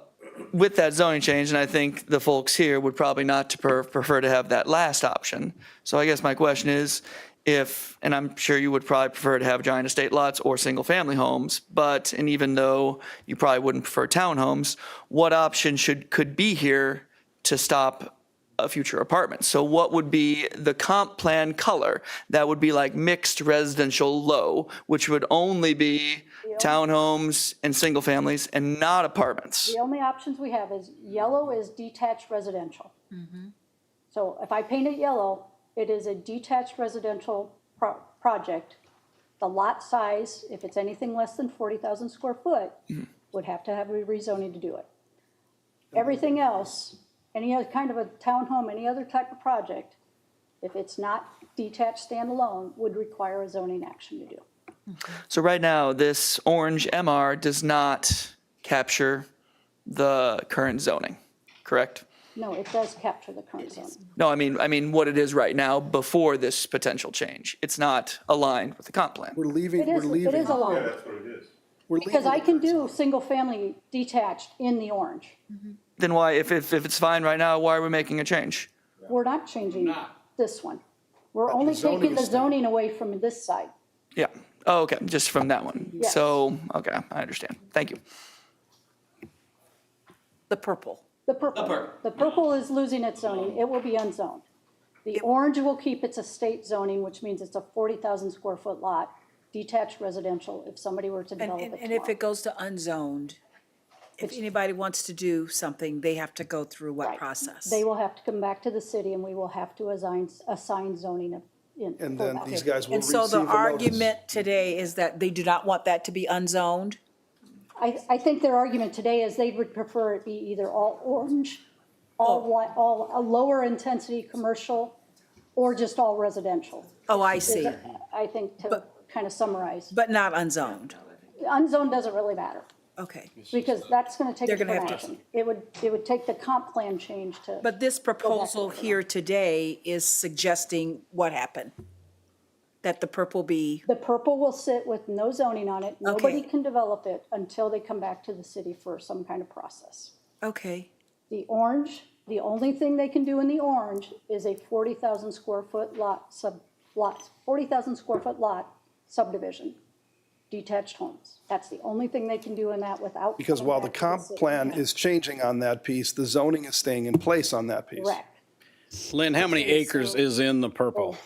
with that zoning change, and I think the folks here would probably not prefer to have that last option. So I guess my question is, and I'm sure you would probably prefer to have giant estate lots or single-family homes, and even though you probably wouldn't prefer townhomes, what option could be here to stop a future apartment? So what would be the comp plan color? That would be like mixed residential low, which would only be townhomes and single families and not apartments. The only options we have is yellow is detached residential. So if I paint it yellow, it is a detached residential project. The lot size, if it's anything less than 40,000 square foot, would have to have a rezoning to do it. Everything else, any other kind of a townhome, any other type of project, if it's not detached standalone, would require a zoning action to do. So right now, this orange MR does not capture the current zoning, correct? No, it does capture the current zoning. No, I mean what it is right now before this potential change. It's not aligned with the comp plan. We're leaving. It is aligned. That's what it is. We're Because leaving I it. can do single-family detached in the orange. Then why, if it's fine right now, why are we making a change? We're not changing this one. We're only zoning taking the is- zoning away from this side. Yeah. Oh, okay, just from that one. Yes. So, okay, I understand. Thank you. The purple. The purple is losing its zoning. It will be unzoned. The orange will keep its estate zoning, which means it's a 40,000 square foot lot, detached residential, if somebody were to develop it And if tomorrow. it goes to unzoned, if anybody wants to do something, they have to go through what Right. process? They will have to come back to the city and we will have to assign zoning in. And for then that. these guys will And receive so a the notice. argument today is that they do not want that to be unzoned? I think their argument today is they would prefer it be either all orange, all a lower intensity commercial, or just all residential. Oh, I see. I think to kind of summarize. But not unzoned? Unzoned doesn't really matter, Okay. because that's gonna take They're a gonna different have to- action. It would take the comp plan change to. But this proposal here today is suggesting what happened? that the purple be, The purple will sit with no zoning on it. Nobody can develop it until they come back to the city for some kind of process. okay, The orange, the only thing they can do in the orange is a 40,000 square foot lot, 40,000 square foot lot subdivision, detached homes. That's the only thing they can do in that without. Because coming while the back to comp city. plan is changing on that piece, the zoning is staying in place on that piece. Correct. Lynn, how many acres is in the purple?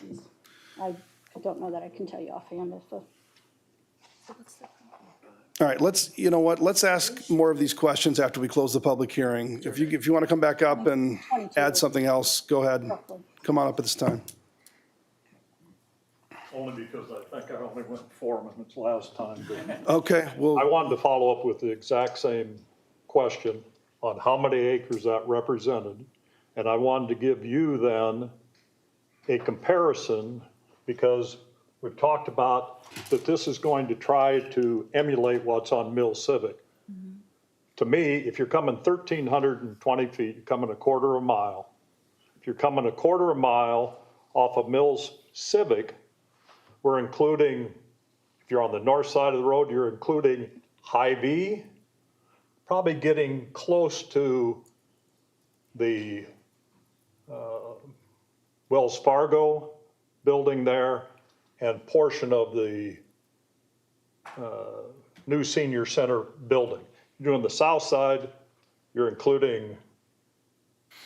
I don't know that I can tell you offhand if the. All right, you know what, let's ask more of these questions after we close the public hearing. If you want to come back up and add something else, go ahead. Come on up at this time. Only because I think I only went 4 minutes last time. but Okay, well, I wanted to follow up with the exact same question on how many acres that represented. And I wanted to give you then a comparison, because we've talked about that this is going to try to emulate what's on Mill Civic. To me, if you're coming 1,320 feet, you're coming a quarter of a mile. If you're coming a quarter of a mile off of Mills Civic, we're including, if you're on the north side of the road, you're including Hy-Vee, probably getting close to the Wells Fargo building there and portion of the new senior center building. You're doing the south side, you're including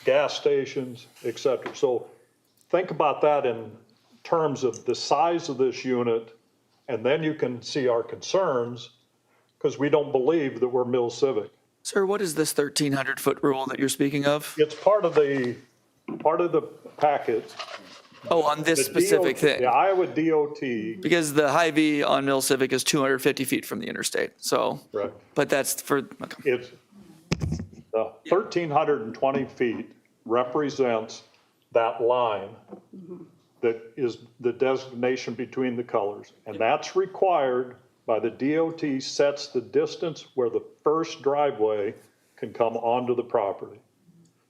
gas stations, et cetera. So think about that in terms of the size of this unit, and then you can see our concerns, because we don't believe that we're Mill Civic. Sir, what is this 1,300-foot rule that you're speaking of? It's part of the packet. Oh, on this The specific DOT thing? The Iowa DOT. Because the Hy-Vee on Mill Civic is 250 feet from the interstate, so. Right. But that's for, okay. It's, the 1,320 feet represents that line that is the designation between the colors. And that's required by the DOT, sets the distance where the first driveway can come onto the property.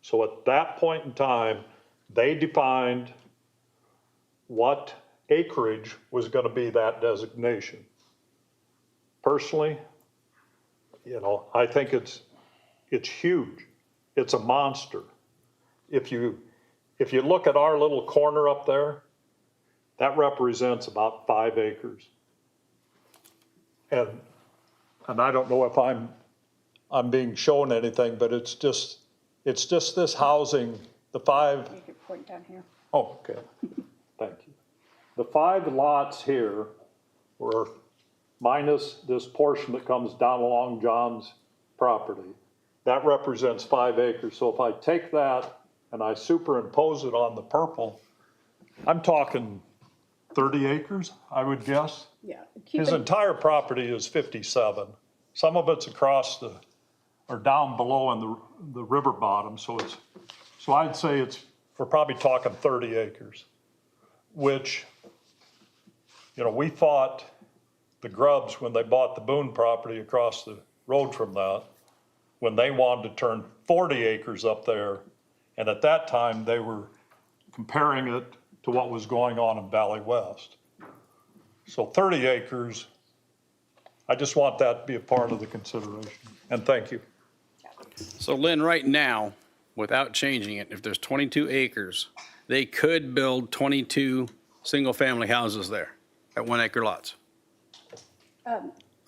So at that point in time, they defined what acreage was going to be that designation. Personally, I think it's huge. It's a monster. If you look at our little corner up there, that represents about 5 acres. And I don't know if I'm being shown anything, but it's just this housing, the 5. You could point down here. Oh, okay. Thank you. The 5 lots here were minus this portion that comes down along John's property. That represents 5 acres. So if I take that and I superimpose it on the purple, I'm talking 30 acres, I would guess. Yeah. His entire property is 57. Some of it's across or down below in the river bottom. So I'd say we're probably talking 30 acres, which, we fought the Grubbs when they bought the Boone property across the road from that, when they wanted to turn 40 acres up there. And at that time, they were comparing it to what was going on in Valley West. So 30 acres, I just want that to be a part of the consideration. And thank you. So Lynn, right now, without changing it, if there's 22 acres, they could build 22 single-family houses there at 1 acre lots.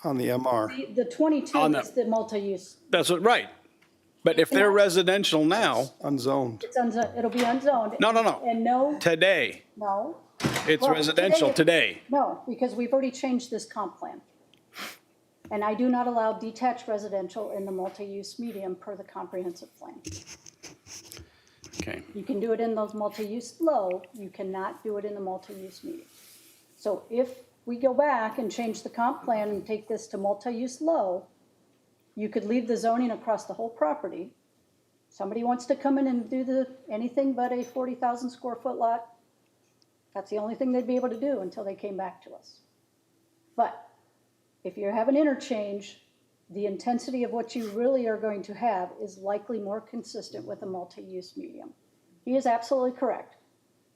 on the MR. The 22 is the multi-use. That's right. But if they're residential now. Unzoned. It'll be unzoned. No. And no, Today, no. it's Well, residential today. No, because we've already changed this comp plan. And I do not allow detached residential in the multi-use medium per the comprehensive plan. Okay. You can do it in those multi-use low, you cannot do it in the multi-use medium. So if we go back and change the comp plan and take this to multi-use low, you could leave the zoning across the whole property. Somebody wants to come in and do anything but a 40,000 square foot lot, that's the only thing they'd be able to do until they came back to us. But if you have an interchange, the intensity of what you really are going to have is likely more consistent with a multi-use medium. He is absolutely correct.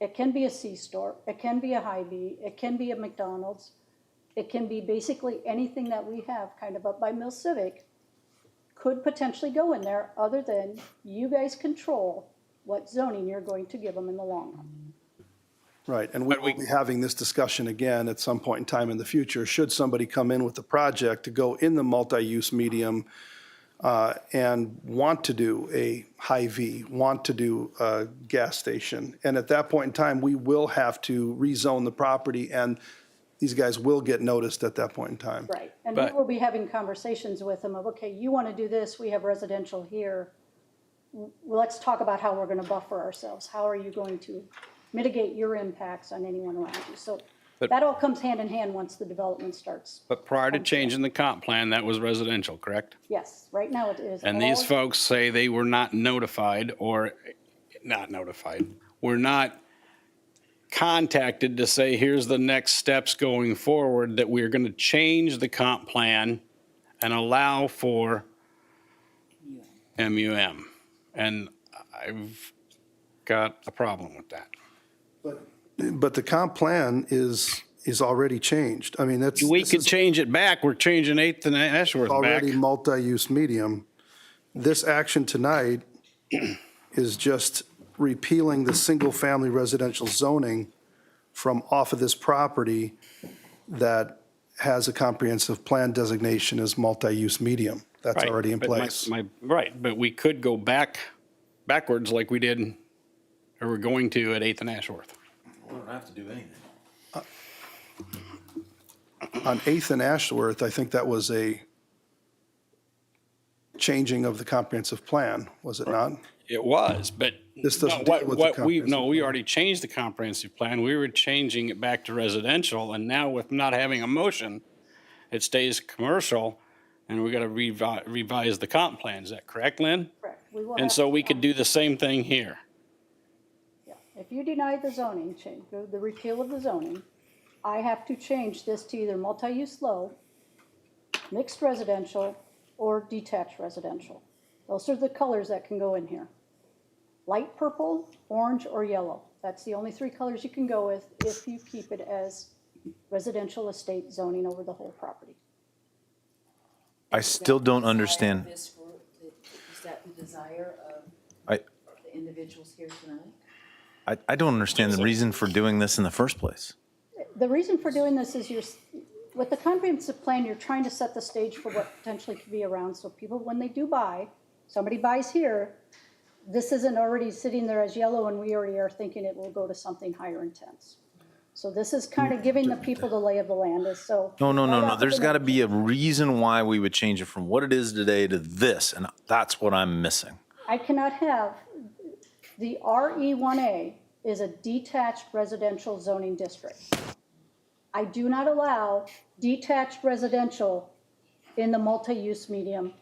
It can be a C-store, it can be a Hy-Vee, it can be a McDonald's. It can be basically anything that we have kind of up by Mill Civic could potentially go in there, other than you guys control what zoning you're going to give them in the long run. Right, and we will be having this discussion again at some point in time in the future. Should somebody come in with a project to go in the multi-use medium and want to do a Hy-Vee, want to do a gas station, and at that point in time, we will have to rezone the property, and these guys will get noticed at that point in time. Right, and we will be having conversations with them of, okay, you want to do this, we have residential here. Well, let's talk about how we're going to buffer ourselves. How are you going to mitigate your impacts on anyone around you? So that all comes hand in hand once the development starts. But prior to changing the comp plan, that was residential, correct? Yes, right now it is. And these all- folks say they were not notified were not contacted to say, here's the next steps going forward, that we're going to change the comp plan and allow for MUM. And I've got a problem with that. But the comp plan is already changed. I mean, that's. We could change it back. We're changing 8th and Ashworth back. Already multi-use medium. This action tonight is just repealing the single-family residential zoning from off of this property that has a comprehensive plan designation as multi-use medium. That's Right, already in but place. Right, but we could go backwards like we did, or we're going to at 8th and Ashworth. We don't have to do anything. On 8th and Ashworth, I think that was a changing of the comprehensive plan, was it not? It was, but This doesn't no, deal with the comprehensive we already changed the comprehensive plan. We were changing it back to residential, and now with not having a motion, it stays commercial, and we got to revise the comp plan. Is that correct, Lynn? Correct. We will And have- so we could do the same thing here. Yeah. If you deny the zoning change, the repeal of the zoning, I have to change this to either multi-use low, mixed residential, or detached residential. Those are the colors that can go in here. Light purple, orange, or yellow. That's the only 3 colors you can go with if you keep it as residential estate zoning over the whole property. I still don't understand. Is that the desire of I, the individuals here tonight? I don't understand the reason for doing this in the first place. The reason for doing this is with the comprehensive plan, you're trying to set the stage for what potentially could be around. So people, when they do buy, somebody buys here, this isn't already sitting there as yellow and we already are thinking it will go to something higher intense. So this is kind of giving the people the lay of the land is so. No. There's got to be a reason why we would change it from what it is today to this, and that's what I'm missing. I cannot have, the RE1A is a detached residential zoning district. I do not allow detached residential in the multi-use medium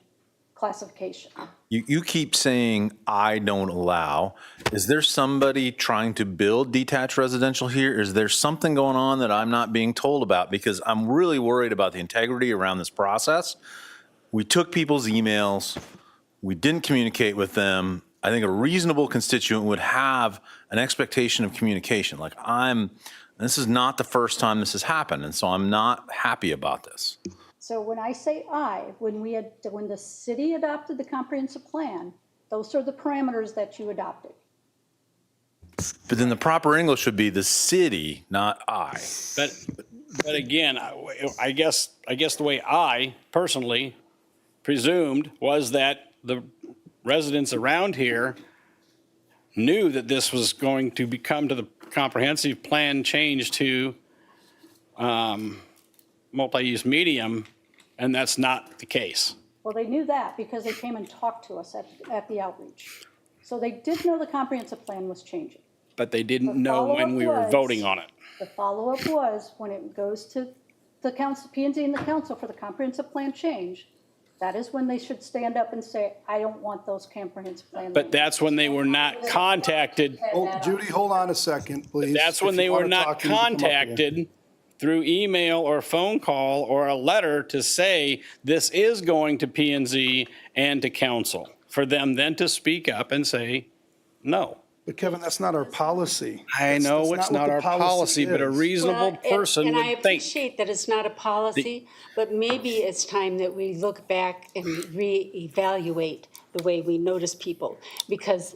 classification. You keep saying, I don't allow. Is there somebody trying to build detached residential here? Is there something going on that I'm not being told about? Because I'm really worried about the integrity around this process. We took people's emails. We didn't communicate with them. I think a reasonable constituent would have an expectation of communication. Like this is not the first time this has happened, and so I'm not happy about this. So when I say when the city adopted the comprehensive plan, those are the parameters that you adopted. But then the proper English would be the city, not I. But again, I guess the way I personally presumed was that the residents around here knew that this was going to become to the comprehensive plan change to multi-use medium, and that's not the case. Well, they knew that because they came and talked to us at the outreach. So they did know the comprehensive plan was changing. But they didn't know when we were voting on it. The follow-up was when it goes to the council, P&Z and the council for the comprehensive plan change, that is when they should stand up and say, I don't want those comprehensive plan. But that's when they were not contacted. Oh, Judy, hold on a second, please. That's when they were not contacted through email or phone call or a letter to say, this is going to P&Z and to council, for them then to speak up and say, no. But Kevin, that's not our policy. I know That's it's what not the our policy, but a is. reasonable person And I would think. appreciate that it's not a policy, but maybe it's time that we look back and reevaluate the way we notice people. Because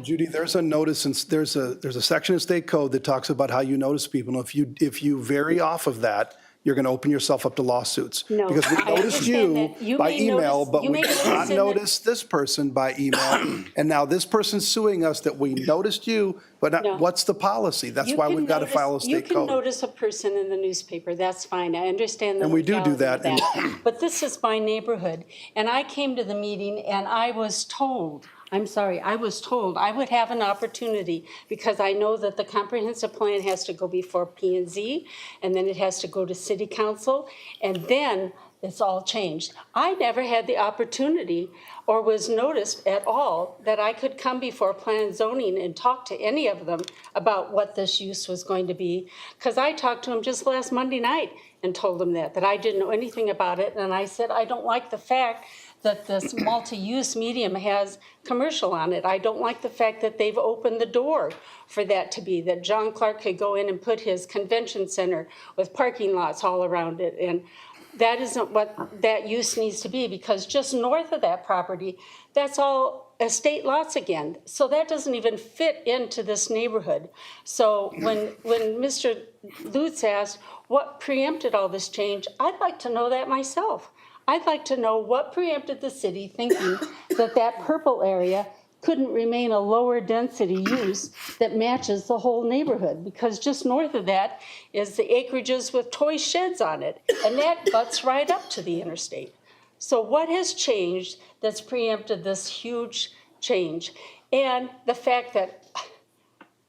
Judy, there's a notice, and there's a section of state code that talks about how you notice people. And if you vary off of that, you're going to open yourself up to lawsuits. No, Because we I noticed understand you that. You by may email, notice- but you we may did notice not in the- notice this person by email. And now this person's suing us that we noticed you, but No. what's the policy? That's you why can we've got to notice- file a You state can code. notice a person in the newspaper, that's fine, I understand the And we do legality of that, and- that. But this is my neighborhood, and I came to the meeting and I was told, I was told I would have an opportunity because I know that the comprehensive plan has to go before P&Z, and then it has to go to city council, and then it's all changed. I never had the opportunity or was noticed at all that I could come before Plan and Zoning and talk to any of them about what this use was going to be. Because I talked to them just last Monday night and told them that I didn't know anything about it. And I said, I don't like the fact that this multi-use medium has commercial on it. I don't like the fact that they've opened the door for that to be, that John Clark could go in and put his convention center with parking lots all around it. And that isn't what that use needs to be, because just north of that property, that's all estate lots again. So that doesn't even fit into this neighborhood. So when Mr. Lutz asked what preempted all this change, I'd like to know that myself. I'd like to know what preempted the city thinking that that purple area couldn't remain a lower density use that matches the whole neighborhood, because just north of that is the acreages with toy sheds on it, and that butts right up to the interstate. So what has changed that's preempted this huge change? And the fact that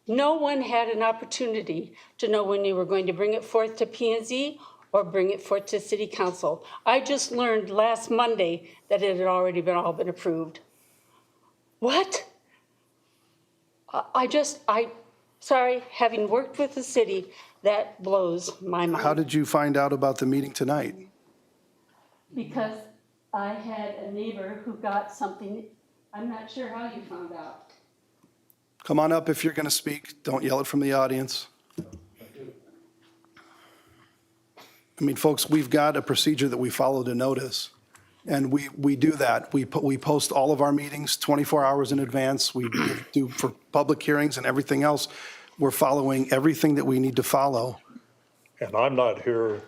no one had an opportunity to know when you were going to bring it forth to P&Z or bring it forth to city council. I just learned last Monday that it had already been approved. What? Sorry, having worked with the city, that blows my mind. How did you find out about the meeting tonight? Because I had a neighbor who got something, I'm not sure how you found out. Come on up if you're going to speak. Don't yell it from the audience. I mean, folks, we've got a procedure that we follow to notice, and we do that. We post all of our meetings 24 hours in advance. We do for public hearings and everything else. We're following everything that we need to follow. And I'm not here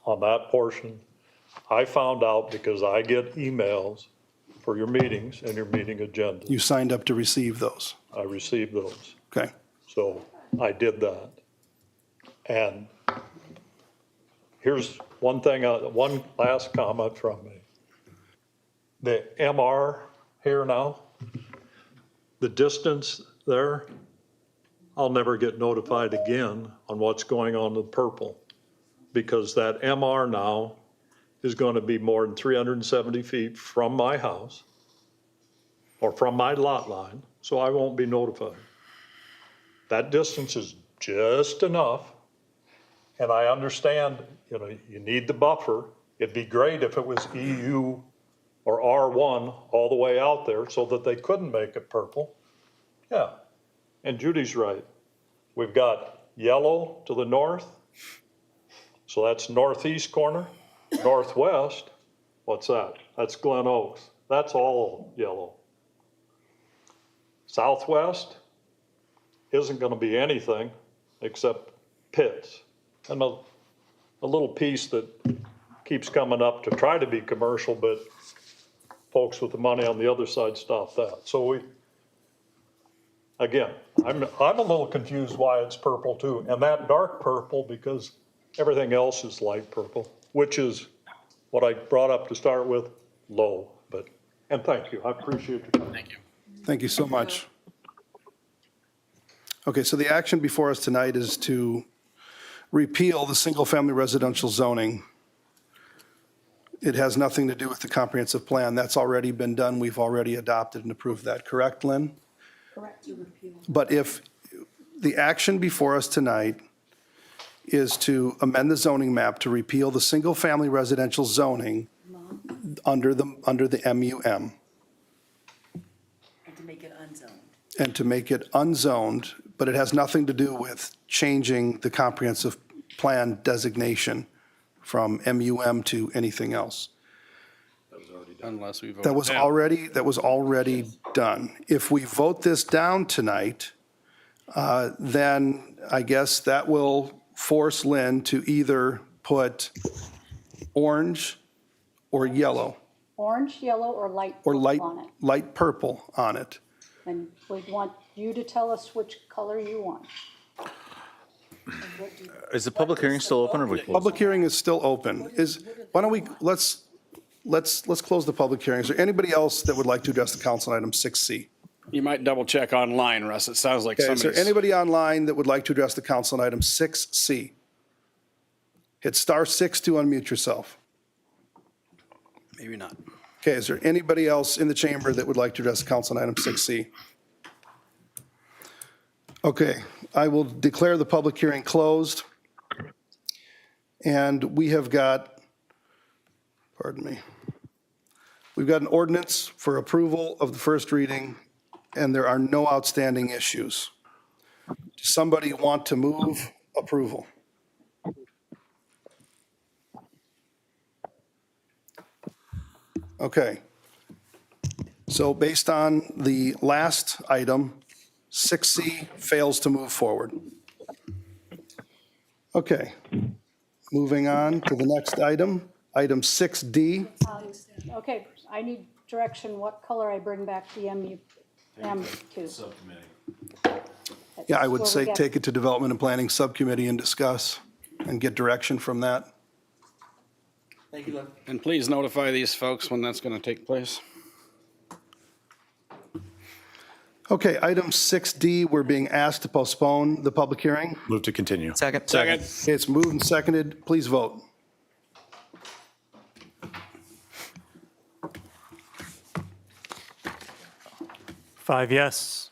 on that portion. I found out because I get emails for your meetings and your meeting agendas. You signed up to receive those. I received those. Okay. So I did that. And here's one last comment from me. The MR here now, the distance there, I'll never get notified again on what's going on with purple, because that MR now is going to be more than 370 feet from my house or from my lot line, so I won't be notified. That distance is just enough. And I understand, you need the buffer. It'd be great if it was EU or R1 all the way out there so that they couldn't make it purple. Yeah, and Judy's right. We've got yellow to the north, so that's northeast corner. Northwest, what's that? That's Glen Oaks. That's all yellow. Southwest isn't going to be anything except pits. And a little piece that keeps coming up to try to be commercial, but folks with the money on the other side stop that. So again, I'm a little confused why it's purple too. And that dark purple, because everything else is light purple, which is what I brought up to start with, low. And thank you, I appreciate your time. Thank you. Thank you so much. Okay, so the action before us tonight is to repeal the single-family residential zoning. It has nothing to do with the comprehensive plan. That's already been done. We've already adopted and approved that. Correct, Lynn? Correct. But if the action before us tonight is to amend the zoning map to repeal the single-family residential zoning under the MUM, And to make it unzoned. and to make it unzoned, but it has nothing to do with changing the comprehensive plan designation from MUM to anything else. Unless we vote That was down. already done. If we vote this down tonight, then I guess that will force Lynn to either put orange or yellow, Orange, yellow, or light or purple on it. light purple on it. And we'd want you to tell us which color you want. Is the public hearing still open or have we closed? Public hearing is still open. Why don't we, let's close the public hearing. Is there anybody else that would like to address the council on item 6C? You might double check online, Russ. It sounds like Okay, is there somebody's. anybody online that would like to address the council on item 6C? Hit *6 to unmute yourself. Maybe not. Okay, is there anybody else in the chamber that would like to address the council on item 6C? Okay, I will declare the public hearing closed. And we have got, pardon me, we've got an ordinance for approval of the first reading, and there are no outstanding issues. Does somebody want to move approval? Okay. So based on the last item, 6C fails to move forward. Okay. Moving on to the next item, item 6D. Okay, I need direction what color I bring back the MU to. Subcommittee. Yeah, I would Where we say get- take it to Development and Planning Subcommittee and discuss and get direction from that. Thank you, Lynn. And please notify these folks when that's going to take place. Okay, item 6D, we're being asked to postpone the public hearing. Move to continue. Second. Second. Okay, it's moved and seconded. Please vote. Five yes.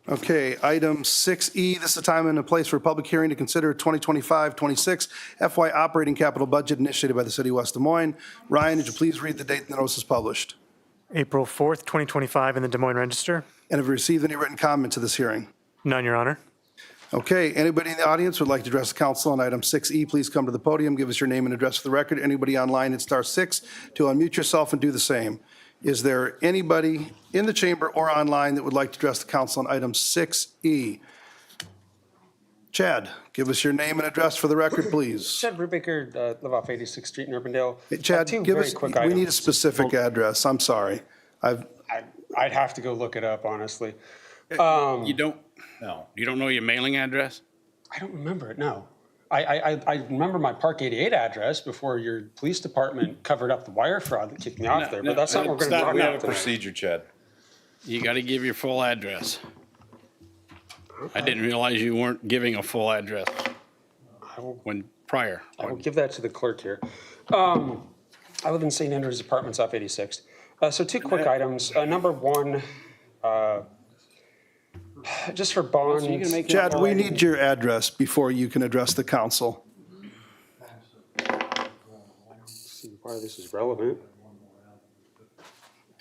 Okay, item 6E, this is a time and a place for a public hearing to consider 2025-26 FY operating capital budget initiated by the city of West Des Moines. Ryan, would you please read the date the notice is published? April 4th, 2025 in the Des Moines Register. And have you received any written comment to this hearing? None, Your Honor. Okay, anybody in the audience would like to address the council on item 6E, please come to the podium, give us your name and address for the record. Anybody online, hit *6 to unmute yourself and do the same. Is there anybody in the chamber or online that would like to address the council on item 6E? Chad, give us your name and address for the record, please. Chad Brubaker, live off 86th Street in Urbandale. Hey, Chad, Two give very us, quick we need a items. specific address, I'm sorry. I'd have to go look it up, honestly. You don't know your mailing address? I don't remember it, no. I remember my Park 88 address before your police department covered up the wire fraud that kicked me off there, but that's not what we're going to talk We have a about tonight. procedure, Chad. You got to give your full address. I didn't realize you weren't giving a full address when prior. I will give that to the clerk here. I live in St. Andrews Apartments off 86th. So two quick items. Number one, just for bonds. Chad, we need your address before you can address the council. See why this is relevant.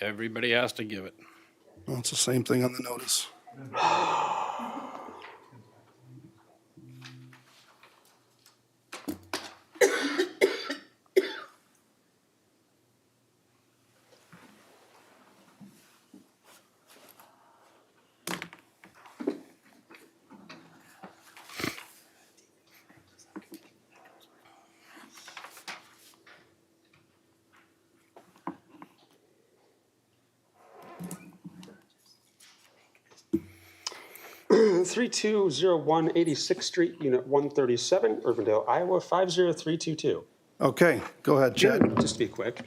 Everybody has to give it. Well, it's the same thing on the notice. Uh, 3201 86th Street, Unit 137, Urbandale, Iowa 50322. Okay, go ahead, Chad. Just to be quick.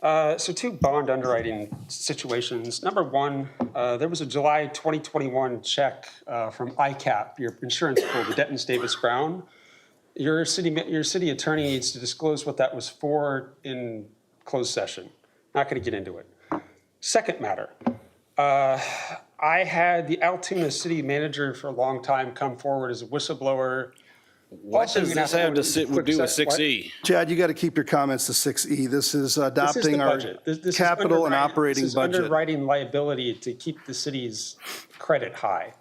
So two bond underwriting situations. Number one, there was a July 2021 check from ICAP, your insurance pool, the Denton Davis Brown. Your city attorney needs to disclose what that was for in closed session. Not going to get into it. Second matter. I had the Altoona city manager for a long time come forward as a whistleblower What Also, does you're gonna this have to have to sit, quick do with set- what? 6E? Chad, you got to keep your comments to 6E. This is This is adopting the our budget. This is capital and underwriting- operating This is budget. underwriting liability to keep the city's credit high.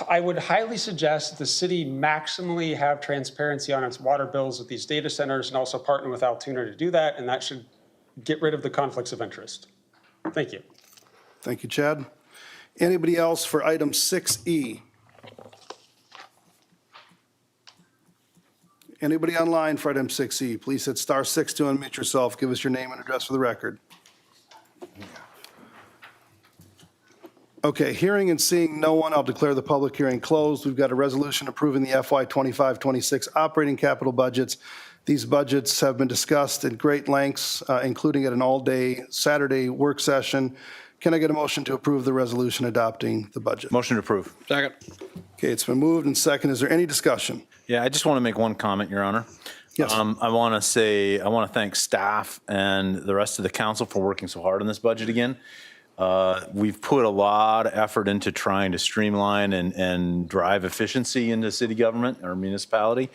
I would highly suggest the city maximally have transparency on its water bills with these data centers and also partner with Altoona to do that, and that should get rid of the conflicts of interest. Thank you. Thank you, Chad. Anybody else for item 6E? Anybody online for item 6E? Please hit *6 to unmute yourself. Give us your name and address for the record. Okay, hearing and seeing no one, I'll declare the public hearing closed. We've got a resolution approving the FY 25-26 operating capital budgets. These budgets have been discussed at great lengths, including at an all-day Saturday work session. Can I get a motion to approve the resolution adopting the budget? Motion to approve. Second. Okay, it's been moved and second. Is there any discussion? Yeah, I just want to make one comment, Your Honor. Yes. I want to thank staff and the rest of the council for working so hard on this budget again. We've put a lot of effort into trying to streamline and drive efficiency into city government or municipality.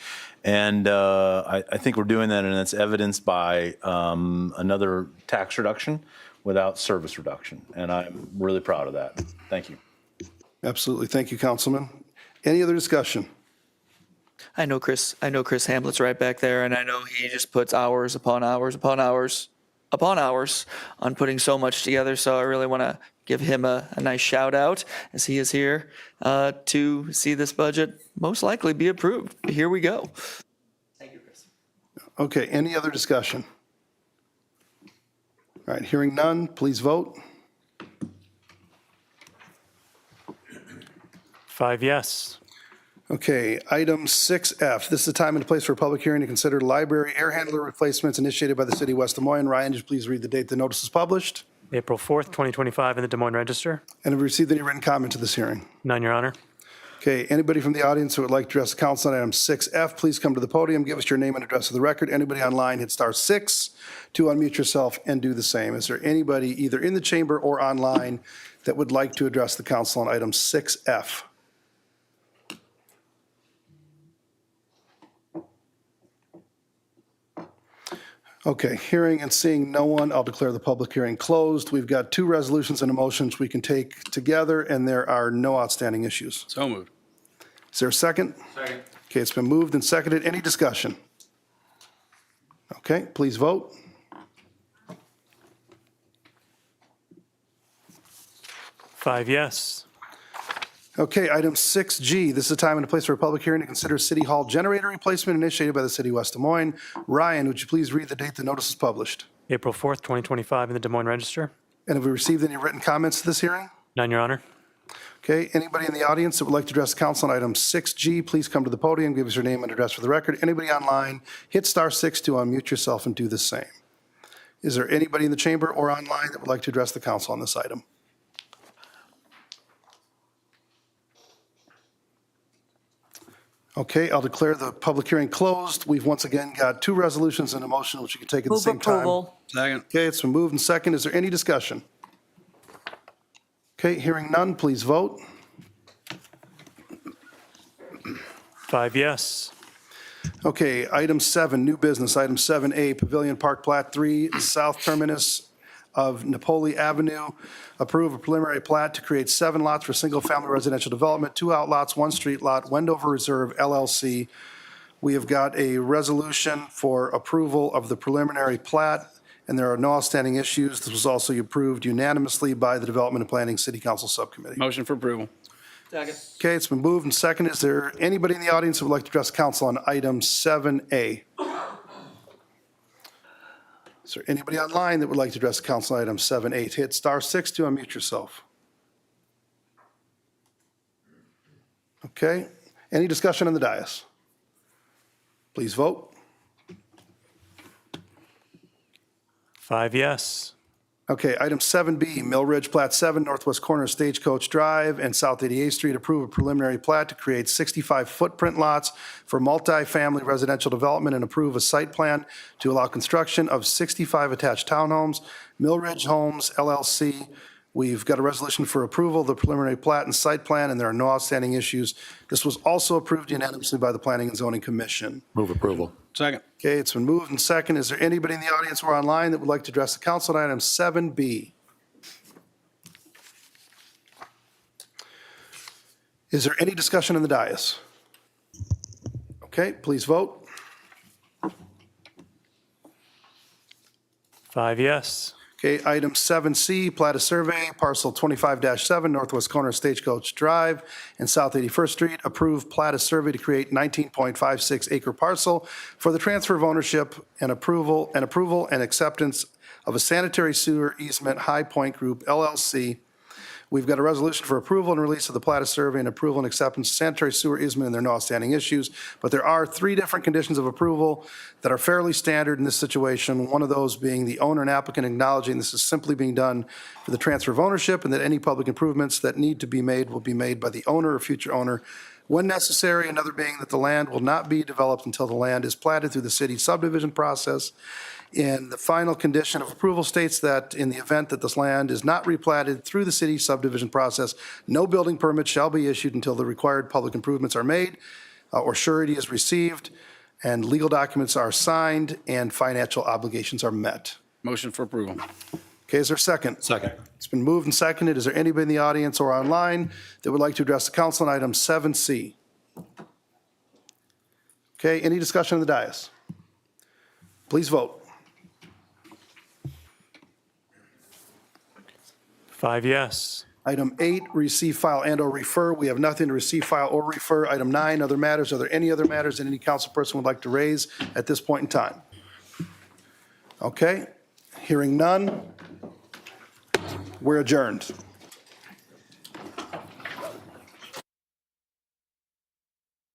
And I think we're doing that, and it's evidenced by another tax reduction without service reduction. And I'm really proud of that. Thank you. Absolutely. Thank you, Councilman. Any other discussion? I know Chris Hamlet's right back there, and I know he just puts hours upon hours upon hours upon hours on putting so much together. So I really want to give him a nice shout out as he is here to see this budget most likely be approved. Here we go. Thank you, Chris. Okay, any other discussion? All right, hearing none, please vote. 5 yes. Okay, item 6F. This is the time and place for a public hearing to consider library air handler replacements initiated by the city of West Des Moines. Ryan, would you please read the date the notice is published? April 4th, 2025 in the Des Moines Register. And have we received any written comment to this hearing? None, Your Honor. Okay, anybody from the audience who would like to address the council on item 6F, please come to the podium, give us your name and address for the record. Anybody online, hit *6 to unmute yourself and do the same. Is there anybody either in the chamber or online that would like to address the council on item 6F? Okay, hearing and seeing no one, I'll declare the public hearing closed. We've got 2 resolutions and motions we can take together, and there are no outstanding issues. So moved. Is there a second? Second. Okay, it's been moved and seconded. Any discussion? Okay, please vote. Five yes. Okay, item 6G, this is a time and a place for a public hearing to consider City Hall generator replacement initiated by the city of West Des Moines. Ryan, would you please read the date the notice is published? April 4th, 2025 in the Des Moines Register. And have we received any written comments to this hearing? None, Your Honor. Okay, anybody in the audience that would like to address the council on item 6G, please come to the podium, give us your name and address for the record. Anybody online, hit *6 to unmute yourself and do the same. Is there anybody in the chamber or online that would like to address the council on this item? Okay, I'll declare the public hearing closed. We've once again got 2 resolutions and a motion, which you can take at the Move same time. approval. Second. Okay, it's been moved and second. Is there any discussion? Okay, hearing none, please vote. 5 yes. Okay, item 7, new business, item 7A, Pavilion Park Plat 3, South Terminus of Napoli Avenue. Approve a preliminary plat to create 7 lots for single-family residential development, 2 outlots, 1 street lot, Wendover Reserve LLC. We have got a resolution for approval of the preliminary plat, and there are no outstanding issues. This was also approved unanimously by the Development and Planning City Council Subcommittee. Motion for approval. Okay, it's been moved and second. Is there anybody in the audience who would like to address council on item 7A? Is there anybody online that would like to address council on item 7A? Hit *6 to unmute yourself. Okay, any discussion on the dais? Please vote. 5 yes. Okay, item 7B, Mill Ridge Plat 7, northwest corner of Stagecoach Drive and South 88th Street. Approve a preliminary plat to create 65 footprint lots for multifamily residential development and approve a site plan to allow construction of 65 attached townhomes. Mill Ridge Homes LLC We've got a resolution for approval of the preliminary plat and site plan, and there are no outstanding issues. This was also approved unanimously by the Planning and Zoning Commission. Move approval. Second. Okay, it's been moved and second. Is there anybody in the audience or online that would like to address the council on item 7B? Is there any discussion on the dais? Okay, please vote. 5 yes. Okay, item 7C, plat of survey, parcel 25-7, northwest corner of Stagecoach Drive and South 81st Street. Approved plat of survey to create 19.56 acre parcel for the transfer of ownership and approval and acceptance of a sanitary sewer easement, High Point Group LLC. We've got a resolution for approval and release of the plat of survey and approval and acceptance of sanitary sewer easement, and there are no outstanding issues. But there are 3 different conditions of approval that are fairly standard in this situation. One of those being the owner and applicant acknowledging this is simply being done for the transfer of ownership, and that any public improvements that need to be made will be made by the owner or future owner when necessary. Another being that the land will not be developed until the land is platted through the city subdivision process. And the final condition of approval states that in the event that this land is not replatted through the city subdivision process, no building permit shall be issued until the required public improvements are made or surety is received and legal documents are signed and financial obligations are met. Motion for approval. Okay, is there a second? Second. It's been moved and seconded. Is there anybody in the audience or online that would like to address the council on item 7C? Okay, any discussion on the dais? Please vote. 5 yes. Item 8, receive, file, and/or refer. We have nothing to receive, file, or refer. Item 9, other matters. Are there any other matters that any council person would like to raise at this point in time? Okay, hearing none, we're adjourned.